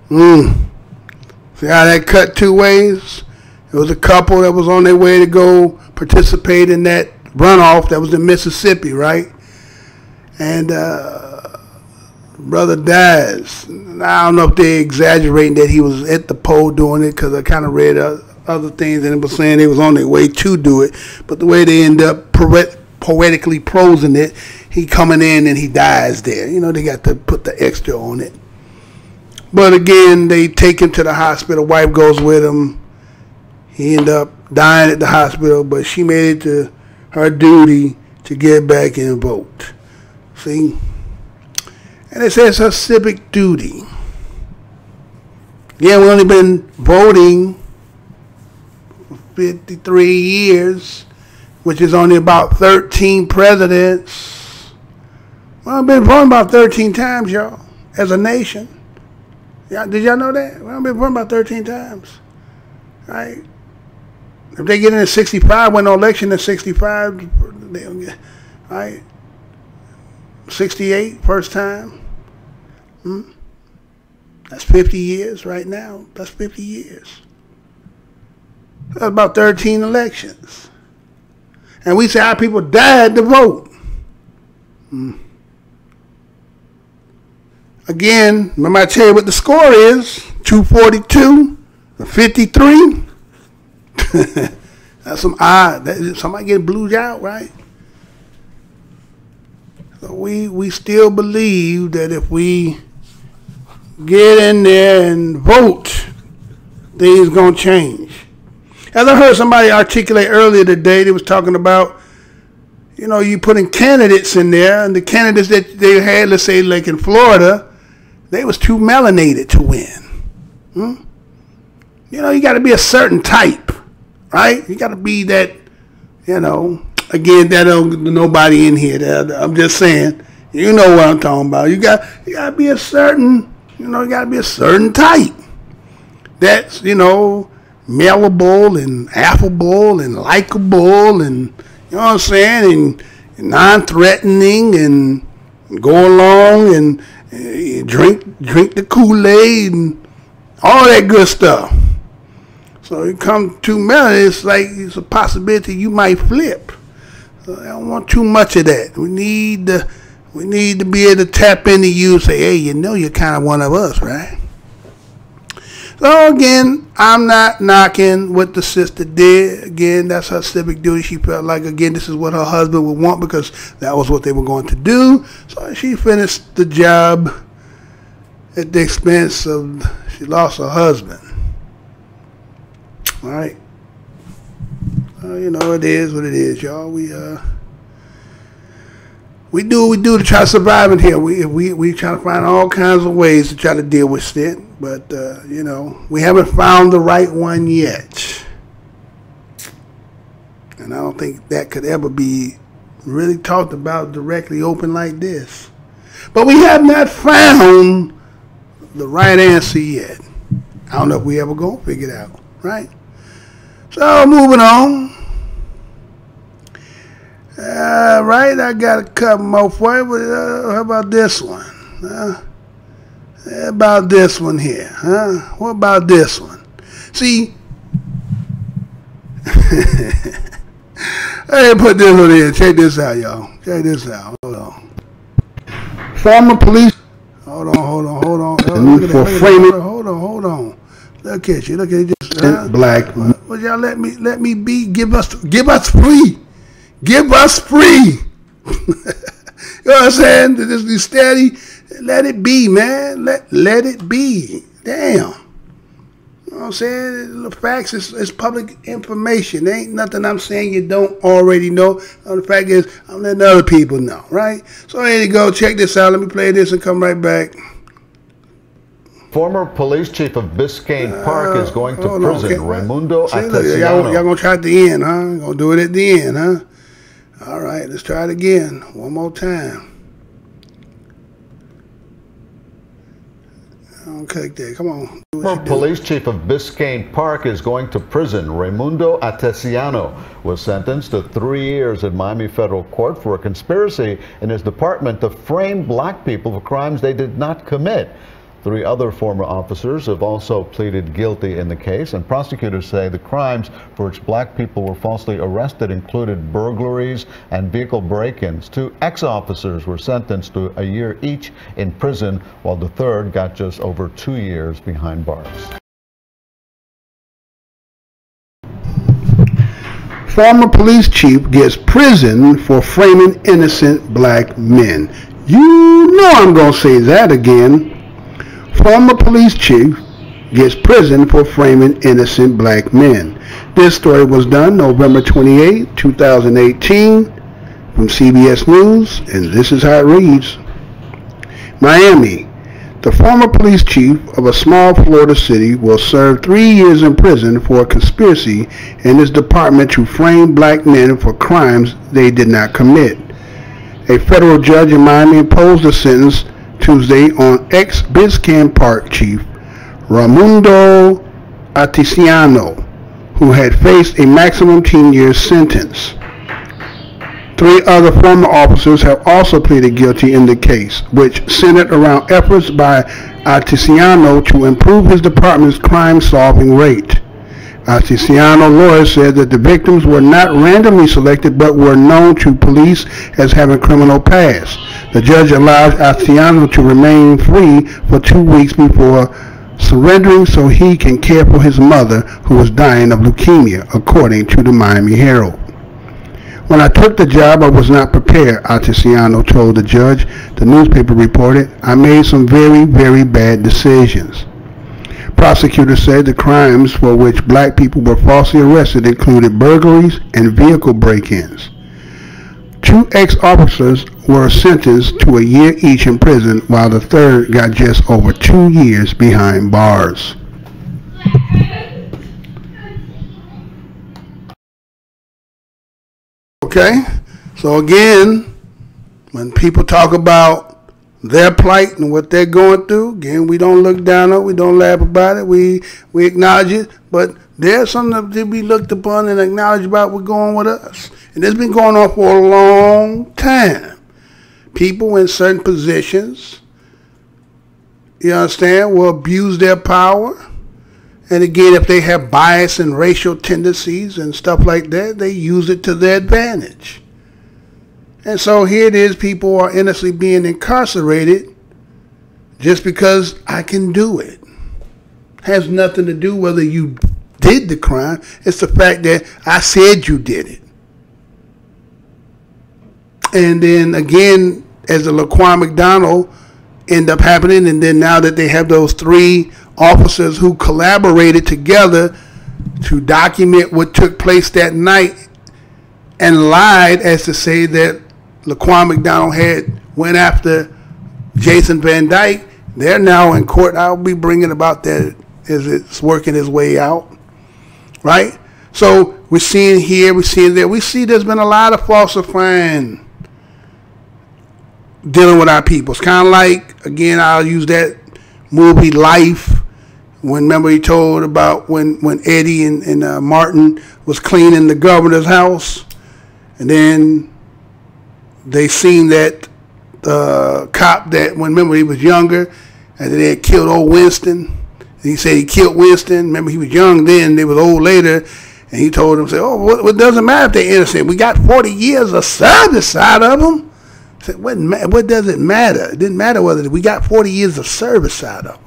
See how that cut two ways? It was a couple that was on their way to go participate in that runoff that was in Mississippi, right? And brother dies. I don't know if they're exaggerating that he was at the poll doing it, because I kind of read other things and it was saying they was on their way to do it. But the way they end up poetically prosing it, he coming in and he dies there. You know, they got to put the extra on it. But again, they take him to the hospital. Wife goes with him. He ended up dying at the hospital, but she made it to her duty to get back and vote. See? And it says her civic duty. Yeah, we've only been voting for 53 years, which is only about 13 presidents. Well, I've been voting about 13 times, y'all, as a nation. Did y'all know that? Well, I've been voting about 13 times. Right? If they get in at 65, win no election at 65, they don't get, right? 68, first time. That's 50 years right now. That's 50 years. That's about 13 elections. And we say our people died to vote. Again, remember I tell you what the score is. 242 to 53. That's some odd. Somebody get blued out, right? So we still believe that if we get in there and vote, things gonna change. As I heard somebody articulate earlier today, they was talking about, you know, you putting candidates in there, and the candidates that they had, let's say like in Florida, they was too melanated to win. You know, you got to be a certain type, right? You got to be that, you know, again, that don't nobody in here. I'm just saying, you know what I'm talking about. You got to be a certain, you know, you got to be a certain type. That's, you know, malleable and affable and likable and, you know what I'm saying, and non-threatening and go along and drink the Kool-Aid and all that good stuff. So you come to melon, it's like it's a possibility you might flip. So I don't want too much of that. We need We need to be able to tap into you and say, hey, you know you're kind of one of us, right? So again, I'm not knocking what the sister did. Again, that's her civic duty. She felt like, again, this is what her husband would want because that was what they were going to do. So she finished the job at the expense of, she lost her husband. All right. You know, it is what it is, y'all. We do what we do to try to survive in here. We try to find all kinds of ways to try to deal with it, but you know, we haven't found the right one yet. And I don't think that could ever be really talked about directly open like this. But we have not found the right answer yet. I don't know if we ever gonna figure it out, right? So moving on. Right, I got a couple more for you. How about this one? How about this one here? What about this one? See, I put this one in. Check this out, y'all. Check this out. Hold on. Former police. Hold on. Hold on. Look at you. Just black. Well, y'all let me be. Give us free. Give us free. You know what I'm saying? Just be steady. Let it be, man. Let it be. Damn. You know what I'm saying? The facts is public information. There ain't nothing I'm saying you don't already know. The fact is, I'm letting other people know, right? So here you go. Check this out. Let me play this and come right back. Former police chief of Biscayne Park is going to prison. Okay. Raimundo Atesiano. Y'all gonna try at the end, huh? Gonna do it at the end, huh? All right, let's try it again. One more time. Don't click there. Come on. Former police chief of Biscayne Park is going to prison. Raimundo Atesiano was sentenced to 3 years at Miami Federal Court for a conspiracy in his department to frame black people for crimes they did not commit. 3 other former officers have also pleaded guilty in the case, and prosecutors say the crimes for which black people were falsely arrested included burglaries and vehicle break-ins. 2 ex-officers were sentenced to a year each in prison, while the third got just over 2 years behind bars. Former police chief gets prison for framing innocent black men. You know I'm going to say that again. Former police chief gets prison for framing innocent black men. This story was done November 28, 2018 from CBS News, and this is how it reads. Miami. The former police chief of a small Florida city will serve 3 years in prison for a conspiracy in his department to frame black men for crimes they did not commit. A federal judge in Miami imposed a sentence Tuesday on ex-Biscayne Park chief Raimundo Atesiano, who had faced a maximum 10-year sentence. 3 other former officers have also pleaded guilty in the case, which centered around efforts by Atesiano to improve his department's crime-solving rate. Atesiano lawyers said that the victims were not randomly selected but were known to police as having criminal past. The judge allowed Atesiano to remain free for 2 weeks before surrendering so he can care for his mother, who was dying of leukemia, according to the Miami Herald. When I took the job, I was not prepared, Atesiano told the judge. The newspaper reported, I made some very, very bad decisions. Prosecutors said the crimes for which black people were falsely arrested included burglaries and vehicle break-ins. 2 ex-officers were sentenced to a year each in prison, while the third got just over 2 years behind bars. Okay, so again, when people talk about their plight and what they're going through, again, we don't look down on it, we don't laugh about it, we acknowledge it, but there's something to be looked upon and acknowledged about what's going on with us. And it's been going on for a long time. People in certain positions, you understand, will abuse their power. And again, if they have bias and racial tendencies and stuff like that, they use it to their advantage. And so here it is, people are innocently being incarcerated just because I can do it. Has nothing to do whether you did the crime. It's the fact that I said you did it. And then again, as the Laquan McDonald end up happening, and then now that they have those 3 officers who collaborated together to document what took place that night and lied as to say that Laquan McDonald had went after Jason Van Dyke, they're now in court. I'll be bringing about that as it's working its way out, right? So we're seeing here, we're seeing there. We see there's been a lot of falsifying dealing with our people. It's kind of like, again, I'll use that movie Life. When, remember, he told about when Eddie and Martin was cleaning the governor's house, and then they seen that cop that, remember, he was younger, and they had killed old Winston. He said he killed Winston. Remember, he was young then, they was old later, and he told them, say, oh, what doesn't matter if they're innocent. We got 40 years of service out of them. I said, what does it matter? It didn't matter whether we got 40 years of service out of them.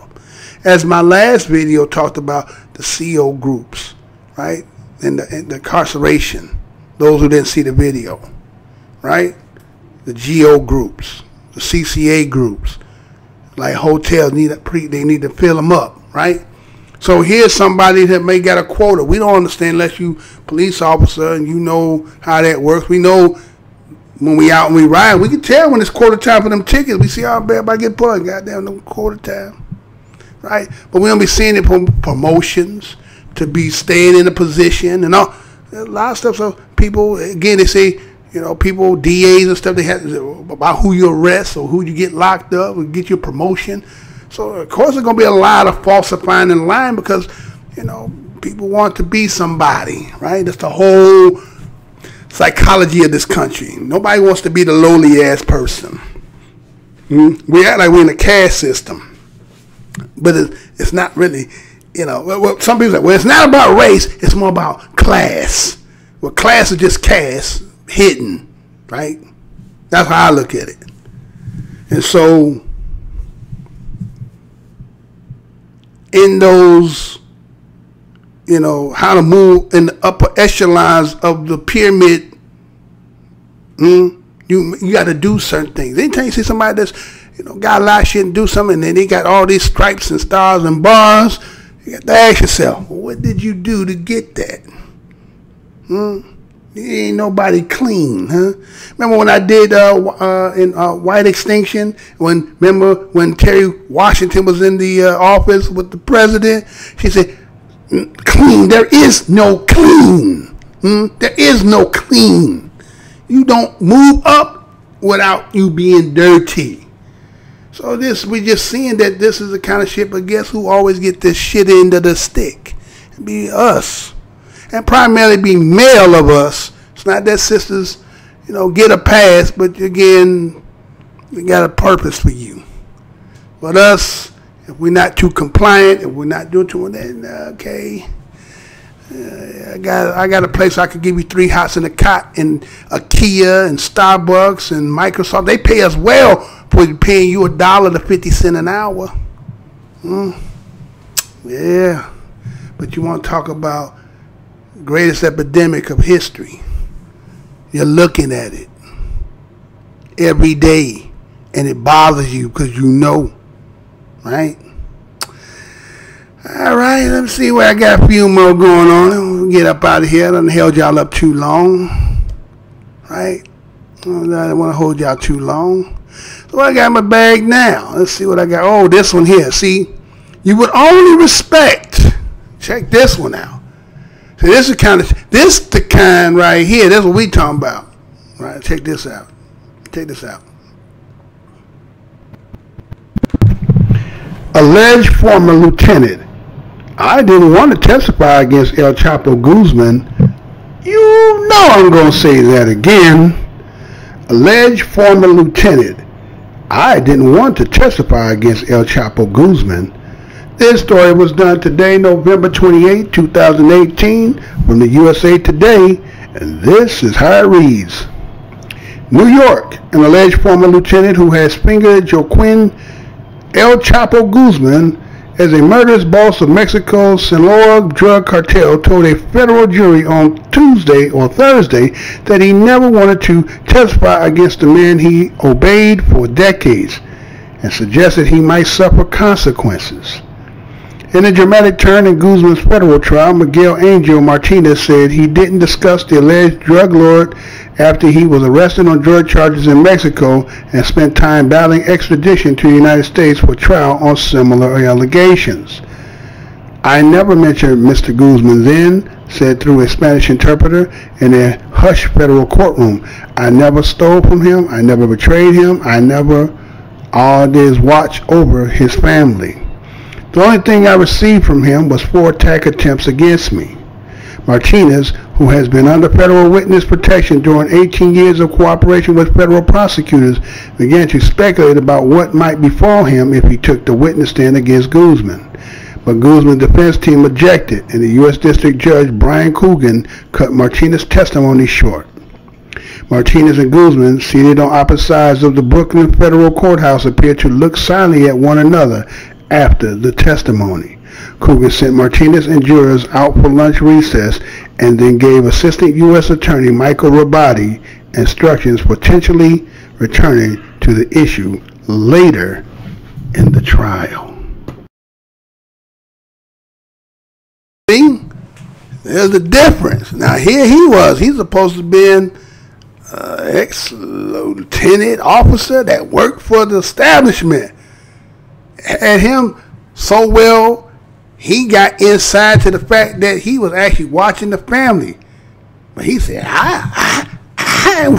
As my last video talked about the CO groups, right, and the incarceration, those who didn't see the video, right, the GO groups, the CCA groups, like hotels, they need to fill them up, right? So here's somebody that may get a quota. We don't understand unless you police officer and you know how that works. We know when we out and we ride, we can tell when it's quarter time for them tickets. We see how everybody get put. Goddamn, no quarter time. Right? But we don't be seeing it from promotions to be staying in a position and all. A lot of stuff. So people, again, they say, you know, people, DAs and stuff, they have about who you arrest or who you get locked up or get your promotion. So, of course, there's going to be a lot of falsifying in line because, you know, people want to be somebody, right? That's the whole psychology of this country. Nobody wants to be the lowly-ass person. We act like we're in a caste system. But it's not really, you know, well, some people say, well, it's not about race, it's more about class. Well, class is just caste, hidden, right? That's how I look at it. And so, in those, you know, how to move in the upper echelons of the pyramid, you got to do certain things. Anytime you see somebody that's, you know, got a lot of shit and do something, and then they got all these stripes and stars and bars, you got to ask yourself, well, what did you do to get that? Ain't nobody clean, huh? Remember when I did in White Extinction, remember when Terry Washington was in the office with the president? She said, clean, there is no clean. There is no clean. You don't move up without you being dirty. So we just seeing that this is the kind of shit, but guess who always get this shit into the stick? It'd be us. And primarily be male of us. It's not that sisters, you know, get a pass, but again, we got a purpose for you. But us, if we're not too compliant, if we're not doing too much, then okay. I got a place I could give you 3 hots in a cot, and IKEA and Starbucks and Microsoft. They pay us well for paying you $1 to 50 cents an hour. Yeah, but you want to talk about greatest epidemic of history? You're looking at it every day, and it bothers you because you know, right? All right, let me see where I got a few more going on. We'll get up out of here. I done held y'all up too long, right? I don't want to hold y'all too long. So I got in my bag now. Let's see what I got. Oh, this one here. See, you would only respect. Check this one out. See, this is the kind right here. That's what we talking about. Right? Check this out. Check this out. Alleged former lieutenant. I didn't want to testify against El Chapo Guzman. You know I'm going to say that again. Alleged former lieutenant. I didn't want to testify against El Chapo Guzman. This story was done today, November 28, 2018, from the USA Today, and this is how it reads. New York, an alleged former lieutenant who has fingered Joaquin El Chapo Guzman as a murderous boss of Mexico's Sinaloa drug cartel, told a federal jury on Tuesday or Thursday that he never wanted to testify against the man he obeyed for decades and suggested he might suffer consequences. In a dramatic turn in Guzman's federal trial, Miguel Angel Martinez said he didn't discuss the alleged drug lord after he was arrested on drug charges in Mexico and spent time battling extradition to the United States for trial on similar allegations. "I never mentioned Mr. Guzman then," said through a Spanish interpreter in a hushed federal courtroom. "I never stole from him. I never betrayed him. I never all did is watch over his family. The only thing I received from him was 4 attack attempts against me." Martinez, who has been under federal witness protection during 18 years of cooperation with federal prosecutors, began to speculate about what might befall him if he took the witness stand against Guzman. But Guzman's defense team objected, and the U.S. District Judge Brian Coogan cut Martinez's testimony short. Martinez and Guzman, seated on opposite sides of the Brooklyn federal courthouse, appeared to look silently at one another after the testimony. Coogan sent Martinez and jurors out for lunch recess and then gave Assistant U.S. Attorney Michael Rabati instructions potentially returning to the issue later in the trial. See? There's the difference. Now here he was. He's supposed to be an ex-lieutenant officer that worked for the establishment. Had him so well, he got inside to the fact that he was actually watching the family. But he said, I don't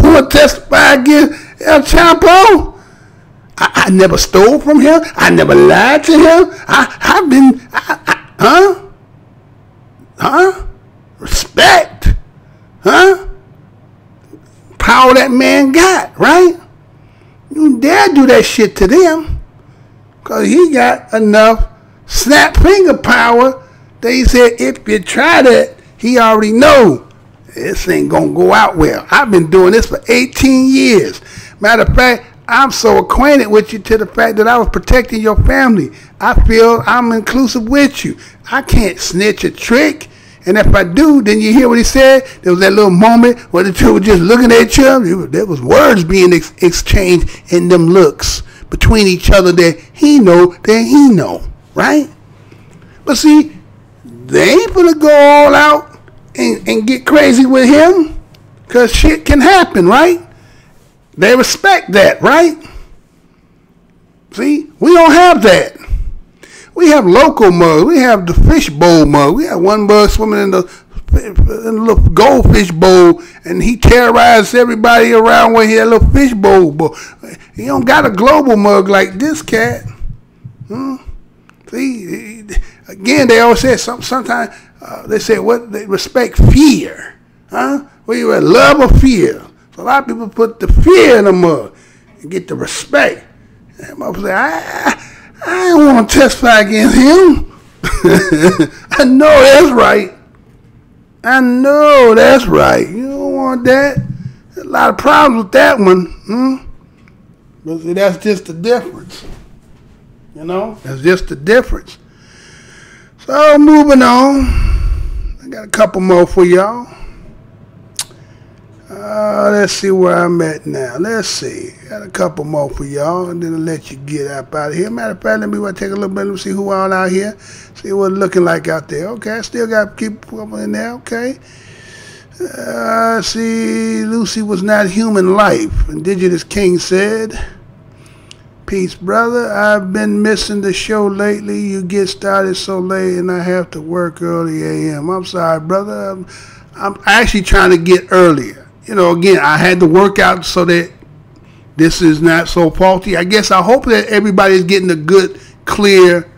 want to testify against El Chapo. I never stole from him. I never lied to him. Respect. Power that man got, right? You dare do that shit to them, because he got enough snap finger power that he said if you try that, he already know this ain't gonna go out well. I've been doing this for 18 years. Matter of fact, I'm so acquainted with you to the fact that I was protecting your family. I feel I'm inclusive with you. I can't snitch a trick. And if I do, then you hear what he said? There was that little moment where the two were just looking at each other. There was words being exchanged in them looks between each other that he know, right? But see, they ain't gonna go all out and get crazy with him, because shit can happen, right? They respect that, right? See, we don't have that. We have local mugs. We have the fishbowl mug. We have one mug swimming in the little goldfish bowl, and he terrorized everybody around with his little fishbowl. But he don't got a global mug like this cat. See, again, they always say sometimes they say what they respect fear, Well, you love or fear. So a lot of people put the fear in the mug and get the respect. And motherfucker say, I don't want to testify against him. I know that's right. I know that's right. You don't want that. There's a lot of problems with that one. But see, that's just the difference. You know? That's just the difference. So, moving on. I got a couple more for y'all. Let's see where I'm at now. Let's see. Got a couple more for y'all, and then I'll let you get up out of here. Matter of fact, let me take a little bit and see who all out here. See what it's looking like out there. Okay, I still got to keep up in there. Okay. See, Lucy was not human life. Indigenous King said, peace, brother. I've been missing the show lately. You get started so late, and I have to work early a.m. I'm sorry, brother. I'm actually trying to get earlier. You know, again, I had to work out so that this is not so faulty. I guess I hope that everybody's getting a good, clear,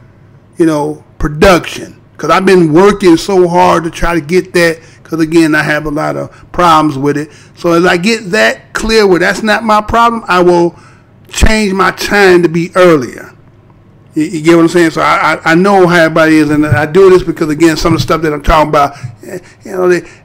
production. Because I've been working so hard to try to get that. Because, again, I have a lot of problems with it. So as I get that clear where that's not my problem, I will change my time to be earlier. You get what I'm saying? So I know how everybody is, and I do this because, again, some of the stuff that I'm talking about,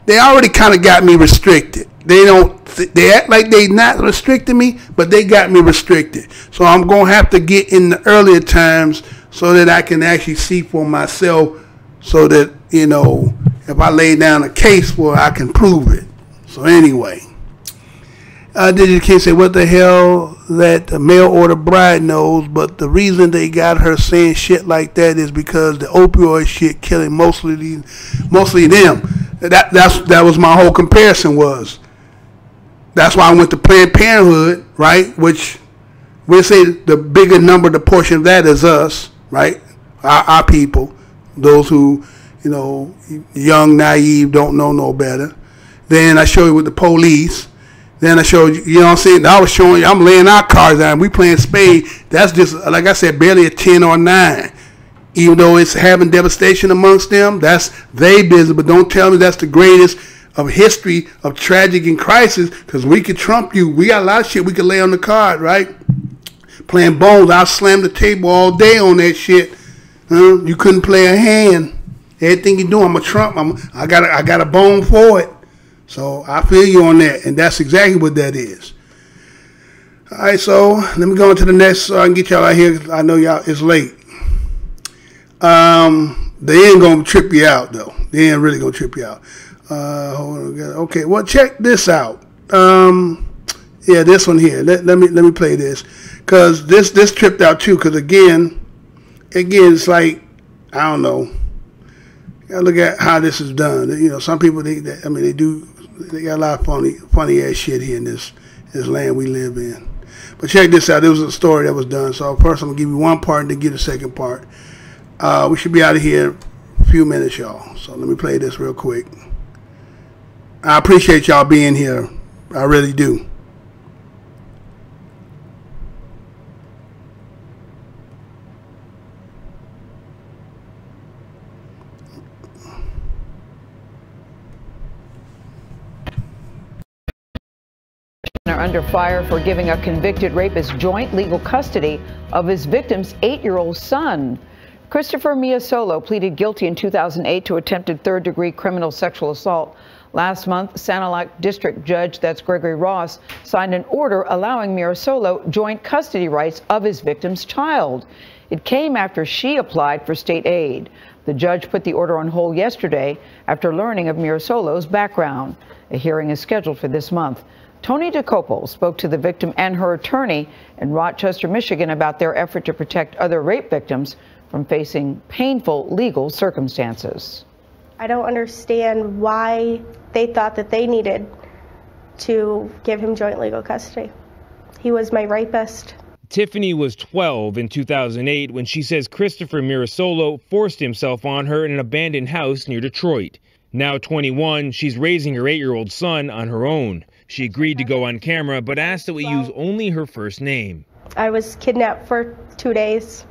they already kind of got me restricted. They act like they not restricting me, but they got me restricted. So I'm going to have to get in the earlier times so that I can actually see for myself, so that, you know, if I lay down a case where I can prove it. So anyway, Digital King said, what the hell that the mail order bride knows, but the reason they got her saying shit like that is because the opioid shit killing mostly them. That was my whole comparison was. That's why I went to Planned Parenthood, right? Which we'll say the bigger number, the portion of that is us, right? Our people, those who, you know, young, naive, don't know no better. Then I show you with the police. Then I showed you, you know what I'm saying? I was showing you, I'm laying our cards down. We playing spade. That's just, like I said, barely a 10 or 9. Even though it's having devastation amongst them, that's their business. But don't tell me that's the greatest of history of tragic and crisis, because we could trump you. We got a lot of shit we could lay on the card, right? Playing bones, I'll slam the table all day on that shit. You couldn't play a hand. Everything you do, I'm a trump. I got a bone for it. So I feel you on that, and that's exactly what that is. All right, so let me go on to the next so I can get y'all out here. I know y'all, it's late. They ain't gonna trip you out though. They ain't really gonna trip you out. Hold on, okay, well, check this out. Yeah, this one here. Let me play this, cause this tripped out too. Cause again, it's like, I don't know. You gotta look at how this is done. You know, some people they got a lot of funny ass shit here in this land we live in. But check this out. There was a story that was done. So first I'm gonna give you one part and then give the second part. We should be out of here a few minutes, y'all. So let me play this real quick. I appreciate y'all being here. I really do. Are under fire for giving a convicted rapist joint legal custody of his victim's 8-year-old son. Christopher Miasolo pleaded guilty in 2008 to attempted third-degree criminal sexual assault. Last month, Sanilac District Judge, that's Gregory Ross, signed an order allowing Miasolo joint custody rights of his victim's child. It came after she applied for state aid. The judge put the order on hold yesterday after learning of Miasolo's background. A hearing is scheduled for this month. Tony DeCopo spoke to the victim and her attorney in Rochester, Michigan, about their effort to protect other rape victims from facing painful legal circumstances. I don't understand why they thought that they needed to give him joint legal custody. He was my rapist. Tiffany was 12 in 2008 when she says Christopher Miasolo forced himself on her in an abandoned house near Detroit. Now 21, she's raising her 8-year-old son on her own. She agreed to go on camera, but asked that we use only her first name. I was kidnapped for 2 days.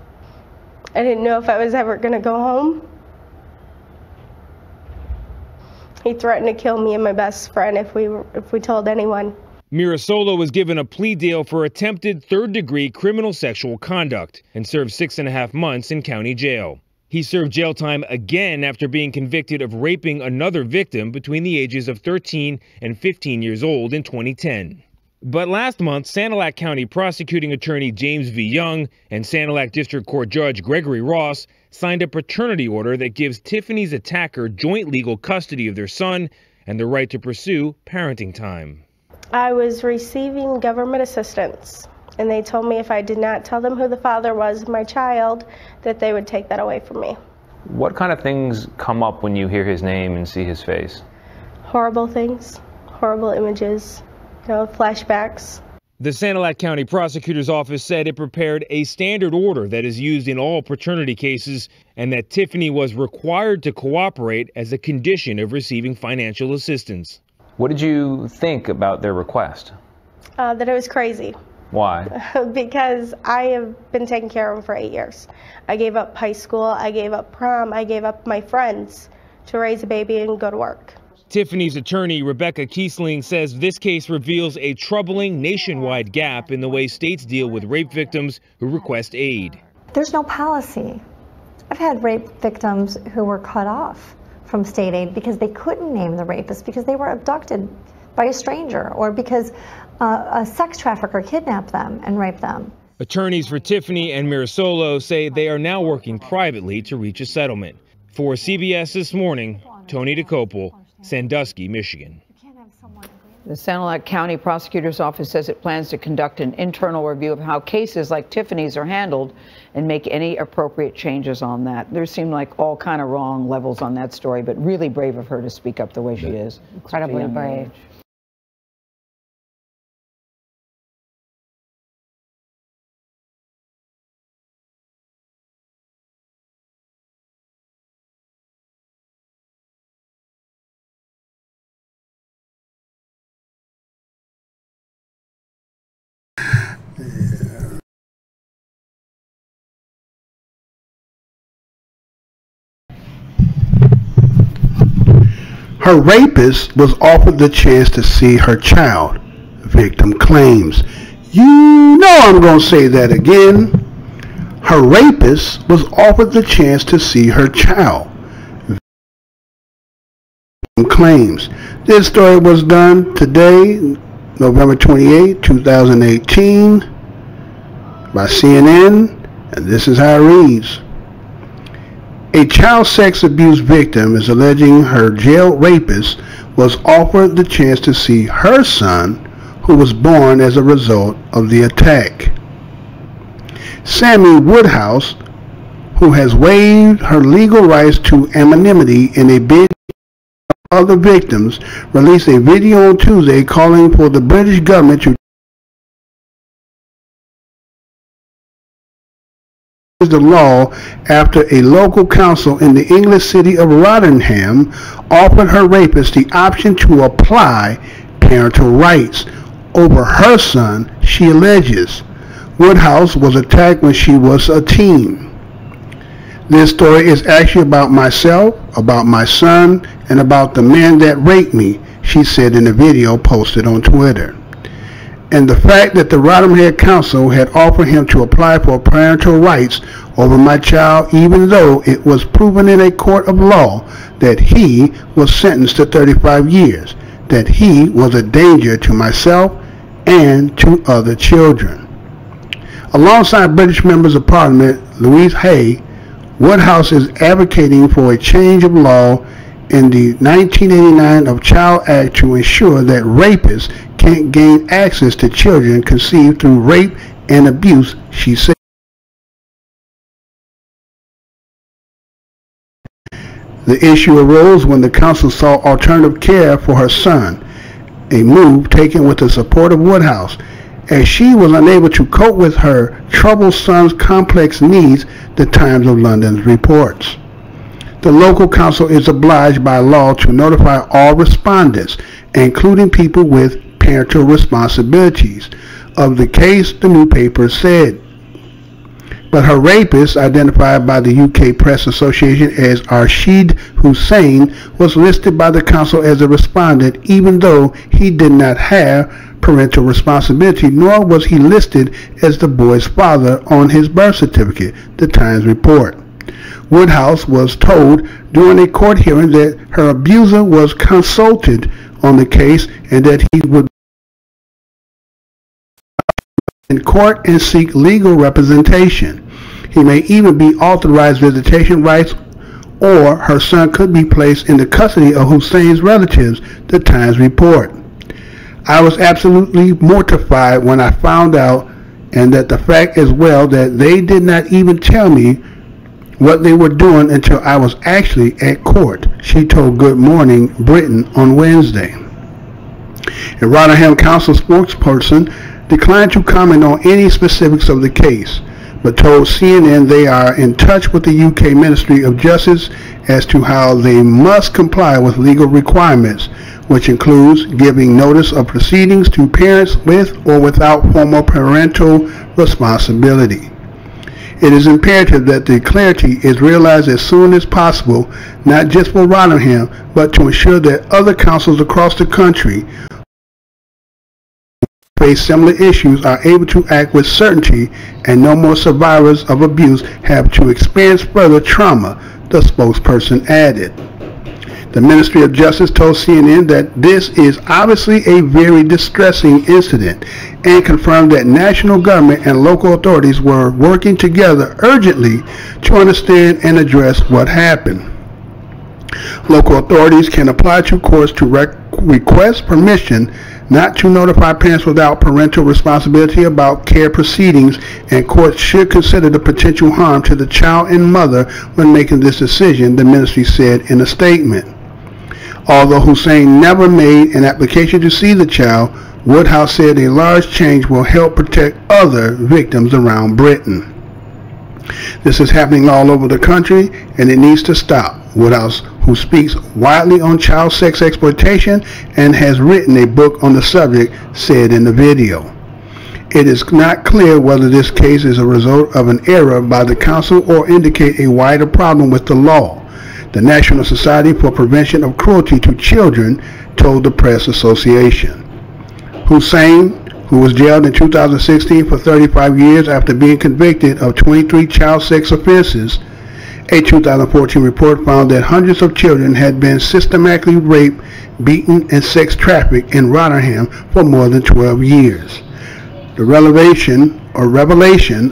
I didn't know if I was ever going to go home. He threatened to kill me and my best friend if we told anyone. Miasolo was given a plea deal for attempted third-degree criminal sexual conduct and served 6.5 months in county jail. He served jail time again after being convicted of raping another victim between the ages of 13 and 15 years old in 2010. But last month, Sanilac County Prosecuting Attorney James V. Young and Sanilac District Court Judge Gregory Ross signed a paternity order that gives Tiffany's attacker joint legal custody of their son and the right to pursue parenting time. I was receiving government assistance, and they told me if I did not tell them who the father was of my child, that they would take that away from me. What kind of things come up when you hear his name and see his face? Horrible things, horrible images, flashbacks. The Sanilac County Prosecutor's Office said it prepared a standard order that is used in all paternity cases and that Tiffany was required to cooperate as a condition of receiving financial assistance. What did you think about their request? That it was crazy. Why? Because I have been taking care of him for 8 years. I gave up high school, I gave up prom, I gave up my friends to raise a baby and go to work. Tiffany's attorney, Rebecca Kiesling, says this case reveals a troubling nationwide gap in the way states deal with rape victims who request aid. There's no policy. I've had rape victims who were cut off from state aid because they couldn't name the rapist because they were abducted by a stranger or because a sex trafficker kidnapped them and raped them. Attorneys for Tiffany and Mirasolo say they are now working privately to reach a settlement. For CBS This Morning, Tony DeCopel, Sandusky, Michigan. The Sanilac County Prosecutor's Office says it plans to conduct an internal review of how cases like Tiffany's are handled and make any appropriate changes on that. There seem like all kind of wrong levels on that story, but really brave of her to speak up the way she is. Incredibly brave. Her rapist was offered the chance to see her child, victim claims. You know I'm going to say that again. Her rapist was offered the chance to see her child, victim claims. This story was done today, November 28, 2018, by CNN, and this is how it reads. A child sex abuse victim is alleging her jailed rapist was offered the chance to see her son, who was born as a result of the attack. Sammy Woodhouse, who has waived her legal rights to anonymity in a bid for other victims, released a video on Tuesday calling for the British government to the law after a local council in the English city of Rotherham offered her rapist the option to apply parental rights over her son, she alleges. Woodhouse was attacked when she was a teen. This story is actually about myself, about my son, and about the man that raped me, she said in a video posted on Twitter. And the fact that the Rotherham Council had offered him to apply for parental rights over my child, even though it was proven in a court of law that he was sentenced to 35 years, that he was a danger to myself and to other children. Alongside British members of Parliament Louise Hay, Woodhouse is advocating for a change of law in the 1989 of Child Act to ensure that rapists can't gain access to children conceived through rape and abuse, she said. The issue arose when the council saw alternative care for her son, a move taken with the support of Woodhouse, as she was unable to cope with her troubled son's complex needs, the Times of London reports. The local council is obliged by law to notify all respondents, including people with parental responsibilities, of the case, the new paper said. But her rapist, identified by the UK Press Association as Rashid Hussain, was listed by the council as a respondent, even though he did not have parental responsibility, nor was he listed as the boy's father on his birth certificate, the Times report. Woodhouse was told during a court hearing that her abuser was consulted on the case and that he would in court and seek legal representation. He may even be authorized visitation rights, or her son could be placed in the custody of Hussein's relatives, the Times report. I was absolutely mortified when I found out, and that the fact as well that they did not even tell me what they were doing until I was actually at court, she told Good Morning Britain on Wednesday. A Rotherham Council spokesperson declined to comment on any specifics of the case, but told CNN they are in touch with the UK Ministry of Justice as to how they must comply with legal requirements, which includes giving notice of proceedings to parents with or without formal parental responsibility. It is imperative that the clarity is realized as soon as possible, not just for Rotherham, but to ensure that other councils across the country who face similar issues are able to act with certainty and no more survivors of abuse have to experience further trauma, the spokesperson added. The Ministry of Justice told CNN that this is obviously a very distressing incident and confirmed that national government and local authorities were working together urgently to understand and address what happened. Local authorities can apply to courts to request permission not to notify parents without parental responsibility about care proceedings, and courts should consider the potential harm to the child and mother when making this decision, the ministry said in a statement. Although Hussein never made an application to see the child, Woodhouse said a large change will help protect other victims around Britain. This is happening all over the country, and it needs to stop, Woodhouse, who speaks widely on child sex exploitation and has written a book on the subject, said in the video. It is not clear whether this case is a result of an error by the council or indicate a wider problem with the law, the National Society for Prevention of Cruelty to Children told the Press Association. Hussein, who was jailed in 2016 for 35 years after being convicted of 23 child sex offenses, a 2014 report found that hundreds of children had been systematically raped, beaten, and sex trafficked in Rotherham for more than 12 years. The revelation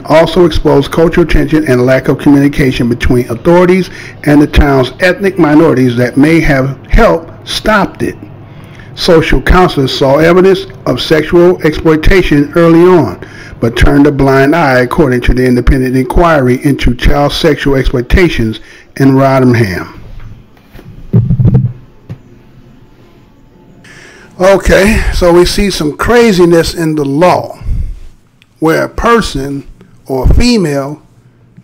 also exposed cultural tension and lack of communication between authorities and the town's ethnic minorities that may have helped stop it. Social counselors saw evidence of sexual exploitation early on, but turned a blind eye, according to the independent inquiry into child sexual exploitations in Rotherham. Okay, so we see some craziness in the law where a person or a female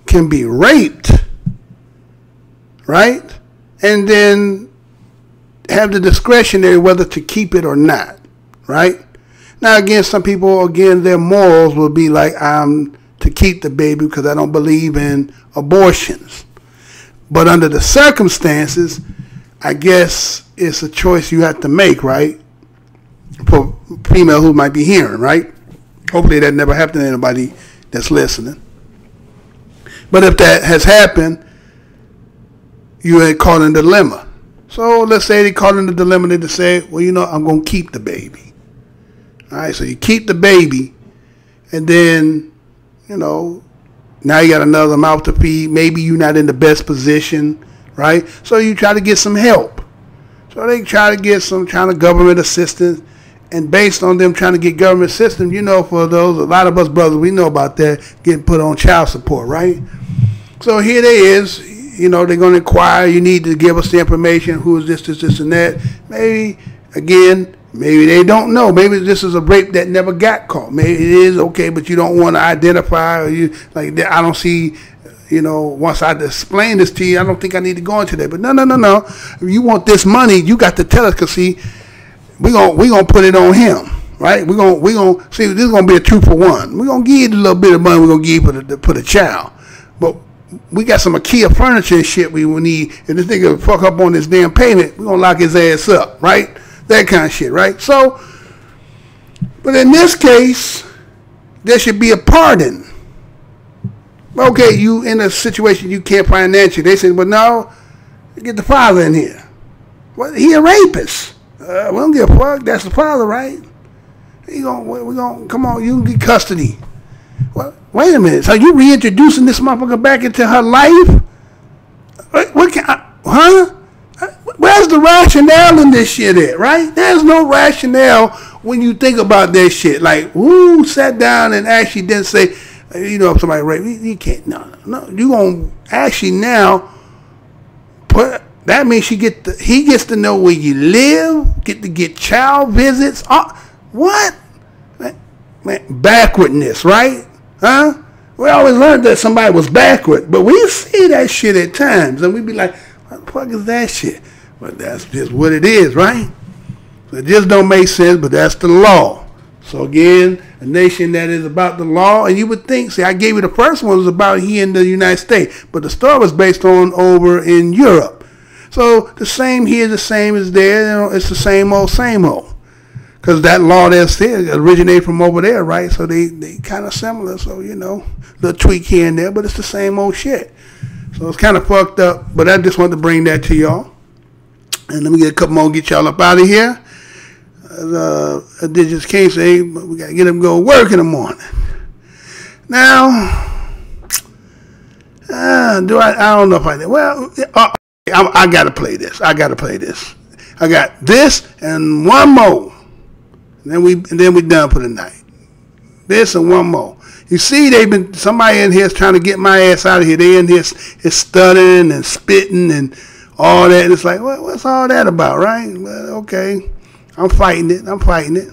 can be raped, right? And then have the discretionary whether to keep it or not, right? Now, again, some people, again, their morals will be like, I'm to keep the baby because I don't believe in abortions. But under the circumstances, I guess it's a choice you have to make, right? For female who might be hearing, right? Hopefully that never happened to anybody that's listening. But if that has happened, you ain't caught in a dilemma. So let's say they caught in the dilemma, they just say, well, you know, I'm going to keep the baby. All right, so you keep the baby, and then, you know, now you got another mouth to feed. Maybe you're not in the best position, right? So you try to get some help. So they try to get some kind of government assistance, and based on them trying to get government assistance, you know, for those, a lot of us brothers, we know about that, getting put on child support, right? So here they is, you know, they're going to inquire, you need to give us the information, who is this, and that. Maybe, again, maybe they don't know. Maybe this is a rape that never got caught. Maybe it is, okay, but you don't want to identify, or you, like, I don't see, you know, once I explain this to you, I don't think I need to go into that. But no. If you want this money, you got to tell us, because, see, we gonna put it on him, right? We gonna see, this is gonna be a 2-for-1. We're gonna give you a little bit of money we're gonna give you for the child. But we got some IKEA furniture and shit we will need, and this nigga fuck up on this damn payment, we're gonna lock his ass up, right? That kind of shit, right? So, but in this case, there should be a pardon. Okay, you in a situation you can't financially. They say, well, no, get the father in here. Well, he a rapist. We don't give a fuck. That's the father, right? We gonna come on. You can get custody. Well, wait a minute. So you reintroducing this motherfucker back into her life? What can huh? Where's the rationale in this shit at, right? There's no rationale when you think about that shit. Like, who sat down and actually didn't say, you know, if somebody raped you can't. No. You gonna actually now put. That means he gets to know where you live, get to get child visits. What? Man, backwardness, right? Huh? We always learned that somebody was backward, but we see that shit at times, and we be like, what the fuck is that shit? But that's just what it is, right? So it just don't make sense, but that's the law. So again, a nation that is about the law, and you would think, see, I gave you the first one was about here in the United States, but the story was based on over in Europe. So the same here, the same as there. You know, it's the same old. Because that law that's there originated from over there, right? So they kind of similar. So, you know, little tweak here and there, but it's the same old shit. So it's kind of fucked up. But I just wanted to bring that to y'all. And let me get a couple more, get y'all up out of here. Digits can't say, but we got to get them go work in the morning. Now, I don't know if I did. Well, I got to play this. I got this and one more. And then we done for the night. This and one more. You see, somebody in here is trying to get my ass out of here. They in here is stuttering and spitting and all that. It's like, what's all that about, right? Well, okay. I'm fighting it.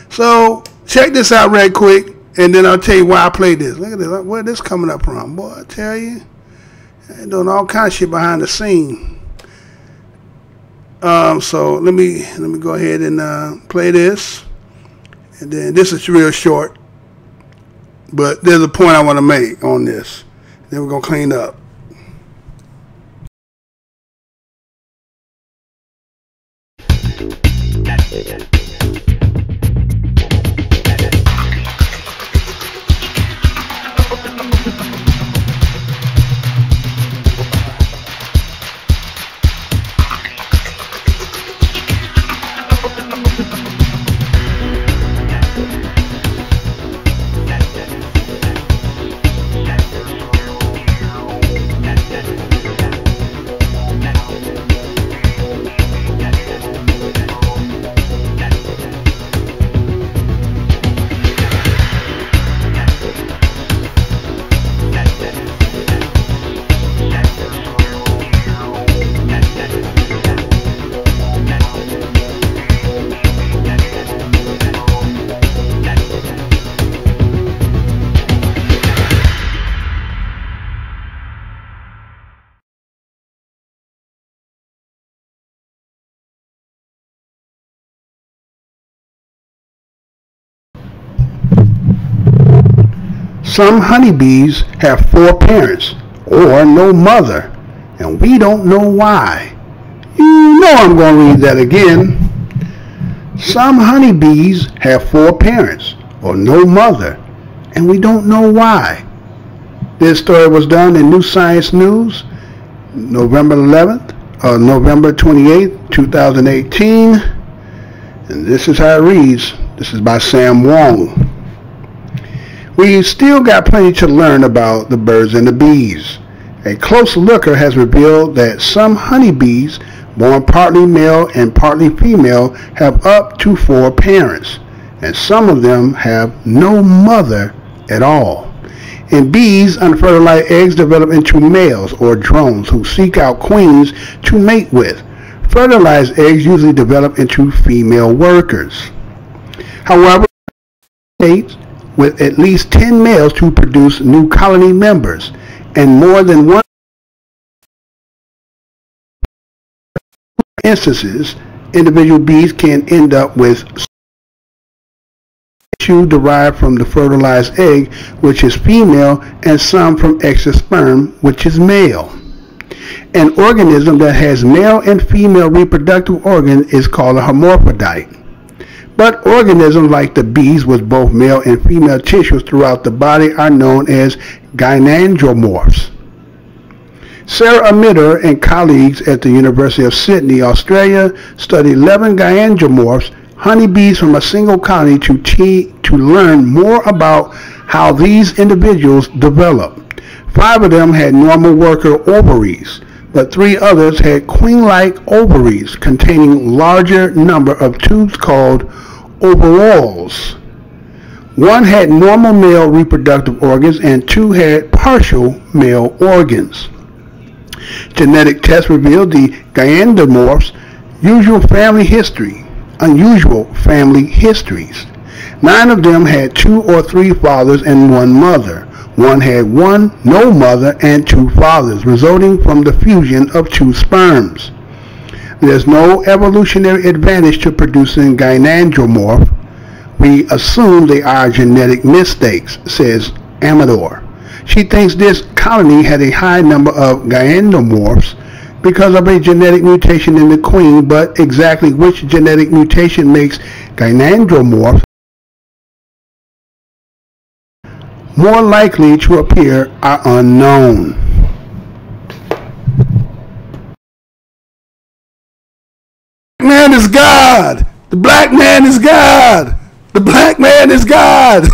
So check this out right quick, and then I'll tell you why I played this. Look at this. Where this coming up from, boy? I tell you, they're doing all kind of shit behind the scene. So let me go ahead and play this, and then this is real short, but there's a point I want to make on this. Then we're gonna clean up. Some honeybees have 4 parents or no mother, and we don't know why. You know I'm going to read that again. Some honeybees have 4 parents or no mother, and we don't know why. This story was done in New Science News, November 28th, 2018, and this is how it reads. This is by Sam Wong. We still got plenty to learn about the birds and the bees. A close looker has revealed that some honeybees, born partly male and partly female, have up to 4 parents, and some of them have no mother at all. In bees, unfertilized eggs develop into males or drones who seek out queens to mate with. Fertilized eggs usually develop into female workers. However, mates with at least 10 males to produce new colony members, and more than one instances, individual bees can end up with tissue derived from the fertilized egg, which is female, and some from excess sperm, which is male. An organism that has male and female reproductive organs is called a hermaphrodite. But organisms like the bees with both male and female tissues throughout the body are known as gynandromorphs. Sarah Amitter and colleagues at the University of Sydney, Australia, studied 11 gynandromorphs, honeybees from a single colony, to learn more about how these individuals develop. 5 of them had normal worker ovaries, but 3 others had queen-like ovaries containing larger number of tubes called overalls. 1 had normal male reproductive organs and 2 had partial male organs. Genetic tests revealed the gynandromorphs' unusual family histories. 9 of them had 2 or 3 fathers and 1 mother. 1 had no mother and 2 fathers, resulting from the fusion of 2 sperms. There's no evolutionary advantage to producing gynandromorph. We assume they are genetic mistakes, says Amador. She thinks this colony had a high number of gynandromorphs because of a genetic mutation in the queen, but exactly which genetic mutation makes gynandromorphs more likely to appear are unknown. man is God. The black man is God. The black man is God.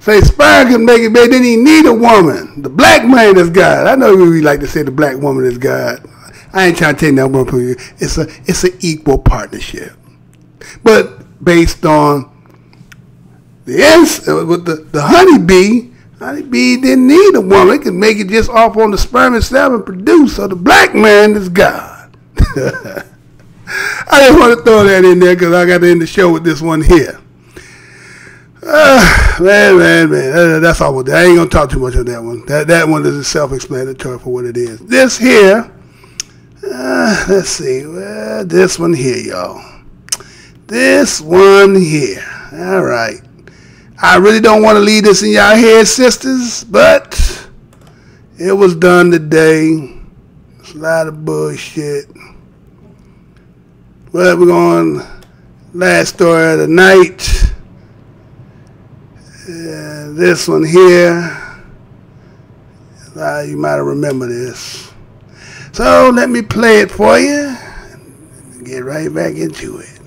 Say sperm can make it, baby. Then he need a woman. The black man is God. I know we like to say the black woman is God. I ain't trying to take that one from you. It's an equal partnership, but based on with the honeybee didn't need a woman. It can make it just off on the sperm itself and produce. So the black man is God. I just want to throw that in there because I got to end the show with this one here. Man. That's all. I ain't gonna talk too much on that one. That one is self-explanatory for what it is. This here, let's see. Well, this one here, y'all. This one here. All right. I really don't want to leave this in y'all head, sisters, but it was done today. It's a lot of bullshit. Well, we're going last story of the night. This one here, you might remember this. So let me play it for you and get right back into it.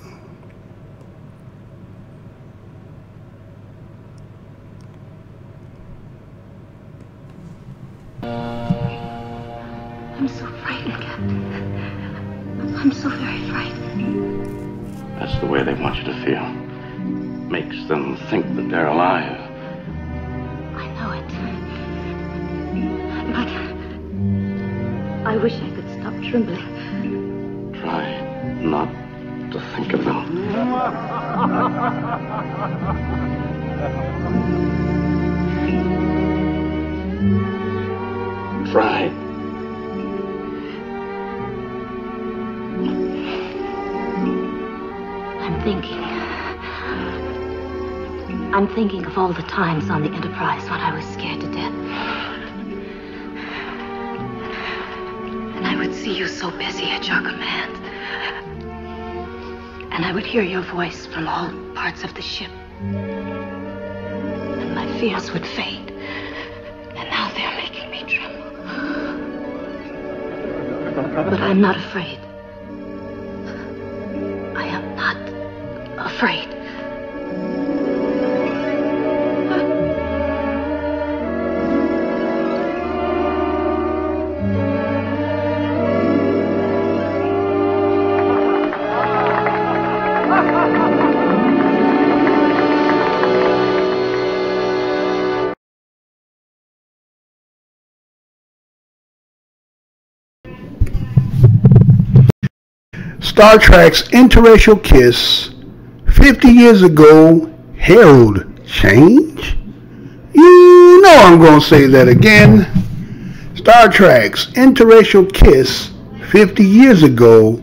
I'm so frightened, Captain. I'm so very frightened. That's the way they want you to feel. Makes them think that they're alive. I know it. But I wish I could stop trembling. Try not to think of them. Try. I'm thinking of all the times on the Enterprise when I was scared to death. And I would see you so busy at your command. And I would hear your voice from all parts of the ship. And my fears would fade. And now they're making me tremble. But I'm not afraid. I am not afraid. Star Trek's interracial kiss 50 years ago herald change? You know I'm going to say that again. Star Trek's interracial kiss 50 years ago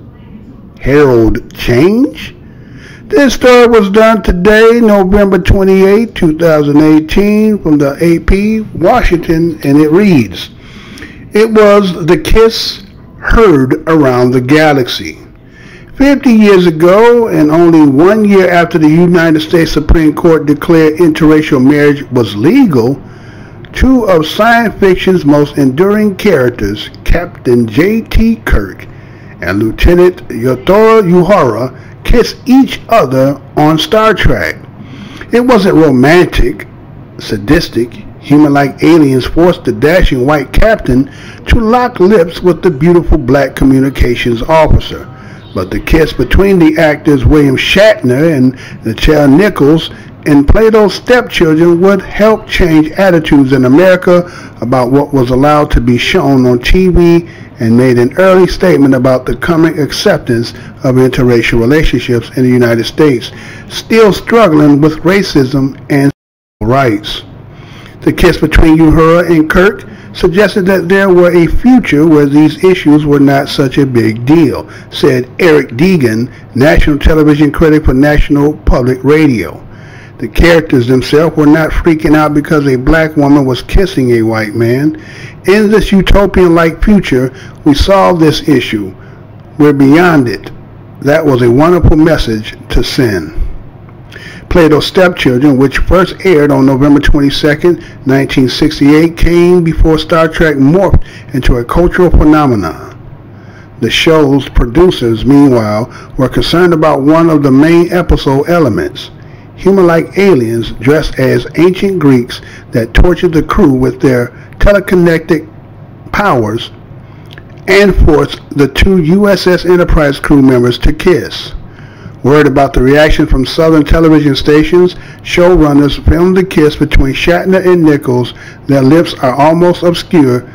herald change? This story was done today, November 28, 2018, from the AP, Washington, and it reads, "It was the kiss heard around the galaxy. 50 years ago, and only 1 year after the United States Supreme Court declared interracial marriage was legal, two of science fiction's most enduring characters, Captain J.T. Kirk and Lieutenant Yotaro Uhura, kissed each other on Star Trek. It wasn't romantic, sadistic, human-like aliens forced the dashing white captain to lock lips with the beautiful black communications officer. But the kiss between the actors William Shatner and Nichelle Nichols in Plato's Stepchildren would help change attitudes in America about what was allowed to be shown on TV and made an early statement about the coming acceptance of interracial relationships in the United States, still struggling with racism and civil rights. The kiss between Uhura and Kirk suggested that there were a future where these issues were not such a big deal," said Eric Deegan, national television critic for National Public Radio. The characters themselves were not freaking out because a black woman was kissing a white man. In this utopian-like future, we solved this issue. We're beyond it. That was a wonderful message to send. Plato's Stepchildren, which first aired on November 22, 1968, came before Star Trek morphed into a cultural phenomenon. The show's producers, meanwhile, were concerned about one of the main episode elements: human-like aliens dressed as ancient Greeks that tortured the crew with their telekinetic powers and forced the two USS Enterprise crew members to kiss. Worried about the reaction from Southern television stations, showrunners filmed the kiss between Shatner and Nichols. Their lips are almost obscured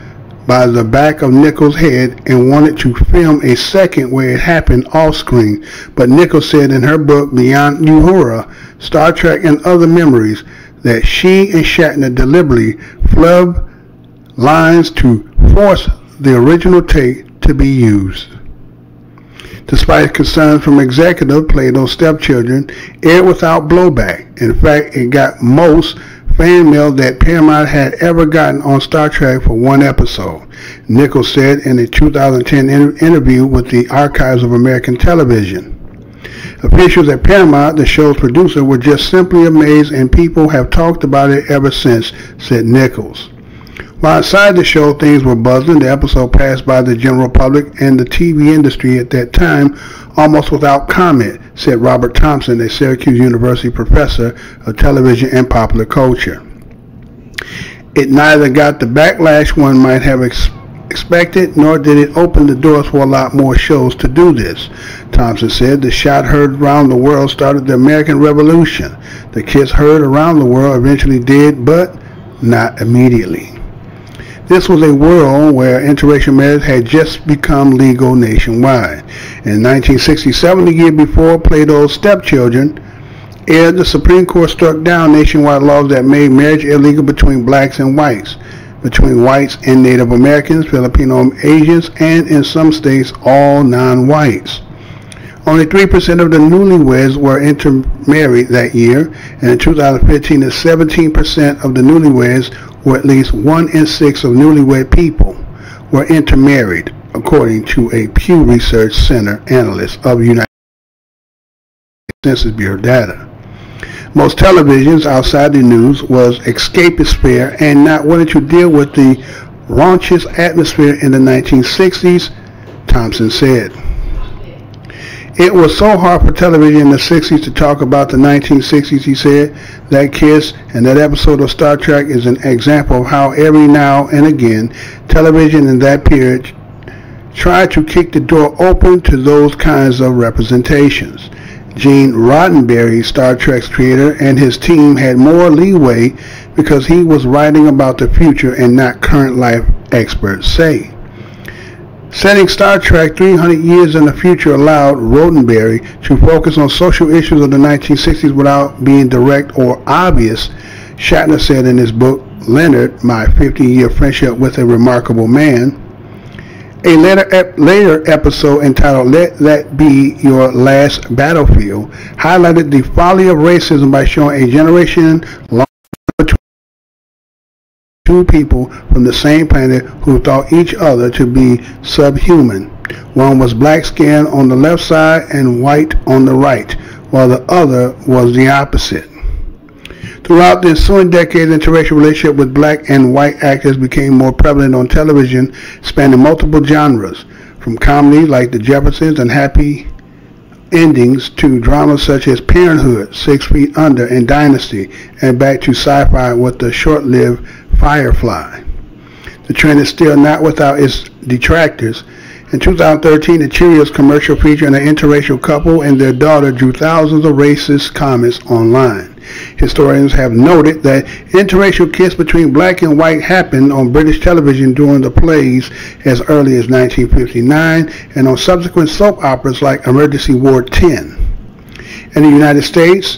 by the back of Nichols' head and wanted to film a second where it happened off-screen, but Nichols said in her book Beyond Uhura, Star Trek and Other Memories that she and Shatner deliberately flubbed lines to force the original take to be used. Despite concerns from executives, Plato's Stepchildren aired without blowback. In fact, it got most fan mail that Paramount had ever gotten on Star Trek for one episode. Nichols said in a 2010 interview with the Archives of American Television. Officials at Paramount, the show's producer, were just simply amazed, and people have talked about it ever since, said Nichols. While outside the show things were buzzing, the episode passed by the general public and the TV industry at that time almost without comment, said Robert Thompson, a Syracuse University professor of television and popular culture. It neither got the backlash one might have expected, nor did it open the doors for a lot more shows to do this. Thompson said the shot heard around the world started the American Revolution. The kiss heard around the world eventually did, but not immediately. This was a world where interracial marriage had just become legal nationwide. In 1967, the year before Plato's Stepchildren aired, the Supreme Court struck down nationwide laws that made marriage illegal between blacks and whites, between whites and Native Americans, Filipino Asians, and in some states, all non-whites. Only 3% of the newlyweds were intermarried that year, and in 2015, 17% of the newlyweds, or at least 1 in 6 of newlywed people, were intermarried, according to a Pew Research Center analyst of United States Census Bureau data. Most televisions outside the news was escapist fare and not wanting to deal with the raunchous atmosphere in the 1960s, Thompson said. It was so hard for television in the 60s to talk about the 1960s, he said. That kiss and that episode of Star Trek is an example of how every now and again television in that period tried to kick the door open to those kinds of representations. Gene Roddenberry, Star Trek's creator, and his team had more leeway because he was writing about the future and not current life, experts say. Setting Star Trek 300 years in the future allowed Roddenberry to focus on social issues of the 1960s without being direct or obvious, Shatner said in his book, Leonard, My 50-Year Friendship with a Remarkable Man. A later episode entitled Let That Be Your Last Battlefield highlighted the folly of racism by showing a generation long between two people from the same planet who thought each other to be subhuman. One was black skin on the left side and white on the right, while the other was the opposite. Throughout the ensuing decades, interracial relationship with black and white actors became more prevalent on television, spanning multiple genres, from comedy like The Jeffersons and Happy Endings to dramas such as Parenthood, 6 Feet Under, and Dynasty, and back to sci-fi with the short-lived Firefly. The trend is still not without its detractors. In 2013, the Cheerios commercial featuring an interracial couple and their daughter drew thousands of racist comments online. Historians have noted that interracial kiss between black and white happened on British television during the plays as early as 1959 and on subsequent soap operas like Emergency Ward 10. In the United States,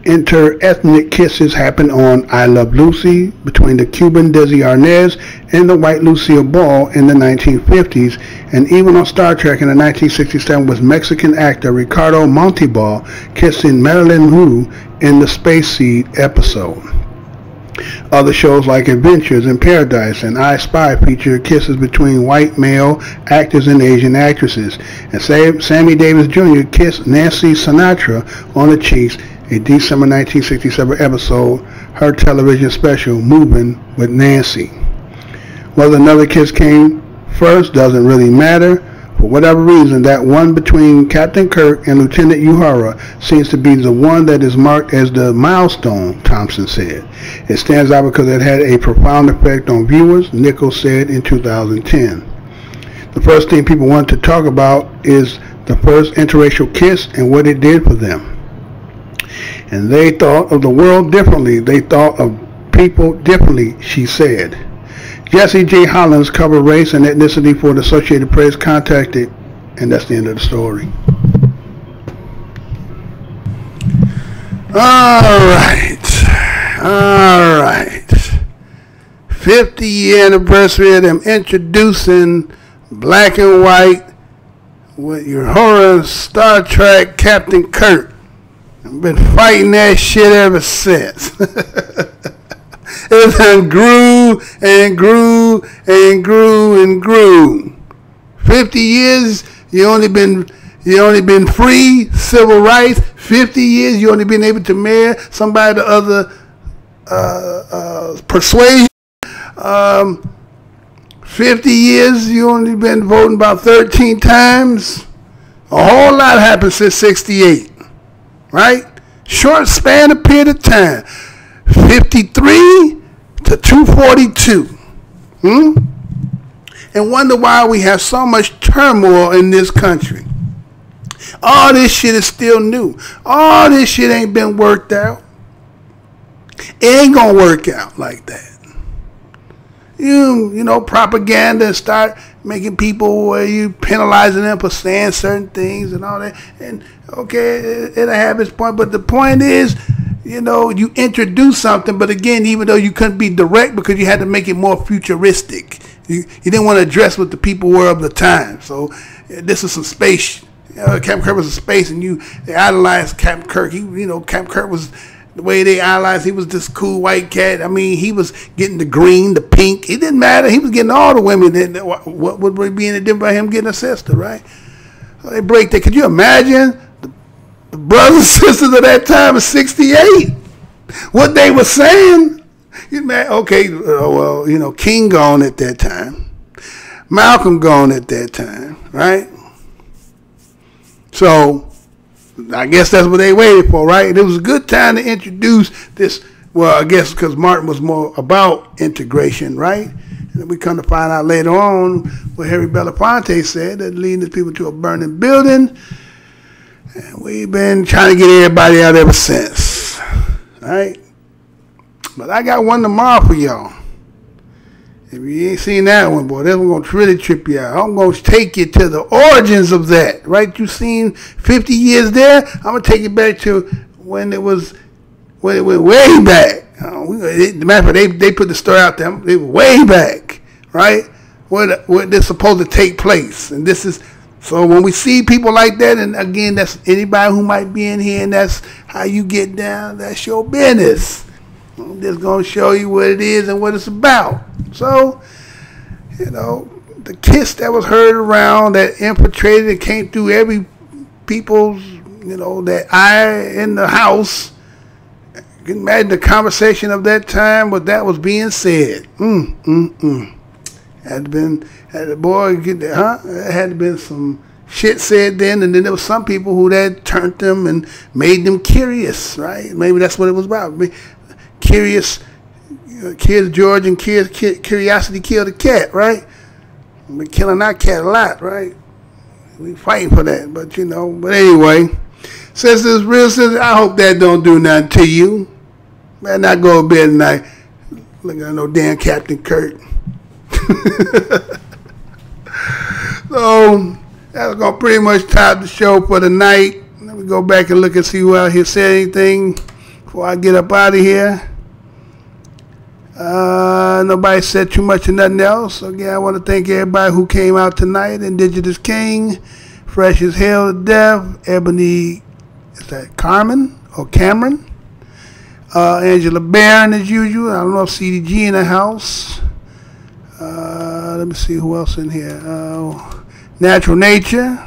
inter-ethnic kisses happened on I Love Lucy between the Cuban Desi Arnaz and the white Lucille Ball in the 1950s, and even on Star Trek in the 1967 with Mexican actor Ricardo Montalban kissing Marilyn Wu in the Space Seed episode. Other shows like Adventures in Paradise and I Spy feature kisses between white male actors and Asian actresses, and Sammy Davis Jr. kissed Nancy Sinatra on the cheeks a December 1967 episode, her television special, Moving with Nancy. Whether another kiss came first doesn't really matter. For whatever reason, that one between Captain Kirk and Lieutenant Uhura seems to be the one that is marked as the milestone, Thompson said. It stands out because it had a profound effect on viewers, Nichols said in 2010. The first thing people want to talk about is the first interracial kiss and what it did for them. And they thought of the world differently. They thought of people differently, she said. Jesse J. Hollins covered race and ethnicity for the Associated Press, contacted, and that's the end of the story. All right. 50-year anniversary of them introducing Black and White with your horror Star Trek Captain Kirk. I've been fighting that shit ever since. It done grew and grew and grew and grew. 50 years, you only been free, civil rights. 50 years, you only been able to marry somebody of the other persuasion. 50 years, you only been voting about 13 times. A whole lot happened since 68, right? Short span of period of time. 53 to 242. And wonder why we have so much turmoil in this country. All this shit is still new. All this shit ain't been worked out. It ain't gonna work out like that. You know, propaganda and start making people where you penalizing them for saying certain things and all that. And okay, it'll have its point, but the point is, you know, you introduce something, but again, even though you couldn't be direct because you had to make it more futuristic, you didn't want to address what the people were of the time. So this is some space. Captain Kirk was a space, and they idolized Captain Kirk. Captain Kirk was the way they idolized. He was this cool white cat. I mean, he was getting the green, the pink. It didn't matter. He was getting all the women. What would be any different by him getting a sister, right? So they break that. Could you imagine the brothers and sisters of that time of 68? What they were saying? Okay, well, King gone at that time. Malcolm gone at that time, right? So I guess that's what they waited for, right? It was a good time to introduce this. Well, I guess because Martin was more about integration, right? And we come to find out later on what Harry Belafonte said, that leading these people to a burning building. And we've been trying to get everybody out ever since, right? But I got one tomorrow for y'all. If you ain't seen that one, boy, that one's going to really trip you out. I'm going to take you to the origins of that, right? You seen 50 years there? I'm going to take you back to when it went way back. Matter of fact, they put the story out there. They were way back, right? Where they're supposed to take place. And this is, so when we see people like that, and again, that's anybody who might be in here, and that's how you get down, that's your business. I'm just going to show you what it is and what it's about. So, the kiss that was heard around, that infiltrated and came through every people's, that eye in the house. You can imagine the conversation of that time, what that was being said. Had to been some shit said then, and then there was some people who that turned them and made them curious, right? Maybe that's what it was about. Curious, kids George and curiosity killed the cat, right? We're killing our cat a lot, right? We fighting for that, but but anyway, since it's real sensitive, I hope that don't do nothing to you. Better not go to bed tonight looking at no damn Captain Kirk. So that's gonna pretty much top the show for the night. Let me go back and look and see who out here said anything before I get up out of here. Nobody said too much of nothing else. Again, I want to thank everybody who came out tonight. Indigenous King, Fresh as Hell to Death, Ebony, is that Carmen or Cameron? Angela Barron as usual. I don't know if CDG in the house. Let me see who else in here. Natural Nature.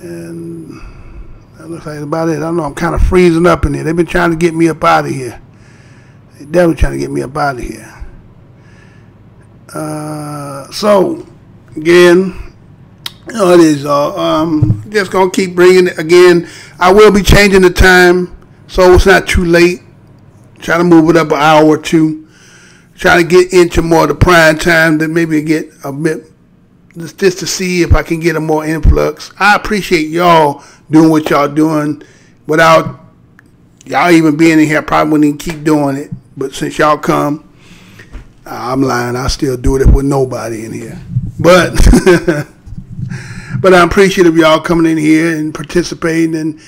And that looks that's about it. I know I'm kind of freezing up in here. They've been trying to get me up out of here. They're definitely trying to get me up out of here. So, again, it is just going to keep bringing it. Again, I will be changing the time so it's not too late. Try to move it up an hour or two. Try to get into more of the prime time, then maybe get a bit, just to see if I can get a more influx. I appreciate y'all doing what y'all doing. Without y'all even being in here, I probably wouldn't even keep doing it. But since y'all come, I'm lying. I still do it with nobody in here. But but I'm appreciative of y'all coming in here and participating and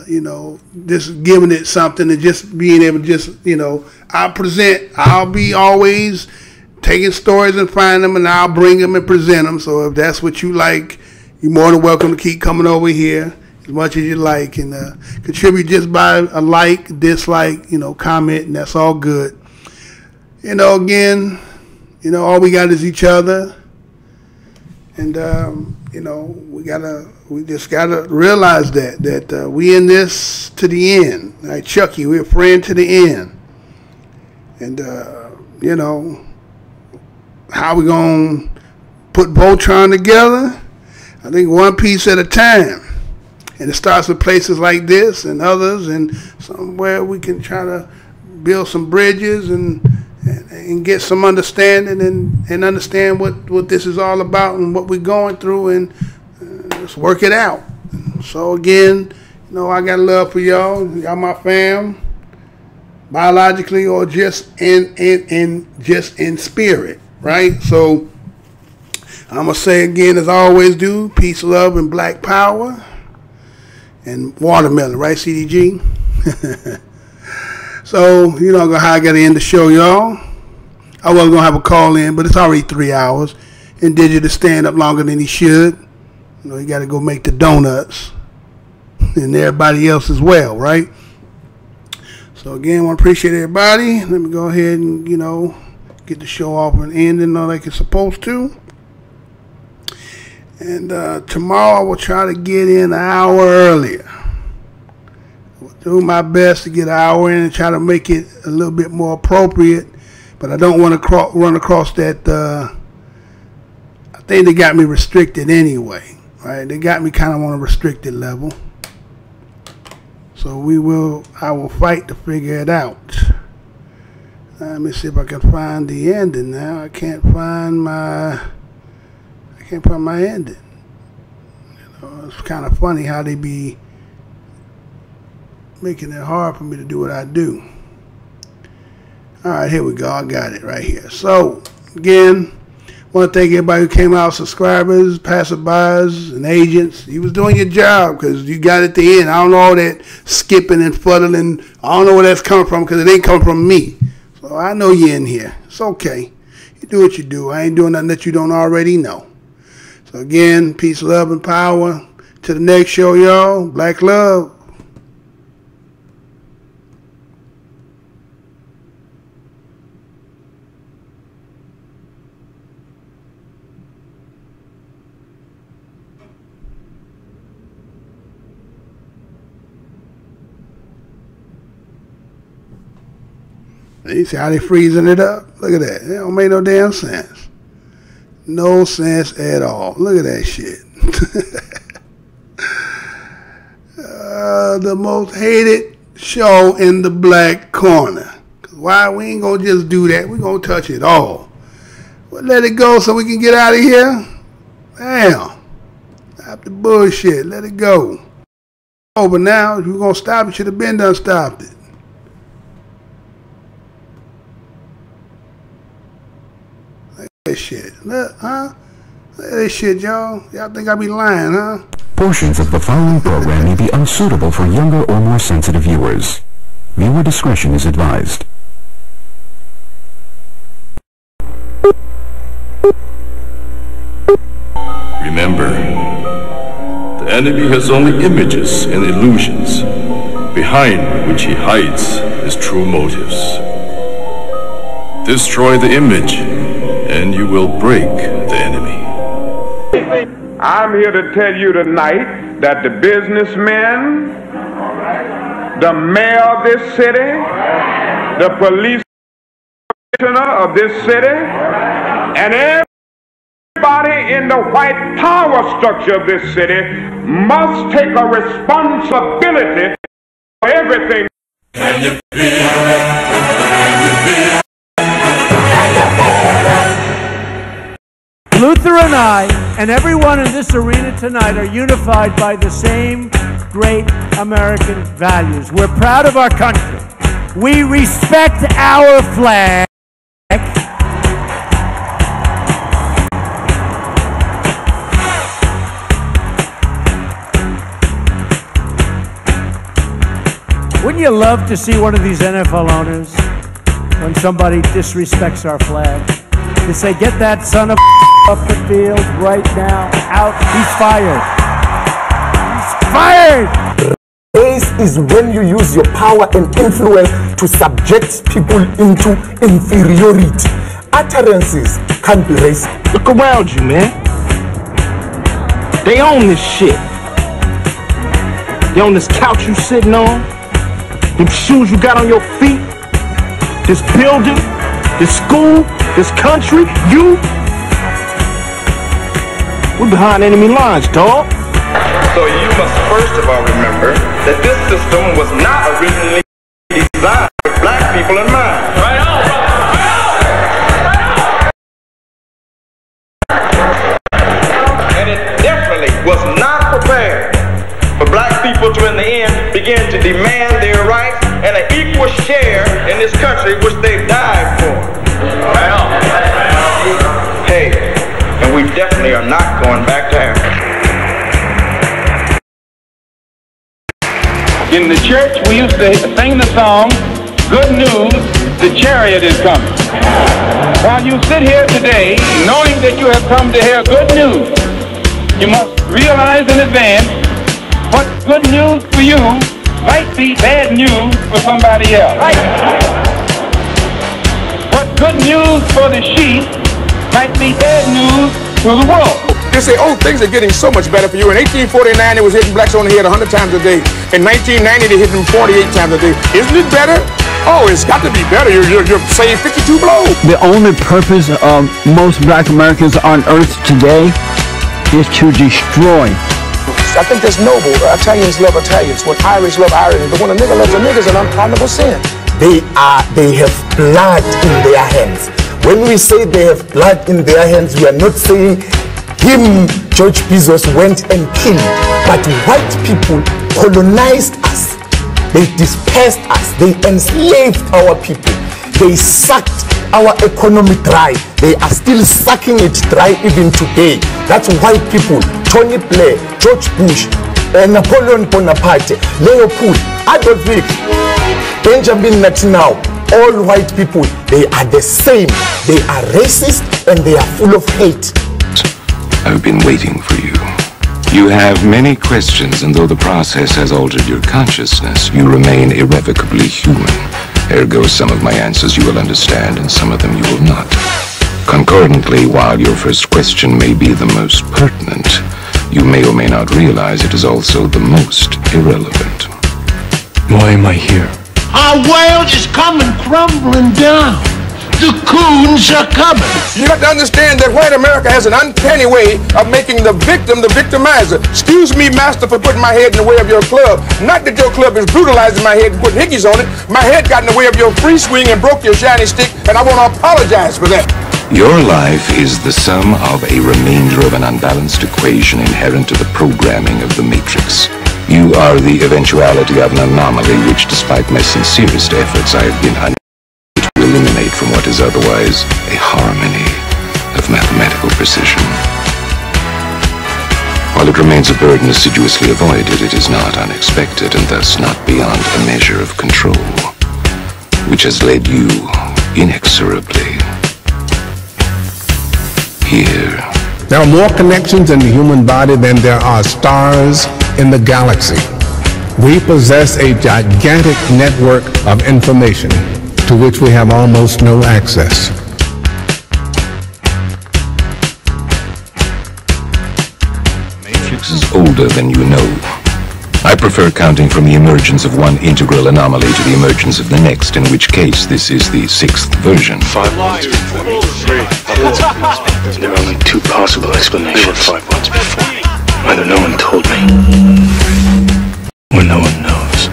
you know, just giving it something and just being able to just, you know, I'll be always taking stories and find them and I'll bring them and present them. So if that's what you like, you're more than welcome to keep coming over here as much as you like and contribute just by a like, dislike, you know, comment, and that's all good. You know, again, you know, all we got is each other. And, you know, we just gotta realize that we in this to the end. Like Chucky, we're a friend to the end. And, you know, how we gonna put Voltron together? I think one piece at a time. And it starts with places like this and others, and somewhere we can try to build some bridges and get some understanding and understand what this is all about and what we're going through, and just work it out. So again, you know, I got love for y'all. Y'all my fam, biologically or just in spirit, right? So I'm gonna say again, as I always do, peace, love, and black power, and watermelon, right, CDG? So, you know how I got to end the show, y'all. I wasn't going to have a call in, but it's already 3 hours. And Digit is staying up longer than he should. You know, he got to go make the donuts. And everybody else as well, right? So, again, I want to appreciate everybody. Let me go ahead and, you know, get the show off and ending like it's supposed to. And tomorrow I will try to get in an hour earlier. Do my best to get an hour in and try to make it a little bit more appropriate, but I don't want to run across that. I think they got me restricted anyway, right? They got me kind of on a restricted level, so I will fight to figure it out. Let me see if I can find the ending now. I can't find my ending. You know, it's kind of funny how they be making it hard for me to do what I do. All right, here we go. I got it right here. So, again, I want to thank everybody who came out, subscribers, passerbys, and agents. You was doing your job because you got at the end. I don't know all that skipping and fuddling. I don't know where that's coming from because it ain't coming from me. So, I know you're in here. It's okay. You do what you do. I ain't doing nothing that you don't already know. So, again, peace, love, and power. To the next show, y'all. Black love. You see how they freezing it up? Look at that. It don't make no damn sense. No sense at all. Look at that shit. The most hated show in the black corner. Why? We ain't gonna just do that. We gonna touch it all. Well, let it go so we can get out of here. Damn. Stop the bullshit. Let it go. Over now. If you're gonna stop it, should have been done stopped it. That shit. Look, huh? Look at this shit, y'all. Y'all think I be lying, huh? Portions of the following program may be unsuitable for younger or more sensitive viewers. Viewer discretion is advised. Remember, the enemy has only images and illusions, behind which he hides his true motives. Destroy the image, and you will break the enemy. I'm here to tell you tonight that the businessmen, the mayor of this city, the police commissioner of this city, and everybody in the white power structure of this city must take a responsibility for everything. Luther and I, and everyone in this arena tonight, are unified by the same great American values. We're proud of our country. We respect our flag. Wouldn't you love to see one of these NFL owners, when somebody disrespects our flag, to say, get that son of off the field right now, out, he's fired. He's fired! Race is when you use your power and influence to subject people into inferiority. Utterances can't be racist. Look around you, man. They own this shit. They own this couch you sitting on, them shoes you got on your feet, this building, this school, this country, you. We're behind enemy lines, dog. So you must first of all remember that this system was not originally designed with black people in mind. Right on. And it definitely was not prepared for black people to in the end begin to demand their rights and an equal share in this country which they died for. Right on. Hey, and we definitely are not going back to Africa. In the church, we used to sing the song, "Good news, the chariot is coming." While you sit here today, knowing that you have come to hear good news, you must realize in advance what good news for you might be bad news for somebody else. What good news for the sheep might be bad news to the world. They say, oh, things are getting so much better for you. In 1849, it was hitting blacks on the head 100 times a day. In 1990, they hit them 48 times a day. Isn't it better? Oh, it's got to be better. You're saying 52 blows. The only purpose of most black Americans on earth today is to destroy. I think that's noble. Italians love Italians. When Irish love Irish. But when a nigga loves a nigga, it's an unpardonable sin. They have blood in their hands. When we say they have blood in their hands, we are not saying him, George Bezos, went and killed. But white people colonized us. They dispersed us. They enslaved our people. They sucked our economy dry. They are still sucking it dry even today. That's white people. Tony Blair, George Bush, Napoleon Bonaparte, Leopold, Adolf Hitler, Benjamin Netanyahu. All white people, they are the same. They are racist and they are full of hate. I've been waiting for you. You have many questions, and though the process has altered your consciousness, you remain irrevocably human. Ergo, some of my answers you will understand, and some of them you will not. Concordantly, while your first question may be the most pertinent, you may or may not realize it is also the most irrelevant. Why am I here? Our world is coming crumbling down. The coons are coming. You got to understand that white America has an uncanny way of making the victim the victimizer. Excuse me, master, for putting my head in the way of your club. Not that your club is brutalizing my head and putting hickeys on it. My head got in the way of your free swing and broke your shiny stick, and I want to apologize for that. Your life is the sum of a remainder of an unbalanced equation inherent to the programming of the Matrix. You are the eventuality of an anomaly which, despite my sincerest efforts, I have been unable to eliminate from what is otherwise a harmony of mathematical precision. While it remains a burden assiduously avoided, it is not unexpected and thus not beyond a measure of control, which has led you inexorably here. There are more connections in the human body than there are stars in the galaxy. We possess a gigantic network of information to which we have almost no access. Matrix complex is older than you know. I prefer counting from the emergence of one integral anomaly to the emergence of the next, in which case this is the 6th version. 5 months before me. 3. There are only 2 possible explanations. 5 months before me. Either no one told me, or no one knows.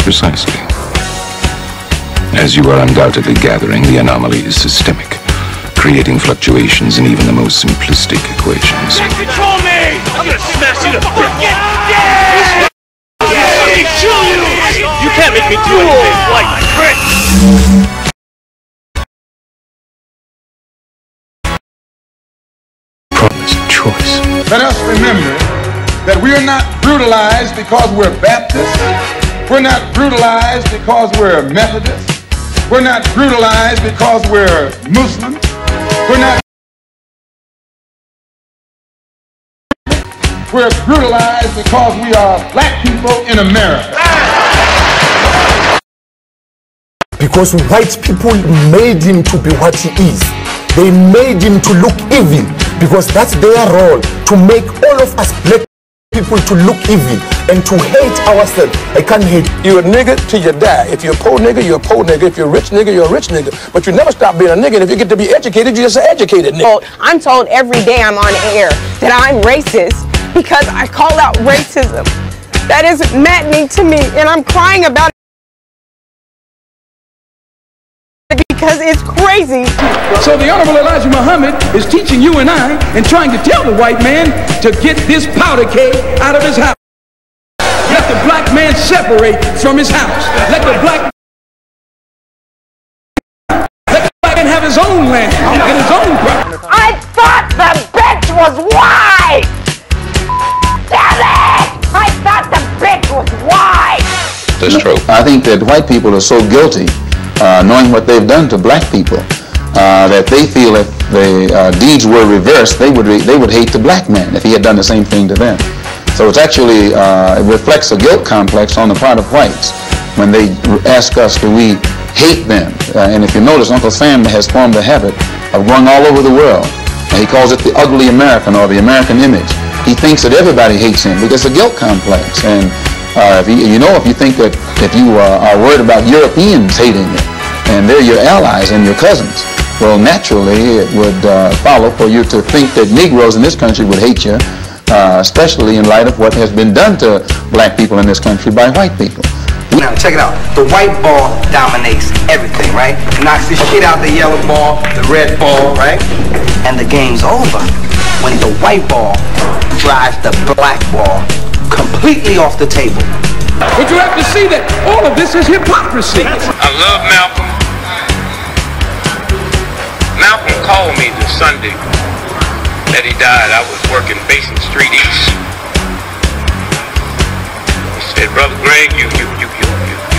Precisely. As you are undoubtedly gathering, the anomaly is systemic, creating fluctuations in even the most simplistic equations. Control me! I'm gonna smash you to You can't make me do anything like this. Problem is a choice. Let us remember that we are not brutalized because we're Baptists. We're not brutalized because we're Methodists. We're not brutalized because we're Muslims. We're not. We're brutalized because we are black people in America. Because white people made him to be what he is. They made him to look evil, because that's their role, to make all of us black people to look evil and to hate ourselves. I can't hate. You're a nigga till you die. If you're a poor nigga, you're a poor nigga. If you're a rich nigga, you're a rich nigga. But you never stop being a nigga. And if you get to be educated, you're just an educated nigga. I'm told every day I'm on air that I'm racist because I call out racism. That is maddening to me, and I'm crying about it because it's crazy. So the Honorable Elijah Muhammad is teaching you and I and trying to tell the white man to get this powder keg out of his house. Let the black man separate from his house. Let the black man have his own land and his own property. I thought the bitch was white! Damn it! I thought the bitch was white! That's true. I think that white people are so guilty, knowing what they've done to black people, that they feel if the deeds were reversed, they would hate the black man if he had done the same thing to them. So it's actually, it reflects a guilt complex on the part of whites when they ask us, do we hate them? And if you notice, Uncle Sam has formed a habit of going all over the world. He calls it the ugly American, or the American image. He thinks that everybody hates him because it's a guilt complex. And if you think that if you are worried about Europeans hating you, and they're your allies and your cousins, well, naturally it would follow for you to think that Negroes in this country would hate you, especially in light of what has been done to black people in this country by white people. Now, check it out. The white ball dominates everything, right? Knocks the shit out the yellow ball, the red ball, right? And the game's over when the white ball drives the black ball completely off the table. But you have to see that all of this is hypocrisy. I love Malcolm. Malcolm called me the Sunday that he died. I was working Basin Street East. He said, "Brother Greg, you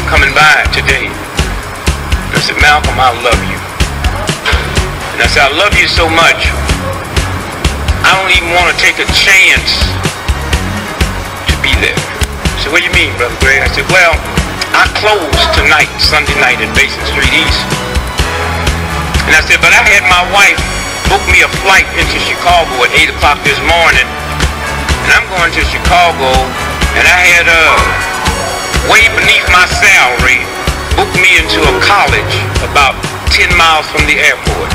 coming by today?" And I said, "Malcolm, I love you." And I said, "I love you so much, I don't even want to take a chance to be there." He said, "What do you mean, Brother Greg?" I said, "Well, I close tonight, Sunday night at Basin Street East." And I said, "But I had my wife book me a flight into Chicago at 8 o'clock this morning, and I'm going to Chicago, and I had way beneath my salary booked me into a college about 10 miles from the airport.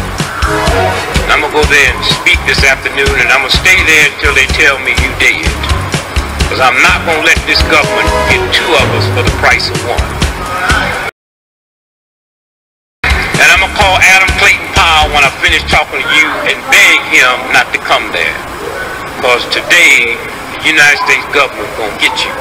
And I'm going to go there and speak this afternoon, and I'm going to stay there until they tell me you dead. Because I'm not going to let this government get 2 of us for the price of 1. And I'm going to call Adam Clayton Powell when I finish talking to you and beg him not to come there. Because today, the United States government is going to get you.